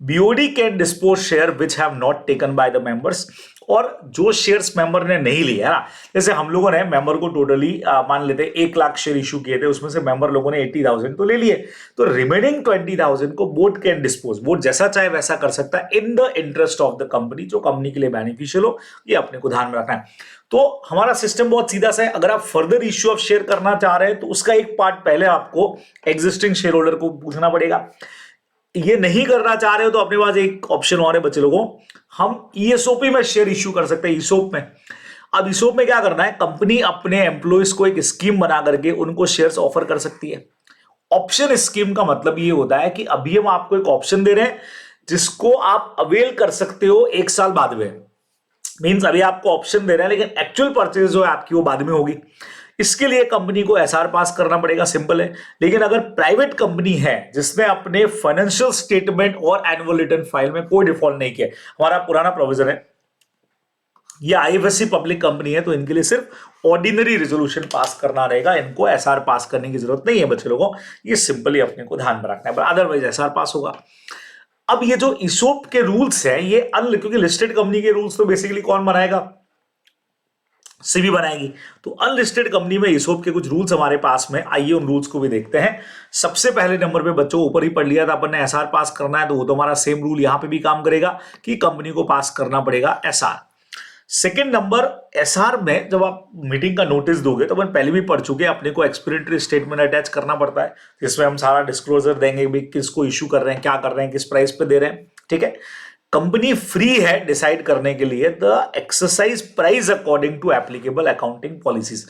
BOD can dispose share which have not taken by the members, और जो शेयर्स मेंबर ने नहीं लिए, है ना, जैसे हम लोगों ने मेंबर को टोटली मान लेते 1 लाख शेयर इशू किए थे, उसमें से मेंबर लोगों ने 80,000 तो ले लिए, तो रिमेनिंग 20,000 को बोर्ड कैन डिस्पोज, बोर्ड जैसा चाहे वैसा कर सकता है in the interest of the company, जो कंपनी के लिए बेनिफिशियल हो, ये अपने को ध्यान में रखना है। तो हमारा सिस्टम बहुत सीधा सा है, अगर आप फर्दर इश्यू ऑफ शेयर करना चाह रहे हैं तो उसका एक पार्ट पहले आपको एग्जिस्टिंग शेयर होल्डर को पूछना पड़ेगा। ये नहीं करना चाह रहे हो तो अपने पास एक ऑप्शन और है बच्चे लोगों, हम ईएसओपी में शेयर इश्यू कर सकते हैं, ईसोप में। अब ईसोप में क्या करना है, कंपनी अपने एम्प्लॉइज को एक स्कीम बना करके उनको शेयर्स ऑफर कर सकती है। ऑप्शन स्कीम का मतलब ये होता है कि अभी हम आपको एक ऑप्शन दे रहे हैं जिसको आप अवेल कर सकते हो 1 साल बाद में। मींस अभी आपको ऑप्शन दे रहे हैं लेकिन एक्चुअल परचेज जो है आपकी वो बाद में होगी। इसके लिए कंपनी को एसआर पास करना पड़ेगा, सिंपल है। लेकिन अगर प्राइवेट कंपनी है जिसने अपने फाइनेंशियल स्टेटमेंट और एनुअल रिटर्न फाइल में कोई डिफॉल्ट नहीं किया, हमारा पुराना प्रोविजन है, ये आईएफएससी पब्लिक कंपनी है, तो इनके लिए सिर्फ ऑर्डिनरी रेजोल्यूशन पास करना रहेगा, इनको एसआर पास करने की जरूरत नहीं है बच्चे लोगों, ये सिंपली अपने को ध्यान में रखना है, अदरवाइज एसआर पास होगा। अब ये जो ईसोप के रूल्स हैं ये क्योंकि लिस्टेड कंपनी के रूल्स तो बेसिकली कौन बनाएगा, सेबी बनाएगी, तो अनलिस्टेड कंपनी में ईसोप के कुछ रूल्स हमारे पास में, आइए उन रूल्स को भी देखते हैं। सबसे पहले नंबर पे बच्चों ऊपर ही पढ़ लिया था अपन ने, एसआर पास करना है, तो वो तो हमारा सेम रूल यहां पे भी काम करेगा कि कंपनी को पास करना पड़ेगा एसआर। सेकेंड नंबर, एसआर में जब आप मीटिंग का नोटिस दोगे तो अपन पहले भी पढ़ चुके हैं, अपने को एक्सप्लेनेटरी स्टेटमेंट अटैच करना पड़ता है, जिसमें हम सारा डिस्क्लोजर देंगे भी किसको इश्यू कर रहे हैं, क्या कर रहे हैं, किस प्राइस पे दे रहे हैं। ठीक है, कंपनी फ्री है डिसाइड करने के लिए the exercise price according to applicable accounting policies.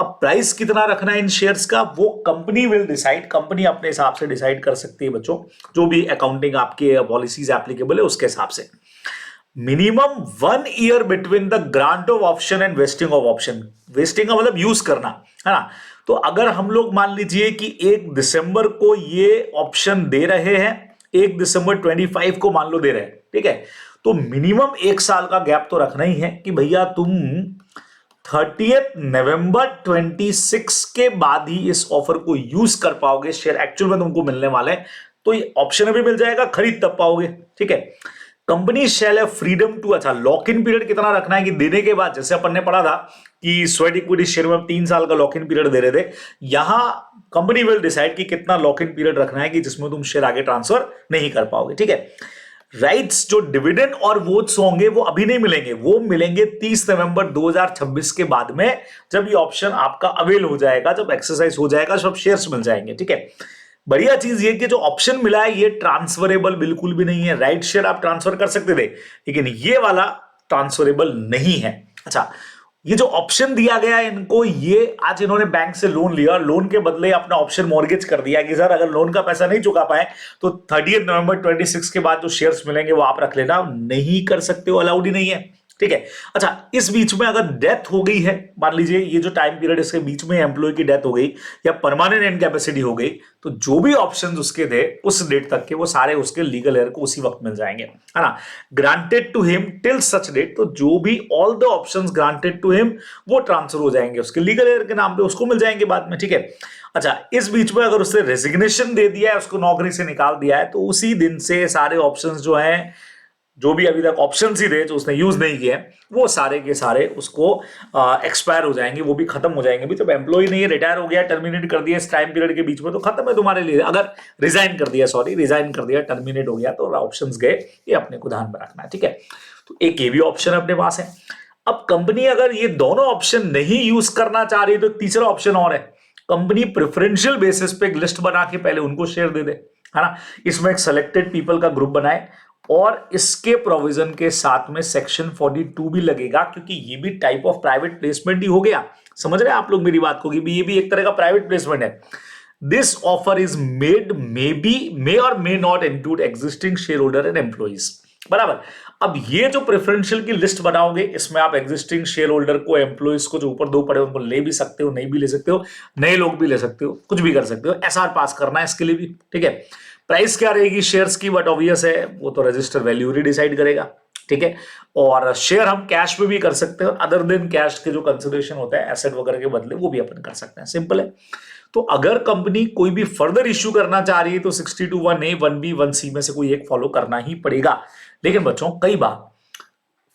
अब प्राइस कितना रखना है इन शेयर्स का वो कंपनी विल डिसाइड, कंपनी अपने हिसाब से डिसाइड कर सकती है बच्चों, जो भी अकाउंटिंग आपके पॉलिसीज एप्लीकेबल है उसके हिसाब से। Minimum 1 year between the grant of option and wasting of option, wasting का मतलब यूज करना, है ना। तो अगर हम लोग मान लीजिए कि 1 दिसंबर को ये ऑप्शन दे रहे हैं, 1 दिसंबर 25 को मान लो दे रहे हैं, ठीक है, तो मिनिमम 1 साल का गैप तो रखना ही है कि भैया तुम 30 नवंबर 26 के बाद ही इस ऑफर को यूज कर पाओगे, शेयर एक्चुअल में तुमको मिलने वाले हैं, तो ये ऑप्शन भी मिल जाएगा, खरीद तब पाओगे। ठीक है, company shall have freedom to, अच्छा लॉक इन पीरियड कितना रखना है कि देने के बाद, जैसे अपन ने पढ़ा था कि स्वेट इक्विटी शेयर में 3 साल का लॉक इन पीरियड दे रहे थे, यहां कंपनी विल डिसाइड कि कितना लॉक इन पीरियड रखना है कि जिसमें तुम शेयर आगे ट्रांसफर नहीं कर पाओगे। ठीक है, राइट्स जो डिविडेंड और वोट्स होंगे वो अभी नहीं मिलेंगे, वो मिलेंगे 30 नवंबर 2026 के बाद में, जब ये ऑप्शन आपका अवेल हो जाएगा, जब एक्सरसाइज हो जाएगा, सब शेयर्स मिल जाएंगे। ठीक है, बढ़िया चीज ये कि जो ऑप्शन मिला है ये ट्रांसफरेबल बिल्कुल भी नहीं है, राइट शेयर आप ट्रांसफर कर सकते थे लेकिन ये वाला ट्रांसफरेबल नहीं है। अच्छा, ये जो ऑप्शन दिया गया है इनको, ये आज इन्होंने बैंक से लोन लिया, लोन के बदले अपना ऑप्शन मॉर्गेज कर दिया कि सर अगर लोन का पैसा नहीं चुका पाए तो 30 नवंबर 26 के बाद जो शेयर्स मिलेंगे वो आप रख लेना, नहीं कर सकते हो, अलाउड ही नहीं है। ठीक है। अच्छा, इस बीच में अगर डेथ हो गई है, मान लीजिए ये जो टाइम पीरियड इसके बीच में एम्प्लॉय की डेथ हो गई या परमानेंट इनकैपेसिटी हो गई, तो जो भी ऑप्शंस उसके थे उस डेट तक के वो सारे उसके लीगल हेयर को उसी वक्त मिल जाएंगे, है ना। Granted to him till such date, तो जो भी all the options granted to him वो ट्रांसफर हो जाएंगे उसके लीगल हेयर के नाम पे, उसको मिल जाएंगे बाद में, ठीक है। अच्छा, इस बीच में अगर उसने रेजिग्नेशन दे दिया है, उसको नौकरी से निकाल दिया है, तो उसी दिन से सारे ऑप्शंस जो हैं, जो भी अभी तक ऑप्शन ही थे जो उसने यूज नहीं किए, वो सारे के सारे उसको एक्सपायर हो जाएंगे, वो भी खत्म हो जाएंगे। भी जब एम्प्लॉय नहीं है, रिटायर हो गया, टर्मिनेट कर दिया इस टाइम पीरियड के बीच में, तो खत्म है तुम्हारे लिए। अगर रिजाइन कर दिया, टर्मिनेट हो गया, तो ऑप्शंस गए, ये अपने को ध्यान में रखना है, ठीक है। तो एक ये भी ऑप्शन अपने पास है। अब कंपनी अगर ये दोनों ऑप्शन नहीं यूज करना चाह रही, तो तीसरा ऑप्शन और है, कंपनी प्रेफरेंशियल बेसिस पे एक लिस्ट बना के पहले उनको शेयर दे दे, है ना। इसमें एक सिलेक्टेड पीपल का ग्रुप बनाए और इसके प्रोविजन के साथ में सेक्शन 42 भी लगेगा, क्योंकि ये भी टाइप ऑफ प्राइवेट प्लेसमेंट ही हो गया। समझ रहे हैं आप लोग मेरी बात को, कि ये भी एक तरह का प्राइवेट प्लेसमेंट है। दिस ऑफर इज मेड मे और may not include existing share holder and employees, बराबर। अब ये जो प्रेफरेंशियल की लिस्ट बनाओगे, इसमें आप एग्जिस्टिंग शेयर होल्डर को, एम्प्लॉइज को, जो ऊपर दो पड़े उनको ले भी सकते हो, नहीं भी ले सकते हो, नए लोग भी ले सकते हो, कुछ भी कर सकते हो। एसआर पास करना है इसके लिए भी, ठीक है। प्राइस क्या रहेगी शेयर्स की, बट ऑब्वियस है वो तो रजिस्टर वैल्यू ही डिसाइड करेगा, ठीक है। और शेयर हम कैश में भी कर सकते हैं, अदर देन कैश के जो कंसिडरेशन होता है एसेट वगैरह के बदले, वो भी अपन कर सकते हैं, सिंपल है। तो अगर कंपनी कोई भी फर्दर इश्यू करना चाह रही है, तो 62(1)(a), 1(b), 1(c) में से कोई एक फॉलो करना ही पड़ेगा। लेकिन बच्चों, कई बार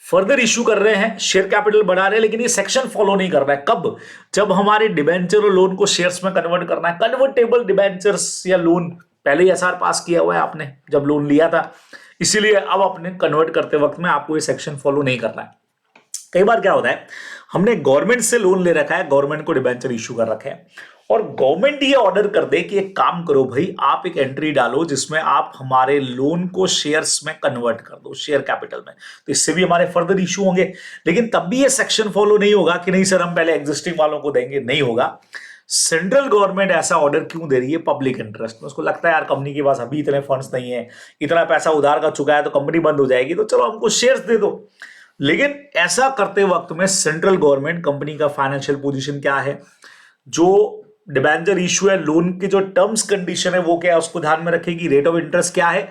फर्दर इश्यू कर रहे हैं, शेयर कैपिटल बढ़ा रहे हैं, लेकिन ये सेक्शन फॉलो नहीं कर रहा है। कब? जब हमारे डिबेंचर और लोन को शेयर्स में कन्वर्ट करना है, कन्वर्टेबल डिबेंचर्स या लोन, पहले ही एसआर पास किया हुआ है आपने जब लोन लिया था, इसीलिए अब अपने कन्वर्ट करते वक्त में आपको ये सेक्शन फॉलो नहीं करना है। कई बार क्या होता है, हमने गवर्नमेंट से लोन ले रखा है, गवर्नमेंट को डिबेंचर इश्यू कर रखे हैं, और गवर्नमेंट ये ऑर्डर कर दे कि एक काम करो भाई, आप एक एंट्री डालो जिसमें आप हमारे लोन को शेयर्स में कन्वर्ट कर दो, शेयर कैपिटल में, तो इससे भी हमारे फर्दर इश्यू होंगे। लेकिन तब भी ये सेक्शन फॉलो नहीं होगा कि नहीं सर हम पहले एग्जिस्टिंग वालों को देंगे, नहीं होगा। सेंट्रल गवर्नमेंट ऐसा ऑर्डर क्यों दे रही है? पब्लिक इंटरेस्ट में। उसको लगता है यार कंपनी के पास अभी इतने फंड्स नहीं है, इतना पैसा उधार का चुका है, तो कंपनी बंद हो जाएगी, तो चलो हमको शेयर्स दे दो। लेकिन ऐसा करते वक्त में सेंट्रल गवर्नमेंट कंपनी का फाइनेंशियल पोजीशन क्या है, जो डिबेंचर इशू है, लोन की जो टर्म्स कंडीशन है वो क्या है, उसको ध्यान में रखेगी। रेट ऑफ इंटरेस्ट क्या है,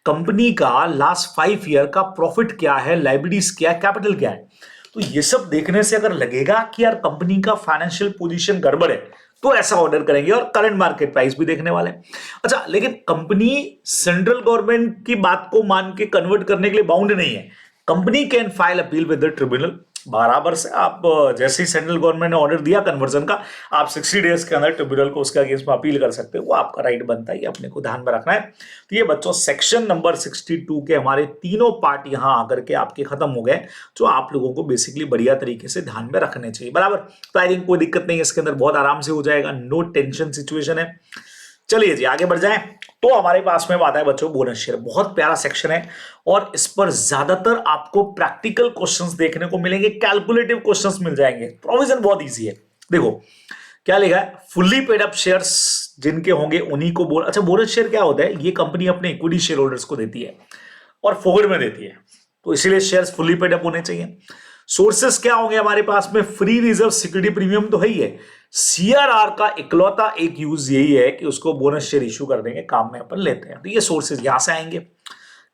कंपनी का लास्ट 5 ईयर का प्रॉफिट क्या है, लायबिलिटीज क्या है, कैपिटल क्या है। तो ये सब देखने से अगर लगेगा कि यार कंपनी का फाइनेंशियल पोजीशन गड़बड़ है, तो ऐसा ऑर्डर करेंगे, और करंट मार्केट प्राइस भी देखने वाले हैं। अच्छा, लेकिन कंपनी सेंट्रल गवर्नमेंट की बात को मान के कन्वर्ट करने के लिए बाउंड नहीं है। Company can file appeal with the tribunal, बराबर से आप जैसे ही सेंट्रल गवर्नमेंट ने ऑर्डर दिया कन्वर्जन का, आप 60 डेज के अंदर ट्रिब्यूनल को उसके अगेंस्ट में अपील कर सकते हो, वो आपका राइट बनता है, ये अपने को ध्यान में रखना है। तो ये बच्चों सेक्शन नंबर 62 के हमारे तीनों पार्ट यहां आकर के आपके खत्म हो गए, जो आप लोगों को बेसिकली बढ़िया तरीके से ध्यान में रखने चाहिए, बराबर। तो आई थिंक कोई दिक्कत नहीं है, इसके अंदर बहुत आराम से हो जाएगा, नो टेंशन सिचुएशन है। चलिए जी आगे बढ़ जाएं। तो हमारे पास में बात है बच्चों बोनस शेयर, बहुत प्यारा सेक्शन है, और इस पर ज्यादातर आपको प्रैक्टिकल क्वेश्चंस देखने को मिलेंगे, कैलकुलेटिव क्वेश्चंस मिल जाएंगे। प्रोविजन बहुत इजी है, देखो क्या लिखा है, फुल्ली पेड अप शेयर्स जिनके होंगे उन्हीं को बोनस। अच्छा, बोनस शेयर क्या होता है, ये कंपनी अपने इक्विटी शेयर होल्डर्स को देती है और फॉरवर्ड में देती है, तो इसीलिए शेयर्स फुल्ली पेड अप होने चाहिए। सोर्सेस क्या होंगे हमारे पास में, फ्री रिजर्व सिक्योरिटी प्रीमियम तो है ही है, सीआरआर का इकलौता एक यूज यही है कि उसको बोनस शेयर इश्यू करने के काम में अपन लेते हैं, तो ये सोर्सेज यहां से आएंगे।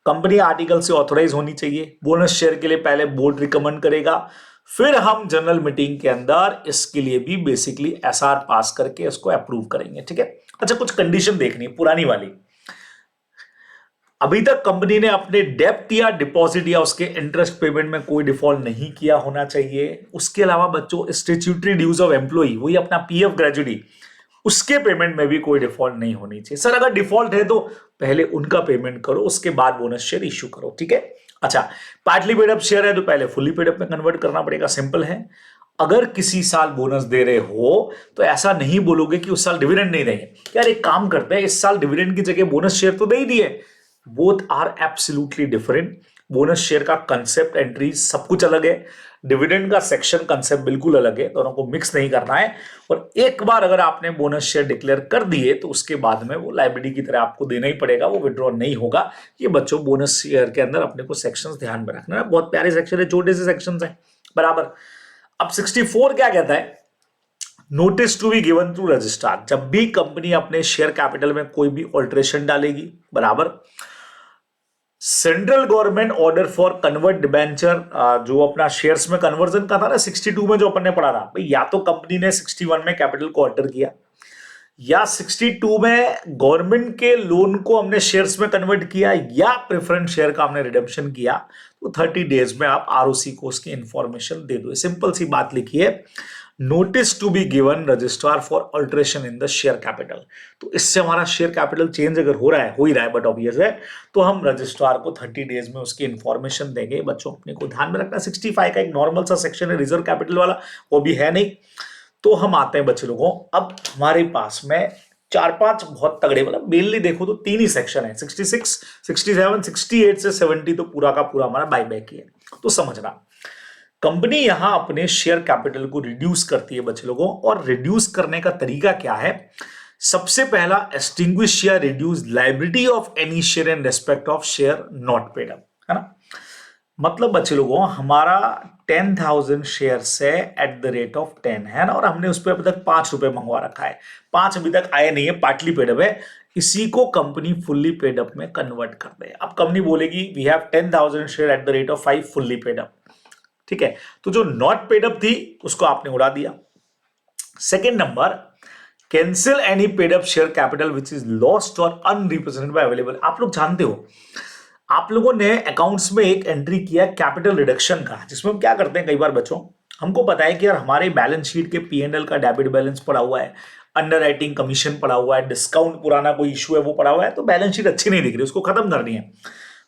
कंपनी आर्टिकल से ऑथोराइज होनी चाहिए, बोनस शेयर के लिए पहले बोर्ड रिकमेंड करेगा, फिर हम जनरल मीटिंग के अंदर इसके लिए भी बेसिकली एसआर पास करके इसको अप्रूव करेंगे, ठीक है। अच्छा, कुछ कंडीशन देखनी है पुरानी वाली, अभी तक कंपनी ने अपने डेप्ट या डिपॉजिट या उसके इंटरेस्ट पेमेंट में कोई डिफॉल्ट नहीं किया होना चाहिए। उसके अलावा बच्चों स्टैट्यूटरी ड्यूज ऑफ एम्प्लॉई, वही अपना पीएफ ग्रेजुटी, उसके पेमेंट में भी कोई डिफॉल्ट नहीं होनी चाहिए। सर अगर डिफॉल्ट है तो पहले उनका पेमेंट करो, उसके बाद बोनस शेयर इश्यू करो, ठीक है। अच्छा, पार्टली पेड अप शेयर है तो पहले फुल्ली पेड अप में कन्वर्ट करना पड़ेगा, सिंपल है। अगर किसी साल बोनस दे रहे हो तो ऐसा नहीं बोलोगे कि उस साल डिविडेंड नहीं देंगे, यार एक काम करते हैं इस साल डिविडेंड की जगह बोनस शेयर तो दे ही दिए। Both are absolutely different. Bonus share का कंसेप्ट, एंट्री सब कुछ अलग है, डिविडेंड का सेक्शन कंसेप्ट बिल्कुल अलग है, दोनों को मिक्स नहीं करना है। और एक बार अगर आपने बोनस शेयर डिक्लेयर कर दिए तो उसके बाद में वो लायबिलिटी की तरह आपको देना ही पड़ेगा, वो विड्रॉ नहीं होगा। ये बच्चों बोनस शेयर के अंदर अपने को सेक्शंस ध्यान में रखना है, बहुत प्यारे सेक्शन है, छोटे से सेक्शंस हैं बराबर। अब 64 क्या कहता है, notice to be given to registrar. जब भी कंपनी अपने शेयर कैपिटल में कोई भी ऑल्ट्रेशन डालेगी बराबर, central government order for convert debenture, जो अपना शेयर्स में कन्वर्जन का था ना 62 में जो अपन ने पढ़ा था भाई, या तो कंपनी ने 61 में कैपिटल को ऑर्डर किया, या 62 में गवर्नमेंट के लोन को हमने शेयर्स में कन्वर्ट किया, या प्रेफरेंस शेयर का हमने रिडेम्पशन किया, तो 30 डेज में आप आरओसी को उसकी इंफॉर्मेशन दे दो। सिंपल सी बात लिखी है, notice to be given registrar for alteration in the share capital. तो इससे हमारा शेयर कैपिटल चेंज अगर हो रहा है, हो ही रहा है बट ऑब्वियस है, तो हम रजिस्ट्रार को 30 डेज में उसकी इंफॉर्मेशन देंगे। बच्चों अपने को ध्यान में रखना, 65 का एक नॉर्मल सा सेक्शन है रिजर्व कैपिटल वाला, वो भी है नहीं। तो हम आते हैं बच्चे लोगों, अब हमारे पास में 4-5 बहुत तगड़े, मतलब मेनली देखो तो 3 ही सेक्शन है, 66, 67, 68 से 70 तो पूरा का पूरा हमारा बाय बैक ही है। तो समझना, कंपनी यहां अपने शेयर कैपिटल को रिड्यूस करती है बच्चे लोगों, और रिड्यूस करने का तरीका क्या है, सबसे पहला एक्सटिंग्विश या reduce liability of any share in respect of share not paid up, है ना। मतलब बच्चे लोगों, हमारा 10,000 शेयर है एट द रेट ऑफ 10, है ना, और हमने उस पर अभी तक 5 रुपए मंगवा रखा है, 5 अभी तक आए नहीं है, पार्टली पेड अप है, इसी को कंपनी फुल्ली पेड अप में कन्वर्ट कर दे। अब कंपनी बोलेगी we have 10,000 share at the rate of 5 fully paid up, ठीक है। तो जो नॉट पेड अप थी उसको आपने उड़ा दिया। Second number, cancel any paid up share capital which is lost और अनरिप्रेजेंटेड बाय अवेलेबल। आप लोग जानते हो, आप लोगों ने अकाउंट्स में एक एंट्री किया कैपिटल रिडक्शन का, जिसमें हम क्या करते हैं, कई बार बच्चों हमको पता है कि यार हमारे बैलेंस शीट के P&L का डेबिट बैलेंस पड़ा हुआ है, अंडर राइटिंग कमीशन पड़ा हुआ है, डिस्काउंट पुराना कोई इशू है वो पड़ा हुआ है, तो बैलेंस शीट अच्छी नहीं दिख रही, उसको खत्म करनी है।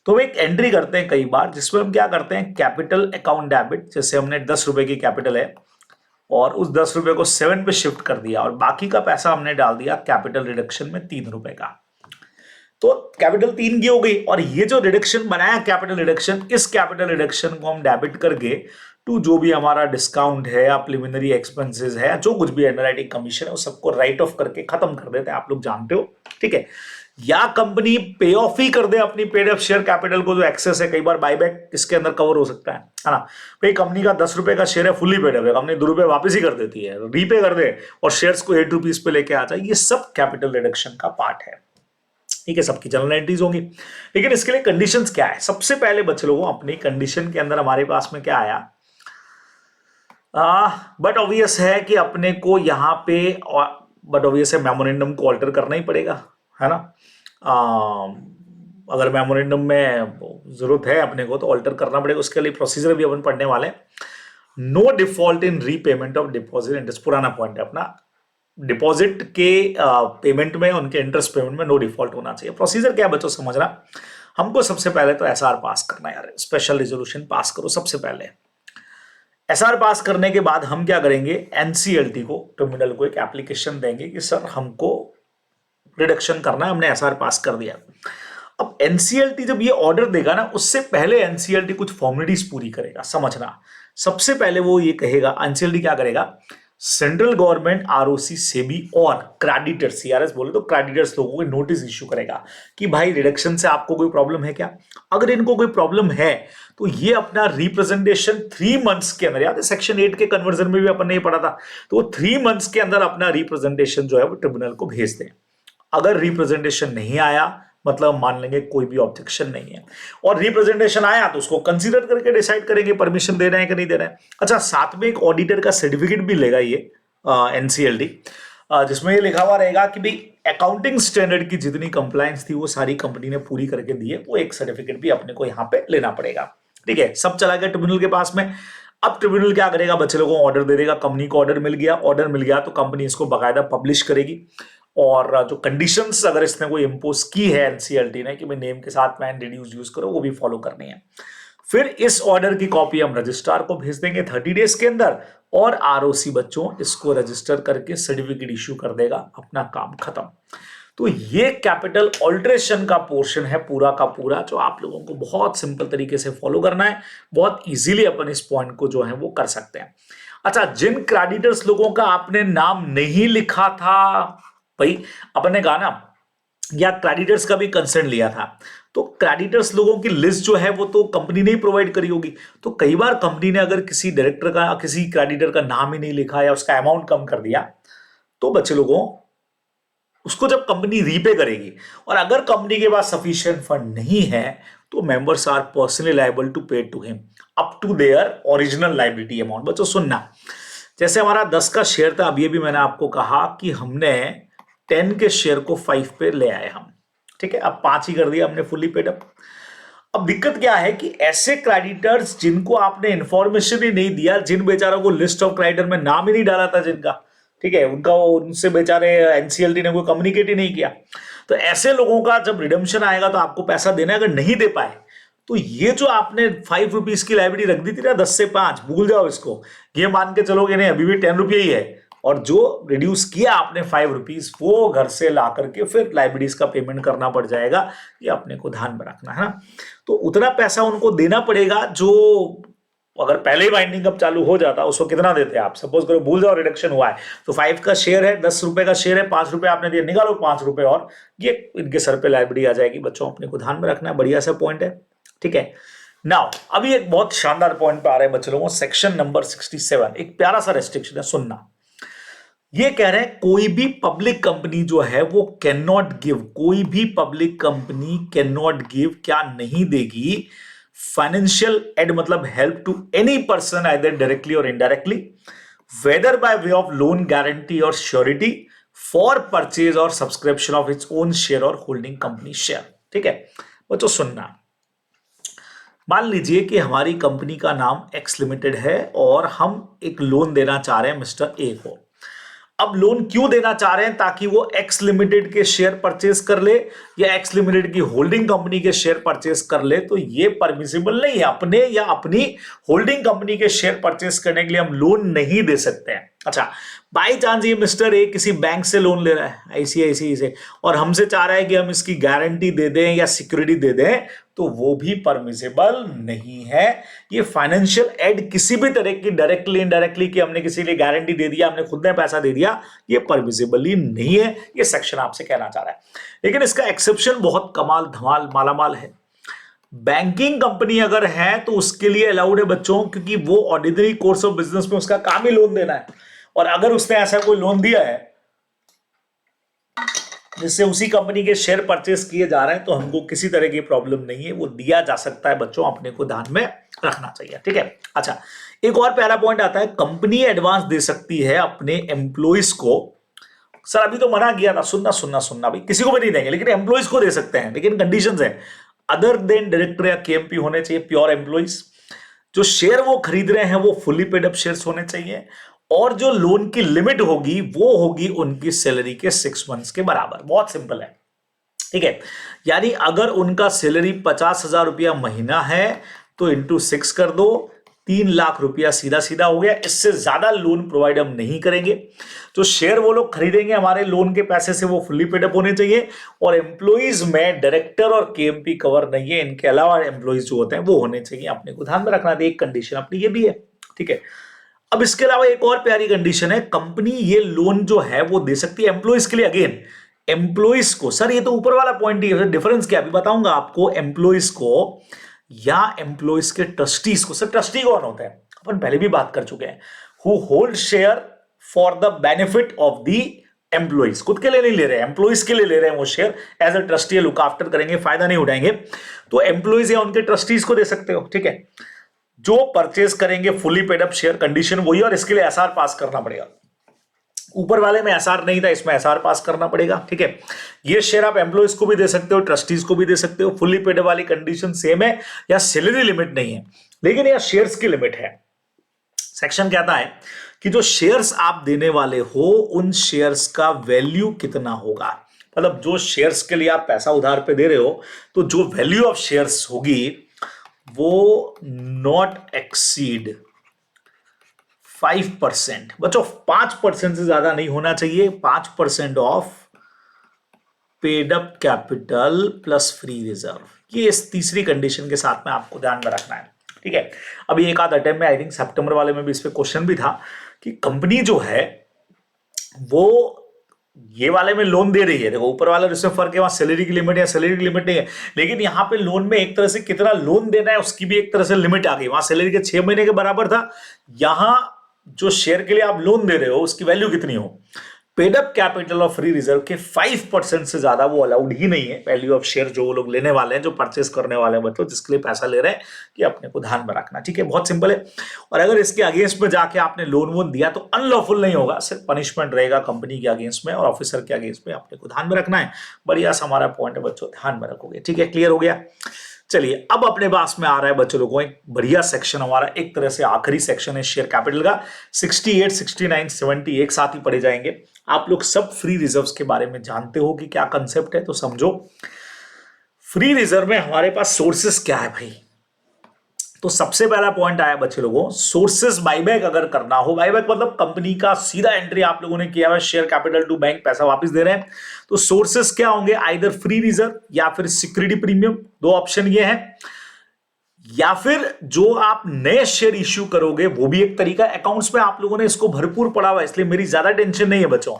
तो हम एक एंट्री करते हैं कई बार, जिसमें हम क्या करते हैं, कैपिटल अकाउंट डेबिट, जैसे हमने 10 रुपए की कैपिटल है और उस 10 रुपए को 7 पे शिफ्ट कर दिया, और बाकी का पैसा हमने डाल दिया कैपिटल रिडक्शन में 3 रुपए का, तो कैपिटल 3 की हो गई। और ये जो रिडक्शन बनाया कैपिटल रिडक्शन, इस कैपिटल रिडक्शन को हम डेबिट करके टू जो भी हमारा डिस्काउंट है या प्रिलिमिनरी एक्सपेंसेस है, जो कुछ भी अंडरराइटिंग कमीशन है, वो सबको राइट ऑफ करके खत्म कर देते हैं, आप लोग जानते हो, ठीक है। या कंपनी पे ऑफ ही कर दे अपनी पेड अप शेयर कैपिटल को, जो एक्सेस है, कई बार बायबैक इसके अंदर कवर हो सकता है ना। भाई कंपनी का 10 रुपए का शेयर है, फुल्ली पेड अप है, कंपनी 2 रुपए वापस ही कर देती है, रीपे कर दे और शेयर्स को 8 रुपीज पे लेके आ जाए, ये सब कैपिटल रिडक्शन का पार्ट है, ठीक है। सबकी जनरल एंट्रीज होंगी, लेकिन इसके लिए कंडीशंस क्या है। सबसे पहले बच्चे लोगों, अपनी कंडीशन के अंदर हमारे पास में क्या आया, बट ऑब्वियस है कि अपने को यहाँ पे, बट ऑब्वियस है मेमोरेंडम को ऑल्टर करना ही पड़ेगा, है ना। अगर मेमोरेंडम में जरूरत है अपने को तो ऑल्टर करना पड़ेगा, उसके लिए प्रोसीजर भी अपन पढ़ने वाले। No default in repayment of deposit interest, पुराना पॉइंट है अपना, डिपॉजिट के पेमेंट में, उनके इंटरेस्ट पेमेंट में नो डिफॉल्ट होना चाहिए। प्रोसीजर क्या है बच्चों, समझना, हमको सबसे पहले तो एसआर पास करना है यार, स्पेशल रिजोल्यूशन पास करो सबसे पहले। एसआर पास करने के बाद हम क्या करेंगे, एनसीएलटी को, ट्रिब्यूनल को एक एप्लीकेशन देंगे कि सर हमको रिडक्शन करना है, हमने एसआर पास कर दिया। अब एनसीएलटी जब ये ऑर्डर देगा ना, उससे पहले एनसीएलटी कुछ फॉर्मेलिटीज पूरी करेगा, समझना। सबसे पहले वो ये कहेगा, एनसीएलटी क्या करेगा, सेंट्रल गवर्नमेंट, आरओसी, सेबी और क्रेडिटर्स, सीआरएस बोले तो क्रेडिटर्स लोगों को नोटिस इश्यू करेगा कि भाई रिडक्शन से आपको कोई प्रॉब्लम है क्या। अगर इनको कोई प्रॉब्लम है तो ये अपना रिप्रेजेंटेशन 3 मंथ्स के अंदर, याद है सेक्शन 8 के कन्वर्जन में भी अपन ने ये पढ़ा था, तो वो 3 मंथ्स के अंदर अपना रिप्रेजेंटेशन जो है वो ट्रिब्यूनल को भेज दें। अगर रिप्रेजेंटेशन नहीं आया, मतलब मान लेंगे कोई भी ऑब्जेक्शन नहीं है, और रिप्रेजेंटेशन आया तो उसको कंसीडर करके डिसाइड करेंगे परमिशन देना है कि नहीं देना है। अच्छा, साथ में एक ऑडिटर का सर्टिफिकेट भी लेगा ये एनसीएलटी, जिसमें ये लिखा हुआ रहेगा कि भाई अकाउंटिंग स्टैंडर्ड की जितनी कंप्लायंस थी वो सारी कंपनी ने पूरी करके दी है, वो एक सर्टिफिकेट भी अपने को यहाँ पे लेना पड़ेगा, ठीक है। सब चला गया ट्रिब्यूनल के पास में। अब ट्रिब्यूनल क्या करेगा, बच्चे लोगों को ऑर्डर दे देगा, कंपनी को ऑर्डर मिल गया तो कंपनी इसको बाकायदा पब्लिश करेगी, और जो कंडीशंस अगर इसने कोई इंपोज की है एनसीएलटी ने कि भाई नेम के साथ मैन रिड्यूस यूज करो, वो भी फॉलो करनी है। फिर इस ऑर्डर की कॉपी हम रजिस्ट्रार को भेज देंगे 30 डेज के अंदर, और आरओसी बच्चों इसको रजिस्टर करके सर्टिफिकेट इश्यू कर देगा, अपना काम खत्म। तो ये कैपिटल ऑल्ट्रेशन का पोर्शन है पूरा का पूरा, जो आप लोगों को बहुत सिंपल तरीके से फॉलो करना है, बहुत इजीली अपन इस पॉइंट को जो है वो कर सकते हैं। अच्छा, जिन क्रेडिटर्स लोगों का आपने नाम नहीं लिखा था, भाई अपन ने कहा ना, या क्रेडिटर्स का भी कंसर्न लिया था, तो क्रेडिटर्स लोगों की लिस्ट जो है वो तो कंपनी ने ही प्रोवाइड करी होगी। तो कई बार कंपनी ने अगर किसी डायरेक्टर का, किसी क्रेडिटर का नाम ही नहीं लिखा या उसका अमाउंट कम कर दिया, तो बच्चे लोगों उसको जब कंपनी रीपे करेगी, और अगर कंपनी के पास सफिशिएंट फंड नहीं है, तो members are personally liable to pay to him up to their original liability amount. बच्चों सुनना, जैसे हमारा 10 का शेयर था, अभी मैंने आपको कहा कि हमने 10 के शेयर को 5 पे ले आए हम, ठीक है, अब 5 ही कर दिया हमने, फुली पेड अप। अब दिक्कत क्या है कि ऐसे क्रेडिटर्स जिनको आपने इंफॉर्मेशन ही नहीं दिया, जिन बेचारों को लिस्ट ऑफ क्रेडिटर में नाम ही नहीं डाला था जिनका, ठीक है, उनका उनसे बेचारे एनसीएलटी ने कोई कम्युनिकेट ही नहीं किया, तो ऐसे लोगों का जब रिडम्पशन आएगा तो आपको पैसा देना है। अगर नहीं दे पाए तो ये जो आपने 5 रुपीज की लाइब्रेरी रख दी थी ना, 10 से 5, भूल जाओ इसको, ये मान के चलोगे नहीं, अभी भी 10 रुपये ही है, और जो रिड्यूस किया आपने 5 रुपीज, वो घर से ला करके फिर लाइब्रेरीज का पेमेंट करना पड़ जाएगा, ये अपने को ध्यान में रखना है ना। तो उतना पैसा उनको देना पड़ेगा जो अगर पहले ही वाइंडिंग अप चालू हो जाता, उसको कितना देते हैं आप, सपोज करो भूल जाओ रिडक्शन हुआ है, तो 5 का शेयर है, 10 रुपए का शेयर है, 5 रुपए आपने दिया, निकालो 5 रुपए, और ये इनके सर पे लाइब्रेरी आ जाएगी। बच्चों अपने को ध्यान में रखना है, बढ़िया सा पॉइंट है, ठीक है। नाउ अभी एक बहुत शानदार पॉइंट पे आ रहे हैं बच्चों लोगों, सेक्शन नंबर 67, एक प्यारा सा रेस्ट्रिक्शन है, सुनना। ये कह रहे हैं कोई भी पब्लिक कंपनी जो है वो कैन नॉट गिव, कोई भी public company can not give, क्या नहीं देगी, फाइनेंशियल एड मतलब help to any person either directly or indirectly, whether by way of loan, guarantee or surety, for purchase or subscription of its own share or holding company share. ठीक है बच्चों सुनना, मान लीजिए कि हमारी कंपनी का नाम एक्स लिमिटेड है और हम एक लोन देना चाह रहे हैं मिस्टर ए को। अब लोन क्यों देना चाह रहे हैं, ताकि वो एक्स लिमिटेड के शेयर परचेज कर ले या एक्स लिमिटेड की होल्डिंग कंपनी के शेयर परचेज कर ले, तो ये परमिसिबल नहीं है। अपने या अपनी होल्डिंग कंपनी के शेयर परचेज करने के लिए हम लोन नहीं दे सकते हैं। अच्छा, बाई चांस ये मिस्टर ए किसी बैंक से लोन ले रहा है, आईसीआईसीआई से, और हमसे चाह रहा है कि हम इसकी गारंटी दे दें या सिक्योरिटी दे दें, तो वो भी परमिसिबल नहीं है। ये फाइनेंशियल एड किसी भी तरह की, डायरेक्टली इनडायरेक्टली, कि हमने किसी लिए गारंटी दे दिया, हमने खुद ने पैसा दे दिया, ये परमिसिबल ही नहीं है। ये सेक्शन आपसे कहना चाह रहा है, लेकिन इसका एक्सेप्शन बहुत कमाल धमाल मालामाल है। बैंकिंग कंपनी अगर है तो उसके लिए अलाउड है बच्चों, क्योंकि वो ऑर्डिनरी कोर्स ऑफ बिजनेस में उसका काम ही लोन देना है, और अगर उसने ऐसा कोई लोन दिया है जिससे उसी कंपनी के शेयर परचेस किए जा रहे हैं, तो हमको किसी तरह की प्रॉब्लम नहीं है, वो दिया जा सकता है बच्चों, अपने को ध्यान में रखना चाहिए। ठीक है, अच्छा एक और पहला पॉइंट आता है, कंपनी एडवांस दे सकती है अपने एम्प्लॉइज को। सर अभी तो मना किया था, सुनना सुनना सुनना भाई, किसी को भी नहीं देंगे, लेकिन एम्प्लॉइज को दे सकते हैं, लेकिन कंडीशंस है, अदर देन डायरेक्टर या केएमपी होने चाहिए, प्योर एम्प्लॉइज। जो शेयर वो खरीद रहे हैं वो फुली पेड अप शेयर्स होने चाहिए, और जो लोन की लिमिट होगी वो होगी उनकी सैलरी के 6 मंथ्स के बराबर। बहुत सिंपल है, ठीक है, यानी अगर उनका सैलरी 50,000 रुपया महीना है तो इंटू 6 कर दो, 3 लाख रुपया सीधा सीधा हो गया। इससे ज्यादा लोन प्रोवाइड हम नहीं करेंगे। जो शेयर वो लोग खरीदेंगे हमारे लोन के पैसे से, वो फुली पेड अप होने चाहिए, और एम्प्लॉइज में डायरेक्टर और केएमपी कवर नहीं है, इनके अलावा एम्प्लॉइज जो होते हैं वो होने चाहिए। अपने को ध्यान में रखना है, एक कंडीशन अपनी ये भी है, ठीक है। अब इसके अलावा एक और प्यारी कंडीशन है, कंपनी ये लोन जो है वो दे सकती है एम्प्लॉइज के लिए। अगेन एम्प्लॉइज को, सर ये तो ऊपर वाला पॉइंट ही है, डिफरेंस क्या अभी बताऊंगा आपको, एम्प्लॉइज को या एम्प्लॉइज के ट्रस्टीज को। सर ट्रस्टी कौन होता है, अपन पहले भी बात कर चुके हैं, who hold share for the benefit of the employees. खुद के लिए नहीं ले रहे हैं, एम्प्लॉइज के लिए ले रहे हैं वो share, as a trustee look after करेंगे, फायदा नहीं उठाएंगे, तो एम्प्लॉइज या उनके ट्रस्टीज को दे सकते हो। ठीक है, जो परचेज करेंगे fully paid up share, condition वही, और इसके लिए एसआर पास करना पड़ेगा। ऊपर वाले में एसआर नहीं था, इसमें एसआर पास करना पड़ेगा। ठीक है, ये शेयर आप एम्प्लॉइज को भी दे सकते हो, ट्रस्टीज को भी दे सकते हो। फुली पेड वाली कंडीशन सेम है, या सैलरी लिमिट नहीं है, लेकिन यह शेयर्स की लिमिट है। सेक्शन कहता है कि जो शेयर्स आप देने वाले हो उन शेयर्स का वैल्यू कितना होगा, मतलब जो शेयर्स के लिए आप पैसा उधार पे दे रहे हो, तो जो वैल्यू ऑफ शेयर्स होगी वो नॉट एक्सीड 5%। बच्चों 5% से ज्यादा नहीं होना चाहिए। 5% of paid up capital plus free reserve, ये इस तीसरी कंडीशन के साथ में आपको ध्यान में रखना है। ठीक है, अभी एक आध अटेम्प्ट में आई थिंक सितंबर वाले में भी इस पे क्वेश्चन भी था कि कंपनी जो है वो ये वाले में लोन दे रही है, देखो ऊपर वाला जिसमें फर्क है वहां सैलरी की लिमिट या सैलरी की लिमिट नहीं है, लेकिन यहाँ पे लोन में एक तरह से कितना लोन देना है उसकी भी एक तरह से लिमिट आ गई। वहां सैलरी के 6 महीने के बराबर था, यहां जो शेयर के लिए आप लोन दे रहे हो उसकी वैल्यू कितनी हो, पेड अप कैपिटल और फ्री रिजर्व के 5% से ज्यादा वो अलाउड ही नहीं है वैल्यू ऑफ शेयर जो वो लोग लेने वाले हैं, जो परचेस करने वाले हैं बच्चों, जिसके लिए पैसा ले रहे हैं, कि अपने को ध्यान में रखना। ठीक है, बहुत सिंपल है। और अगर इसके अगेंस्ट में जाके आपने लोन वोन दिया तो अनलॉफुल नहीं होगा, सिर्फ पनिशमेंट रहेगा कंपनी के अगेंस्ट में और ऑफिसर के अगेंस्ट में, अपने को ध्यान में रखना है। बढ़िया सा हमारा पॉइंट है बच्चों, ध्यान में रखोगे। ठीक है, क्लियर हो गया। चलिए अब अपने पास में आ रहा है बच्चों लोगों एक बढ़िया सेक्शन, हमारा एक तरह से आखिरी सेक्शन है शेयर कैपिटल का। 68, 69, 70 एक साथ ही पढ़े जाएंगे। आप लोग सब फ्री रिजर्व्स के बारे में जानते हो कि क्या कंसेप्ट है, तो समझो फ्री रिजर्व में हमारे पास सोर्सेस क्या है भाई। तो सबसे पहला पॉइंट आया बच्चे लोगों, सोर्सेस बायबैक अगर करना हो, बायबैक मतलब कंपनी का सीधा एंट्री आप लोगों ने किया है, शेयर कैपिटल टू बैंक, पैसा वापस दे रहे हैं, तो सोर्सेस क्या होंगे, आइदर फ्री रिजर्व या फिर सिक्योरिटी प्रीमियम, दो ऑप्शन ये है, या फिर जो आप नए शेयर इश्यू करोगे वो भी एक तरीका। अकाउंट्स में आप लोगों ने इसको भरपूर पढ़ा हुआ है, इसलिए मेरी ज्यादा टेंशन नहीं है बच्चों।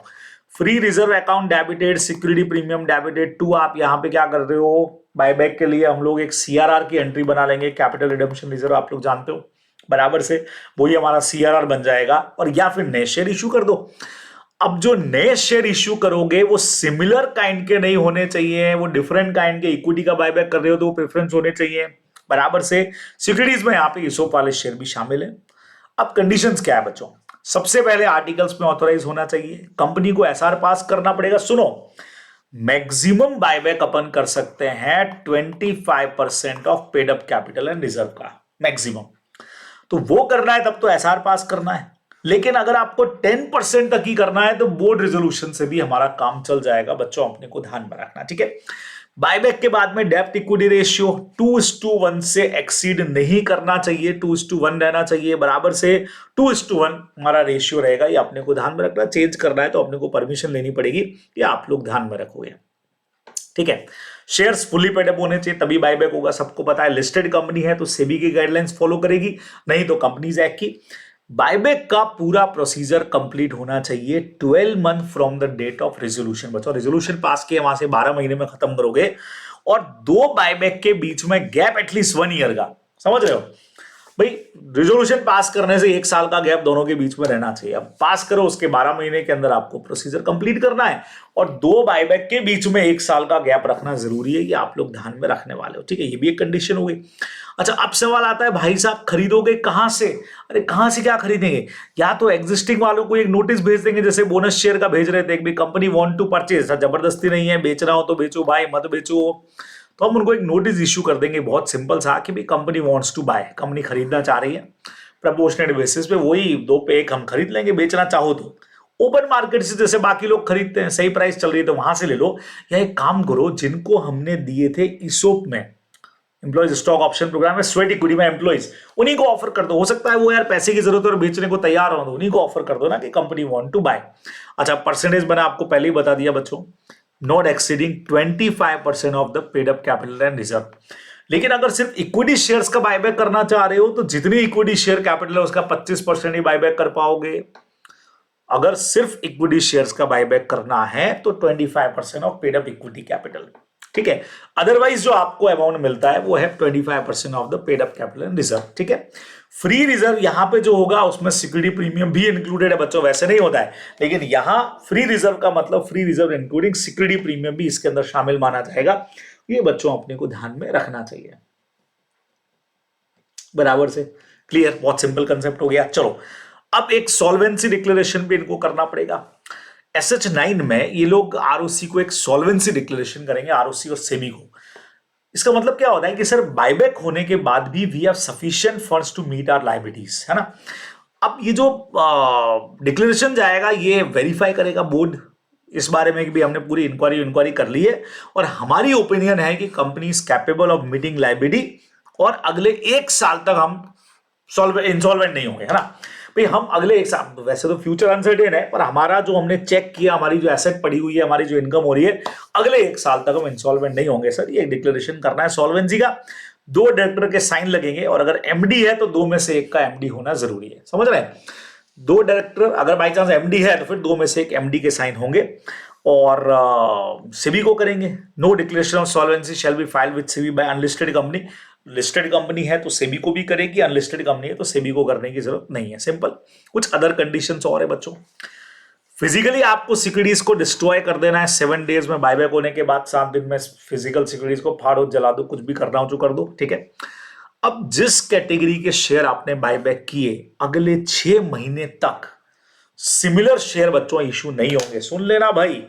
Free reserve account debited, security premium debited to, आप यहां पे क्या कर रहे हो, बायबैक के लिए हम लोग एक सीआरआर की एंट्री बना लेंगे, कैपिटल रिडम्पशन रिजर्व आप लोग जानते हो, बराबर से वही हमारा सीआरआर बन जाएगा, और या फिर नए शेयर इश्यू कर दो। अब जो नए शेयर इश्यू करोगे वो सिमिलर काइंड के नहीं होने चाहिए, वो डिफरेंट काइंड के, इक्विटी का बायबैक कर रहे हो तो वो प्रेफरेंस होने चाहिए, बराबर से। सिक्योरिटीज में यहाँ पे ईसोप वाले शेयर भी शामिल है। अब कंडीशंस क्या है बच्चों, सबसे पहले आर्टिकल्स में ऑथराइज होना चाहिए, कंपनी को एसआर पास करना पड़ेगा। सुनो, मैक्सिमम बायबैक अपन कर सकते हैं 25% of paid up capital and reserve का मैक्सिमम, तो वो करना है तब तो एसआर पास करना है। लेकिन अगर आपको 10% तक ही करना है तो बोर्ड रेजोल्यूशन से भी हमारा काम चल जाएगा बच्चों, अपने को ध्यान में रखना। ठीक है, बायबैक के बाद में डेप्ट इक्विटी रेशियो 2:1 से एक्सीड नहीं करना चाहिए, 2:1 रहना चाहिए, बराबर से 2:1 हमारा रेशियो रहेगा, ये अपने को ध्यान में रखना। चेंज करना है तो अपने को परमिशन लेनी पड़ेगी, ये आप लोग ध्यान में रखोगे। ठीक है, शेयर्स फुली पेड अप होने चाहिए तभी बायबैक होगा, सबको पता है। लिस्टेड कंपनी है तो सेबी की गाइडलाइंस फॉलो करेगी, नहीं तो कंपनीज एक्ट की। बायबैक का पूरा प्रोसीजर कंप्लीट होना चाहिए 12 month from the date of resolution. बच्चों रेजोल्यूशन पास किए वहां से 12 महीने में खत्म करोगे, और दो बायबैक के बीच में गैप एटलीस्ट 1 ईयर का, समझ रहे हो भाई। रेजोल्यूशन पास करने से 1 साल का गैप दोनों के बीच में रहना चाहिए। अब पास करो, उसके 12 महीने के अंदर आपको प्रोसीजर कंप्लीट करना है, और दो बायबैक के बीच में 1 साल का गैप रखना जरूरी है, ये आप लोग ध्यान में रखने वाले हो। ठीक है, ये भी एक कंडीशन हो गई। अच्छा, अब सवाल आता है भाई साहब खरीदोगे कहां से? अरे कहां से क्या खरीदेंगे? या तो एग्जिस्टिंग वालों को एक नोटिस भेज देंगे, जैसे बोनस शेयर का भेज रहे थे, एक भी कंपनी वांट टू परचेज, जबरदस्ती नहीं है, बेचना हो तो बेचो भाई, मत बेचो, तो हम उनको एक नोटिस इश्यू कर देंगे बहुत सिंपल सा कि भाई company wants to buy, company खरीदना चाह रही है, प्रपोर्शनेट बेसिस पे वही 2 पे 1 हम खरीद लेंगे, बेचना चाहो तो ओपन मार्केट से जैसे बाकी लोग खरीदते हैं, सही प्राइस चल रही है तो वहां से ले लो। या एक काम करो, जिनको हमने दिए थे ईसोप में, एम्प्लॉइज स्टॉक ऑप्शन प्रोग्राम में, स्वेट इक्विटी में एम्प्लॉइज, उन्हीं को ऑफर कर दो। हो सकता है वो यार पैसे की जरूरत है और बेचने को तैयार हो, तो उन्हीं को ऑफर कर दो ना कि कंपनी वांट टू बाय। अच्छा, परसेंटेज मैंने आपको पहले ही बता दिया बच्चों, not exceeding 25% of the paid up capital and reserve. लेकिन अगर सिर्फ इक्विटी शेयर्स का बायबैक करना चाह रहे हो तो जितनी इक्विटी शेयर कैपिटल है उसका 25% ही बायबैक कर पाओगे। अगर सिर्फ इक्विटी शेयर्स का बायबैक करना है तो 25% of paid up equity capital. ठीक है, अदरवाइज जो आपको अमाउंट मिलता है वो है 25% of the paid up capital and reserve. ठीक है, फ्री रिजर्व यहां पे जो होगा उसमें सिक्योरिटी प्रीमियम भी इंक्लूडेड है बच्चों, वैसे नहीं होता है, लेकिन यहां फ्री रिजर्व का मतलब free reserve including security premium भी इसके अंदर शामिल माना जाएगा। ये बच्चों अपने को ध्यान में रखना चाहिए, बराबर से। क्लियर, बहुत सिंपल कंसेप्ट हो गया। चलो अब एक सॉल्वेंसी डिक्लेरेशन भी इनको करना पड़ेगा। SH9 में ये लोग आरओसी को एक सॉल्वेंसी डिक्लेरेशन करेंगे, आरओसी और सेबी को। इसका मतलब क्या होता है कि सर बायबैक होने के बाद भी we have sufficient funds to meet our liabilities, है ना। अब ये जो डिक्लेरेशन जाएगा ये वेरीफाई करेगा बोर्ड, इस बारे में भी हमने पूरी इंक्वायरी कर ली है, और हमारी ओपिनियन है कि company is capable of meeting liability, और अगले 1 साल तक हम इंसॉल्वेंट नहीं होंगे, है ना भाई। हम अगले एक साल, वैसे तो फ्यूचर अनसर्टेन है, पर हमारा जो हमने चेक किया, हमारी जो एसेट पड़ी हुई है, हमारी जो इनकम हो रही है, अगले एक साल तक हम इंसॉल्वेंट नहीं होंगे सर। ये डिक्लेरेशन करना है सॉल्वेंसी का, 2 डायरेक्टर के साइन लगेंगे, और अगर एमडी है तो 2 में से एक का एमडी होना जरूरी है, समझ रहे हैं। 2 डायरेक्टर अगर बाई चांस एमडी है तो फिर 2 में से एक एमडी के साइन होंगे, और सेबी को करेंगे। No declaration of solvency shall be filed with SEBI by unlisted company. Listed company है तो सेबी को भी करेगी, अनलिस्टेड कंपनी है तो सेबी को करने की जरूरत नहीं है, सिंपल। कुछ अदर कंडीशंस और है बच्चों। फिजिकली आपको सिक्योरिटीज को डिस्ट्रॉय कर देना है 7 डेज में, बायबैक होने के बाद 7 दिन में फिजिकल सिक्योरिटीज को फाड़ो, जला दो, कुछ भी करना हो जो कर दो, ठीक है। अब जिस कैटेगरी के शेयर आपने बायबैक किए, अगले 6 महीने तक सिमिलर शेयर बच्चों इशू नहीं होंगे। सुन लेना भाई,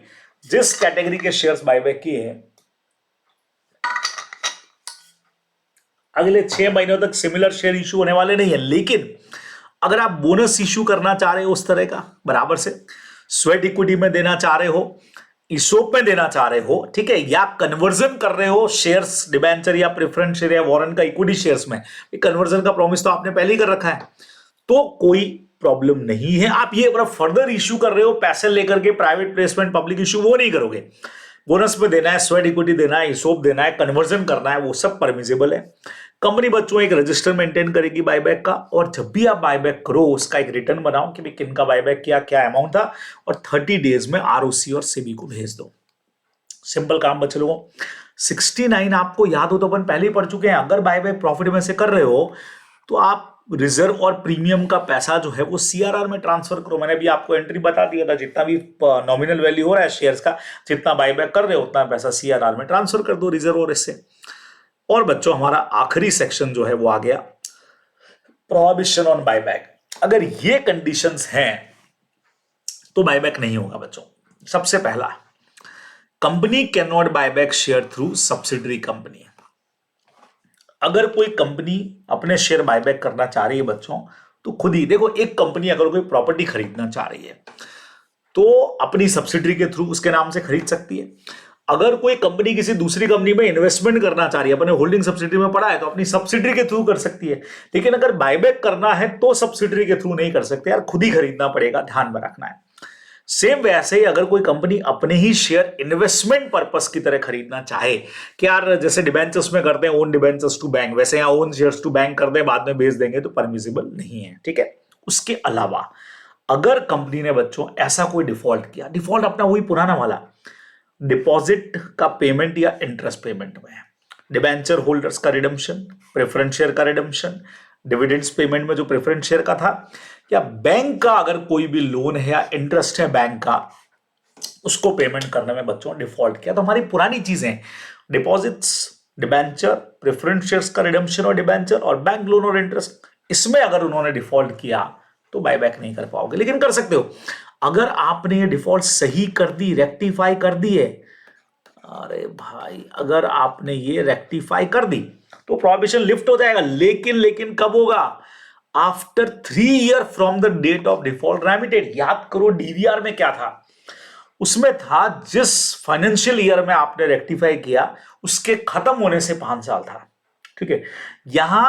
जिस कैटेगरी के शेयर्स बायबैक किए हैं, अगले 6 महीनों तक सिमिलर शेयर इशू होने वाले नहीं है। लेकिन अगर आप बोनस इशू करना चाह रहे हो उस तरह का बराबर से, स्वेट इक्विटी में देना चाह रहे हो, ईसोप में देना चाह रहे हो, ठीक है, या कन्वर्जन कर रहे हो शेयर्स, डिबेंचर या प्रेफरेंस शेयर या वारंट का इक्विटी शेयर्स में, कन्वर्जन का प्रॉमिस तो आपने पहले ही कर रखा है, तो कोई प्रॉब्लम नहीं है। आप ये फर्दर इश्यू कर रहे हो पैसे लेकर के, प्राइवेट प्लेसमेंट, पब्लिक इश्यू, वो नहीं करोगे। बोनस में देना है, स्वेट इक्विटी देना है, ईसोप देना है, कन्वर्जन करना है, वो सब परमिसिबल है। कंपनी बच्चों एक रजिस्टर मेंटेन करेगी बायबैक का, और जब भी आप बायबैक करो उसका एक रिटर्न बनाओ कि भाई किन का बायबैक किया, क्या अमाउंट था, और 30 डेज में आरओसी और सेबी को भेज दो। सिंपल काम बच्चे लोगों। 69 आपको याद हो तो अपन पहले ही पढ़ चुके हैं। अगर बायबैक प्रॉफिट में से कर रहे हो तो आप रिजर्व और प्रीमियम का पैसा जो है वो सीआरआर में ट्रांसफर करो। मैंने भी आपको एंट्री बता दिया था, जितना भी नॉमिनल वैल्यू हो रहा है शेयर्स का, जितना बायबैक कर रहे हो उतना पैसा सीआरआर में ट्रांसफर कर दो, रिजर्व और इससे। और बच्चों हमारा आखिरी सेक्शन जो है वो आ गया, प्रोहिबिशन ऑन बायबैक। अगर ये कंडीशंस हैं तो बायबैक नहीं होगा बच्चों। सबसे पहला, company can not buyback share through subsidiary company. अगर कोई कंपनी अपने शेयर बायबैक करना चाह रही है बच्चों, तो खुद ही देखो, एक कंपनी अगर कोई प्रॉपर्टी खरीदना चाह रही है तो अपनी सब्सिडरी के थ्रू उसके नाम से खरीद सकती है। अगर कोई कंपनी किसी दूसरी कंपनी में इन्वेस्टमेंट करना चाह रही है, अपने होल्डिंग सब्सिडरी में पड़ा है, तो अपनी सब्सिडरी के थ्रू कर सकती है। लेकिन अगर बायबैक करना है तो सब्सिडरी के थ्रू नहीं कर सकते यार, खुद ही खरीदना पड़ेगा, ध्यान में रखना है। सेम वैसे ही अगर कोई कंपनी अपने ही शेयर इन्वेस्टमेंट पर्पस की तरह खरीदना चाहे कि यार जैसे डिबेंचर्स में करते हैं, ओन डिबेंचर्स टू बैंक, वैसे यहाँ ओन शेयर्स टू बैंक कर दे, बाद में बेच देंगे, तो परमिसिबल नहीं है, ठीक है। उसके अलावा अगर कंपनी ने बच्चों ऐसा कोई डिफॉल्ट किया, डिफॉल्ट अपना वही पुराना वाला, डिपॉजिट का पेमेंट या इंटरेस्ट पेमेंट में, डिबेंचर होल्डर्स का रिडम्पशन, प्रेफरेंस शेयर का रिडम्पशन, डिविडेंड्स पेमेंट में जो प्रेफरेंस शेयर का था, या बैंक का अगर कोई भी लोन है या इंटरेस्ट है बैंक का, उसको पेमेंट करने में बच्चों डिफॉल्ट किया, तो हमारी पुरानी चीजें, डिपॉजिट्स, डिबेंचर, प्रेफरेंस शेयर्स का रिडम्पशन और डिबेंचर, और बैंक लोन और इंटरेस्ट, इसमें अगर उन्होंने डिफॉल्ट किया तो बायबैक नहीं कर पाओगे। लेकिन कर सकते हो अगर आपने ये डिफॉल्ट सही कर दी, रेक्टिफाई कर दी है, अरे भाई अगर आपने ये रेक्टिफाई कर दी तो प्रोहिबिशन लिफ्ट हो जाएगा। लेकिन कब होगा? After 3 year from the date of default remitted. याद करो डीवीआर में क्या था, उसमें था जिस फाइनेंशियल ईयर में आपने रेक्टिफाई किया उसके खत्म होने से 5 साल था, ठीक है। यहां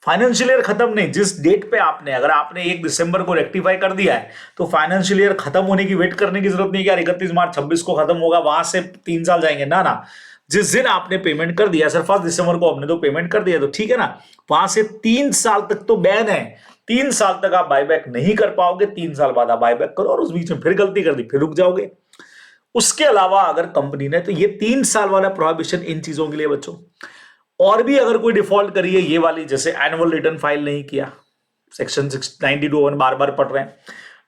फाइनेंशियल ईयर खत्म नहीं, जिस डेट पे आपने, अगर आपने 1 दिसंबर को रेक्टिफाई कर दिया है तो फाइनेंशियल ईयर खत्म होने की वेट करने की जरूरत नहीं कि यार 31 मार्च 26 को खत्म होगा, वहां से 3 साल जाएंगे, ना। जिस दिन आपने पेमेंट कर दिया, सर 1 दिसंबर को आपने तो पेमेंट कर दिया, तो ठीक है ना, वहां से 3 साल तक तो बैन है। 3 साल तक आप बायबैक नहीं कर पाओगे, 3 साल बाद आप बायबैक करो, और उस बीच में फिर गलती कर दी, फिर रुक जाओगे। उसके अलावा अगर कंपनी ने, तो ये 3 साल वाला प्रोहिबिशन इन चीजों के लिए बच्चों। और भी अगर कोई डिफॉल्ट करी है ये वाली, जैसे एनुअल रिटर्न फाइल नहीं किया, सेक्शन 692 बार बार पढ़ रहे हैं,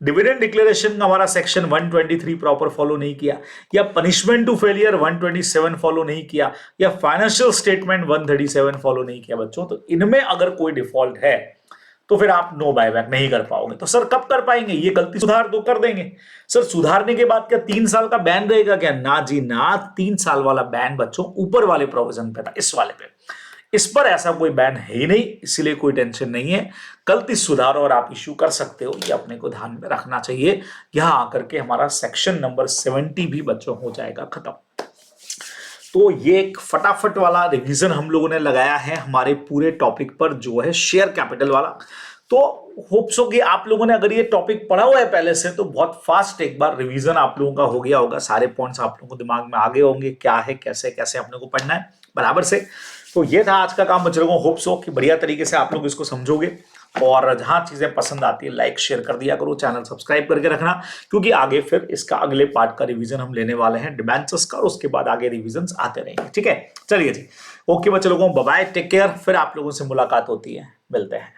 डिविडेंड डिक्लेरेशन का हमारा सेक्शन 123 प्रॉपर फॉलो नहीं किया, या पनिशमेंट टू फेलियर 127 फॉलो नहीं किया, या फाइनेंशियल स्टेटमेंट 137 फॉलो नहीं किया बच्चों, तो इनमें अगर कोई डिफॉल्ट है तो फिर आप नो बायबैक नहीं कर पाओगे। तो सर कब कर पाएंगे? ये गलती सुधार दो, कर देंगे। सर सुधारने के बाद क्या 3 साल का बैन रहेगा क्या? ना जी ना, 3 साल वाला बैन बच्चों ऊपर वाले प्रोविजन पे था, इस वाले पे, इस पर ऐसा कोई बैन है ही नहीं, इसीलिए कोई टेंशन नहीं है। गलती सुधार और आप इश्यू कर सकते हो, ये अपने को ध्यान में रखना चाहिए। यहां आकर के हमारा सेक्शन नंबर 70 भी बच्चों हो जाएगा खत्म। तो ये एक फटाफट वाला रिवीजन हम लोगों ने लगाया है हमारे पूरे टॉपिक पर, जो है शेयर कैपिटल वाला। तो होप सो कि आप लोगों ने अगर ये टॉपिक पढ़ा हुआ है पहले से तो बहुत फास्ट एक बार रिवीजन आप लोगों का हो गया होगा, सारे पॉइंट्स आप लोगों को दिमाग में आ गए होंगे क्या है कैसे कैसे अपने को पढ़ना है बराबर से। तो ये था आज का काम बच्चों को, होप सो कि बढ़िया तरीके से आप लोग इसको समझोगे, और जहां चीजें पसंद आती है लाइक शेयर कर दिया करो, चैनल सब्सक्राइब करके रखना, क्योंकि आगे फिर इसका अगले पार्ट का रिवीजन हम लेने वाले हैं डिबेंचर्स का, और उसके बाद आगे रिवीजन आते रहेंगे। ठीक है, चलिए जी, ओके बच्चे लोगों, बाय बाय, टेक केयर, फिर आप लोगों से मुलाकात होती है, मिलते हैं।